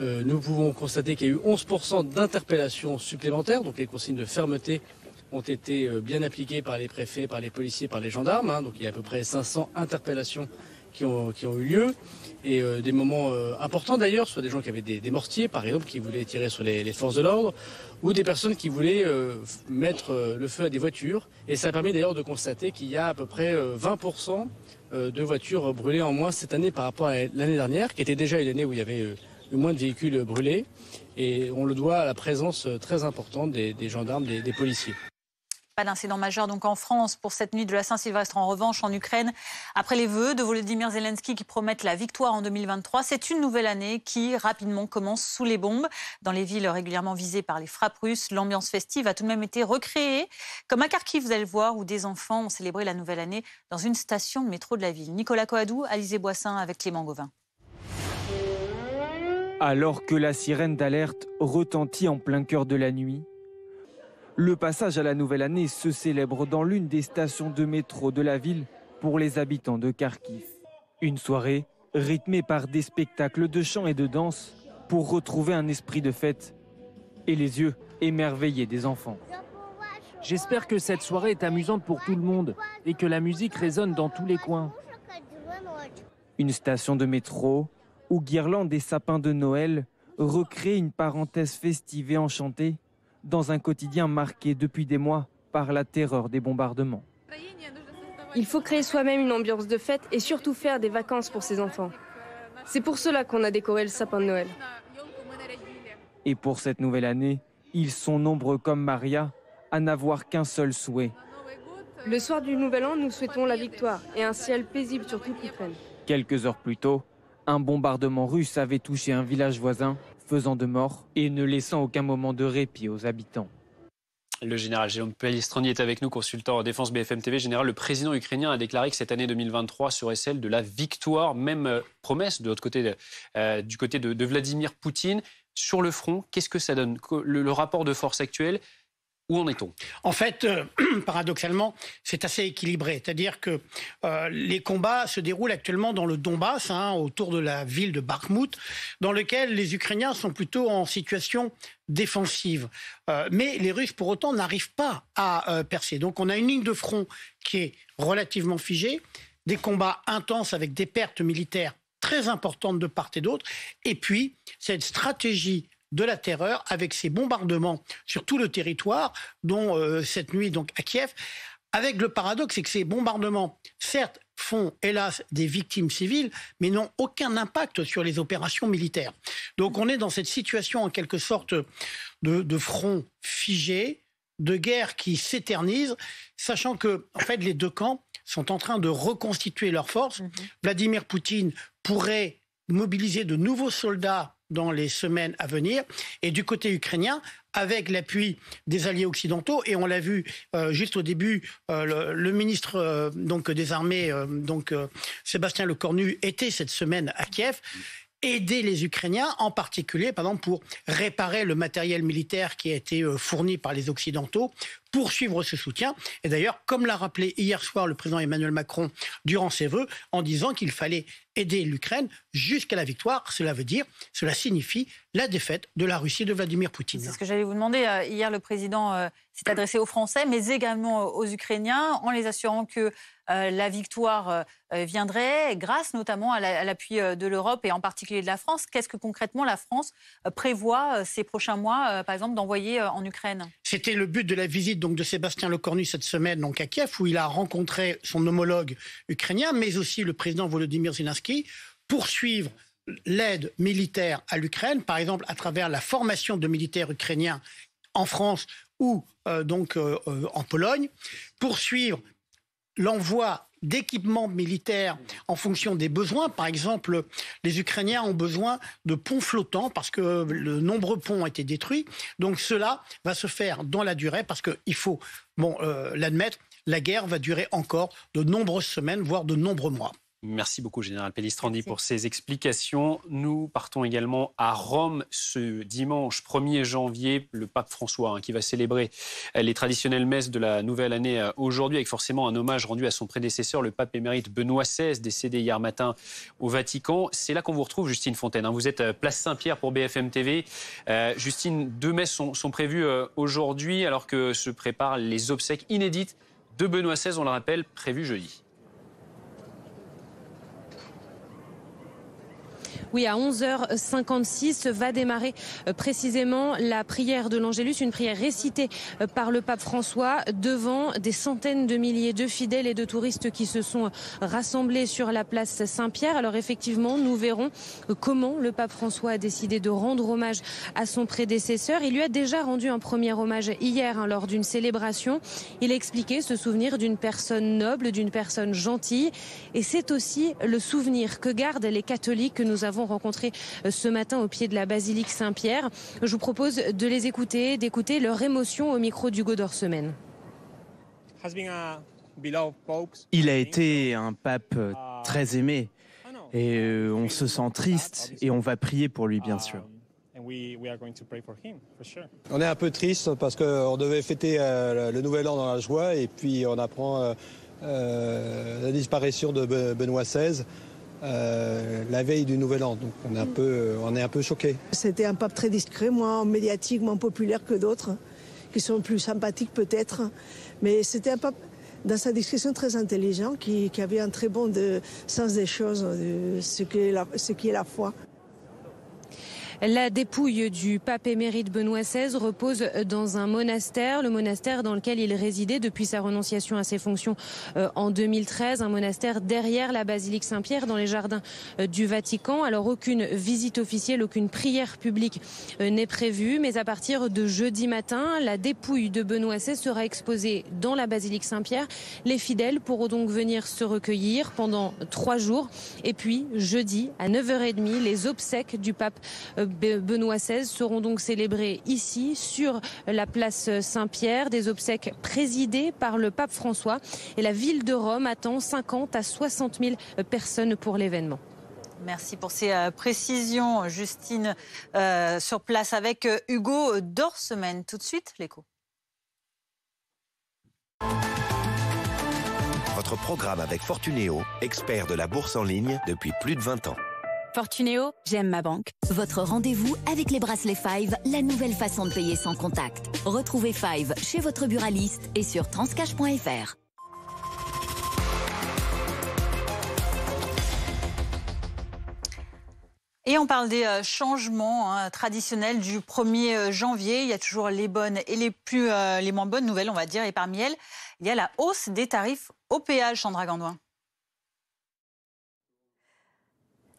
S6: Nous pouvons constater qu'il y a eu 11% d'interpellations supplémentaires, donc les consignes de fermeté ont été bien appliquées par les préfets, par les policiers, par les gendarmes. Donc il y a à peu près 500 interpellations qui ont eu lieu. Et des moments importants d'ailleurs, soit des gens qui avaient des mortiers par exemple, qui voulaient tirer sur les forces de l'ordre, ou des personnes qui voulaient mettre le feu à des voitures. Et ça permet d'ailleurs de constater qu'il y a à peu près 20% de voitures brûlées en moins cette année par rapport à l'année dernière, qui était déjà une année où il y avait le moins de véhicules brûlés. Et on le doit à la présence très importante des gendarmes, des policiers.
S1: Pas d'incident majeur donc en France pour cette nuit de la Saint-Sylvestre. En revanche, en Ukraine, après les vœux de Volodymyr Zelensky qui promettent la victoire en 2023, c'est une nouvelle année qui rapidement commence sous les bombes. Dans les villes régulièrement visées par les frappes russes, l'ambiance festive a tout de même été recréée. Comme à Kharkiv, vous allez le voir, où des enfants ont célébré la nouvelle année dans une station de métro de la ville. Nicolas Coadou, Alizé Boissin avec Clément Gauvin.
S13: Alors que la sirène d'alerte retentit en plein cœur de la nuit, le passage à la nouvelle année se célèbre dans l'une des stations de métro de la ville pour les habitants de Kharkiv. Une soirée rythmée par des spectacles de chant et de danse pour retrouver un esprit de fête et les yeux émerveillés des enfants.
S14: J'espère que cette soirée est amusante pour tout le monde et que la musique résonne dans tous les coins.
S13: Une station de métro où guirlandes et sapins de Noël recréent une parenthèse festive et enchantée dans un quotidien marqué depuis des mois par la terreur des bombardements.
S16: Il faut créer soi-même une ambiance de fête et surtout faire des vacances pour ses enfants. C'est pour cela qu'on a décoré le sapin de Noël.
S13: Et pour cette nouvelle année, ils sont nombreux comme Maria à n'avoir qu'un seul souhait.
S16: Le soir du Nouvel An, nous souhaitons la victoire et un ciel paisible sur toute l'Ukraine.
S13: Quelques heures plus tôt, un bombardement russe avait touché un village voisin, faisant de morts et ne laissant aucun moment de répit aux habitants.
S2: Le général Jérôme Pellistrandi est avec nous, consultant en défense BFM TV. Général, le président ukrainien a déclaré que cette année 2023 serait celle de la victoire, même promesse de l'autre côté, du côté de Vladimir Poutine. Sur le front, qu'est-ce que ça donne ? Le rapport de force actuel, où en est-on ?
S17: En fait, paradoxalement, c'est assez équilibré. C'est-à-dire que les combats se déroulent actuellement dans le Donbass, autour de la ville de Bakhmout, dans lequel les Ukrainiens sont plutôt en situation défensive. Mais les Russes, pour autant, n'arrivent pas à percer. Donc on a une ligne de front qui est relativement figée, des combats intenses avec des pertes militaires très importantes de part et d'autre, et puis cette stratégie de la terreur avec ces bombardements sur tout le territoire, dont cette nuit donc à Kiev, avec le paradoxe, c'est que ces bombardements, certes, font hélas des victimes civiles, mais n'ont aucun impact sur les opérations militaires. Donc on est dans cette situation en quelque sorte de front figé, de guerre qui s'éternise, sachant que en fait les deux camps sont en train de reconstituer leurs forces. Vladimir Poutine pourrait mobiliser de nouveaux soldats dans les semaines à venir. Et du côté ukrainien, avec l'appui des alliés occidentaux, et on l'a vu juste au début, le ministre des Armées, Sébastien Lecornu, était cette semaine à Kiev, aider les Ukrainiens, en particulier, par exemple, pour réparer le matériel militaire qui a été fourni par les Occidentaux, poursuivre ce soutien. Et d'ailleurs, comme l'a rappelé hier soir le président Emmanuel Macron durant ses vœux, en disant qu'il fallait aider l'Ukraine jusqu'à la victoire, cela signifie la défaite de la Russie de Vladimir Poutine.
S1: C'est ce que j'allais vous demander. Hier, le président s'est adressé aux Français, mais également aux Ukrainiens, en les assurant que la victoire viendrait grâce notamment à l'appui de l'Europe et en particulier de la France. Qu'est-ce que concrètement la France prévoit ces prochains mois, par exemple, d'envoyer en Ukraine ?
S17: C'était le but de la visite de Sébastien Lecornu cette semaine à Kiev, où il a rencontré son homologue ukrainien, mais aussi le président Volodymyr Zelensky, poursuivre l'aide militaire à l'Ukraine, par exemple à travers la formation de militaires ukrainiens en France ou en Pologne, poursuivre l'envoi d'équipements militaires en fonction des besoins. Par exemple, les Ukrainiens ont besoin de ponts flottants parce que de nombreux ponts ont été détruits. Donc cela va se faire dans la durée parce qu'il faut l'admettre, la guerre va durer encore de nombreuses semaines, voire de nombreux mois.
S2: Merci beaucoup, Général Pellistrandi, pour ces explications. Nous partons également à Rome ce dimanche 1er janvier, le pape François qui va célébrer les traditionnelles messes de la nouvelle année aujourd'hui, avec forcément un hommage rendu à son prédécesseur, le pape émérite Benoît XVI, décédé hier matin au Vatican. C'est là qu'on vous retrouve, Justine Fontaine. Vous êtes place Saint-Pierre pour BFM TV. Justine, 2 messes sont prévues aujourd'hui, alors que se préparent les obsèques inédites de Benoît XVI, on le rappelle, prévues jeudi.
S16: Oui, à 11h56 va démarrer précisément la prière de l'Angélus, une prière récitée par le pape François devant des centaines de milliers de fidèles et de touristes qui se sont rassemblés sur la place Saint-Pierre. Alors effectivement, nous verrons comment le pape François a décidé de rendre hommage à son prédécesseur. Il lui a déjà rendu un premier hommage hier lors d'une célébration. Il a expliqué se souvenir d'une personne noble, d'une personne gentille. Et c'est aussi le souvenir que gardent les catholiques que nous avons rencontrés ce matin au pied de la basilique Saint-Pierre. Je vous propose de les écouter, d'écouter leur émotion au micro d'Hugo Dorsemène.
S7: Il a été un pape très aimé et on se sent triste et on va prier pour lui, bien sûr.
S10: On est un peu triste parce qu'on devait fêter le Nouvel An dans la joie et puis on apprend la disparition de Benoît XVI la veille du Nouvel An. Donc on est un peu choqués.
S18: C'était un pape très discret, moins médiatique, moins populaire que d'autres, qui sont plus sympathiques peut-être. Mais c'était un pape, dans sa discrétion, très intelligent, qui avait un très bon sens des choses, de ce qui est la foi.
S16: La dépouille du pape émérite Benoît XVI repose dans un monastère, le monastère dans lequel il résidait depuis sa renonciation à ses fonctions en 2013, un monastère derrière la basilique Saint-Pierre dans les jardins du Vatican. Alors aucune visite officielle, aucune prière publique n'est prévue, mais à partir de jeudi matin, la dépouille de Benoît XVI sera exposée dans la basilique Saint-Pierre. Les fidèles pourront donc venir se recueillir pendant 3 jours et puis jeudi à 9h30, les obsèques du pape Benoît XVI seront donc célébrés ici sur la place Saint-Pierre, des obsèques présidées par le pape François, et la ville de Rome attend 50 à 60 000 personnes pour l'événement.
S1: Merci pour ces précisions, Justine, sur place avec Hugo Dorsemène. Tout de suite, l'écho.
S19: Votre programme avec Fortunéo, expert de la bourse en ligne depuis plus de 20 ans.
S32: Fortunéo, j'aime ma banque. Votre rendez-vous avec les bracelets Five, la nouvelle façon de payer sans contact. Retrouvez Five chez votre buraliste et sur transcash.fr.
S1: Et on parle des changements traditionnels du 1er janvier. Il y a toujours les bonnes et les moins bonnes nouvelles, on va dire. Et parmi elles, il y a la hausse des tarifs au péage, Sandra Gandouin.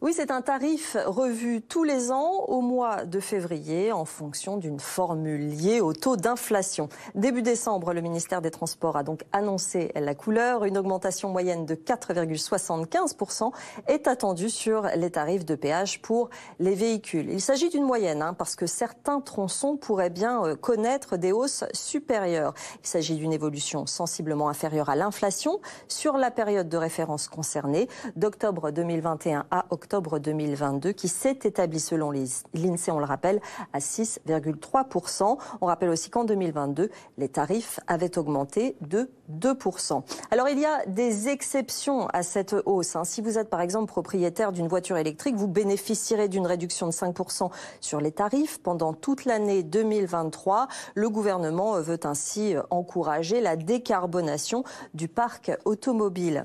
S21: Oui, c'est un tarif revu tous les ans au mois de février en fonction d'une formule liée au taux d'inflation. Début décembre, le ministère des Transports a donc annoncé la couleur. Une augmentation moyenne de 4,75% est attendue sur les tarifs de péage pour les véhicules. Il s'agit d'une moyenne parce que certains tronçons pourraient bien connaître des hausses supérieures. Il s'agit d'une évolution sensiblement inférieure à l'inflation sur la période de référence concernée, d'octobre 2021 à octobre 2022, qui s'est établi selon l'INSEE, on le rappelle, à 6,3%. On rappelle aussi qu'en 2022, les tarifs avaient augmenté de 2%. Alors il y a des exceptions à cette hausse. Si vous êtes par exemple propriétaire d'une voiture électrique, vous bénéficierez d'une réduction de 5% sur les tarifs pendant toute l'année 2023. Le gouvernement veut ainsi encourager la décarbonation du parc automobile.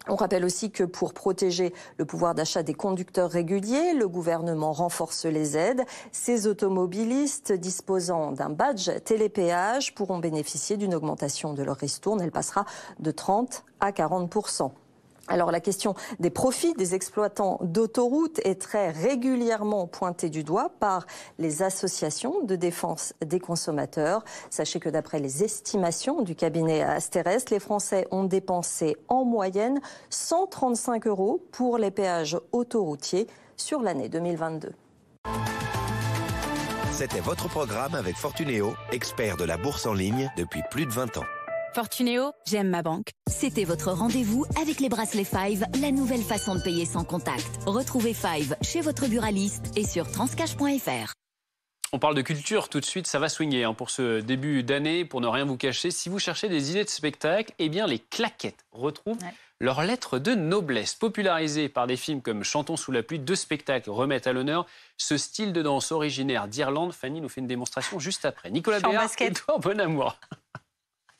S21: On rappelle aussi que pour protéger le pouvoir d'achat des conducteurs réguliers, le gouvernement renforce les aides. Ces automobilistes disposant d'un badge télépéage pourront bénéficier d'une augmentation de leur ristourne. Elle passera de 30 à 40%. Alors la question des profits des exploitants d'autoroutes est très régulièrement pointée du doigt par les associations de défense des consommateurs. Sachez que d'après les estimations du cabinet Asterès, les Français ont dépensé en moyenne 135 € pour les péages autoroutiers sur l'année 2022.
S19: C'était votre programme avec Fortunéo, expert de la bourse en ligne depuis plus de 20 ans.
S32: Fortunéo, j'aime ma banque. C'était votre rendez-vous avec les bracelets Five, la nouvelle façon de payer sans contact. Retrouvez Five chez votre buraliste et sur transcash.fr.
S2: On parle de culture tout de suite, ça va swinguer pour ce début d'année, pour ne rien vous cacher. Si vous cherchez des idées de spectacle, eh bien les claquettes retrouvent leur lettre de noblesse. Popularisée par des films comme Chantons sous la pluie, 2 spectacles remettent à l'honneur ce style de danse originaire d'Irlande. Fanny nous fait une démonstration juste après. Nicolas Béard, Edouard Bonamour.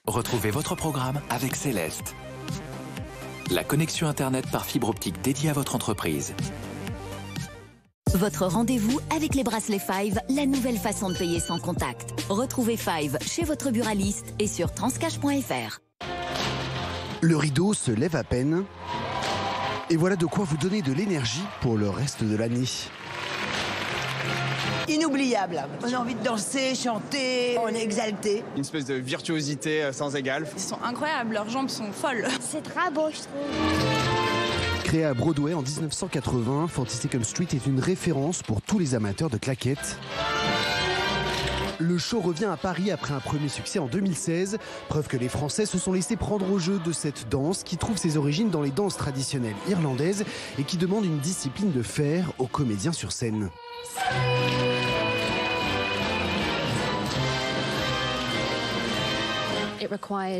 S24: Retrouvez votre programme avec Céleste. La connexion Internet par fibre optique dédiée à votre entreprise.
S32: Votre rendez-vous avec les bracelets Five, la nouvelle façon de payer sans contact. Retrouvez Five chez votre buraliste et sur transcash.fr.
S3: Le rideau se lève à peine. Et voilà de quoi vous donner de l'énergie pour le reste de l'année.
S5: Inoubliable. On a envie de danser, chanter, on est exalté.
S15: Une espèce de virtuosité sans égale.
S22: Ils sont incroyables, leurs jambes sont folles.
S23: C'est très beau, je trouve.
S3: Créé à Broadway en 1980, Fantasticum Street est une référence pour tous les amateurs de claquettes. Le show revient à Paris après un premier succès en 2016, preuve que les Français se sont laissés prendre au jeu de cette danse qui trouve ses origines dans les danses traditionnelles irlandaises et qui demande une discipline de fer aux comédiens sur scène.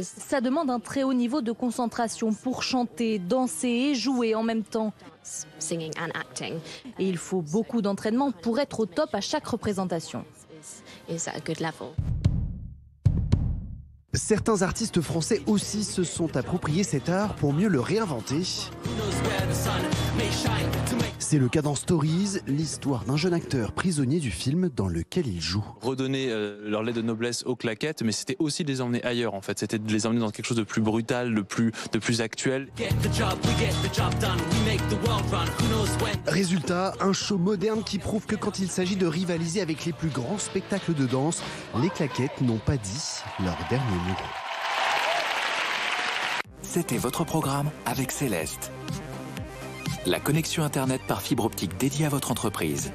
S25: Ça demande un très haut niveau de concentration pour chanter, danser et jouer en même temps. Et il faut beaucoup d'entraînement pour être au top à chaque représentation.
S3: Certains artistes français aussi se sont appropriés cet art pour mieux le réinventer. C'est le cas dans Stories, l'histoire d'un jeune acteur prisonnier du film dans lequel il joue.
S26: Redonner leur lettre de noblesse aux claquettes, mais c'était aussi de les emmener ailleurs en fait. C'était de les emmener dans quelque chose de plus brutal, de plus actuel.
S3: Résultat, un show moderne qui prouve que quand il s'agit de rivaliser avec les plus grands spectacles de danse, les claquettes n'ont pas dit leur dernier mot.
S24: C'était votre programme avec Céleste. La connexion Internet par fibre optique dédiée à votre entreprise.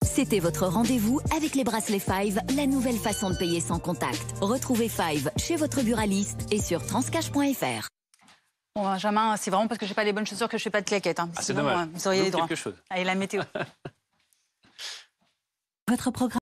S32: C'était votre rendez-vous avec les bracelets Five, la nouvelle façon de payer sans contact. Retrouvez Five chez votre buraliste et sur transcash.fr.
S1: Bon, Benjamin, c'est vraiment parce que je n'ai pas les bonnes chaussures que je ne fais pas de claquettes. Hein.
S2: C'est dommage.
S1: Vous auriez les droits.
S2: Quelque chose.
S1: Allez, la météo.
S32: Votre programme.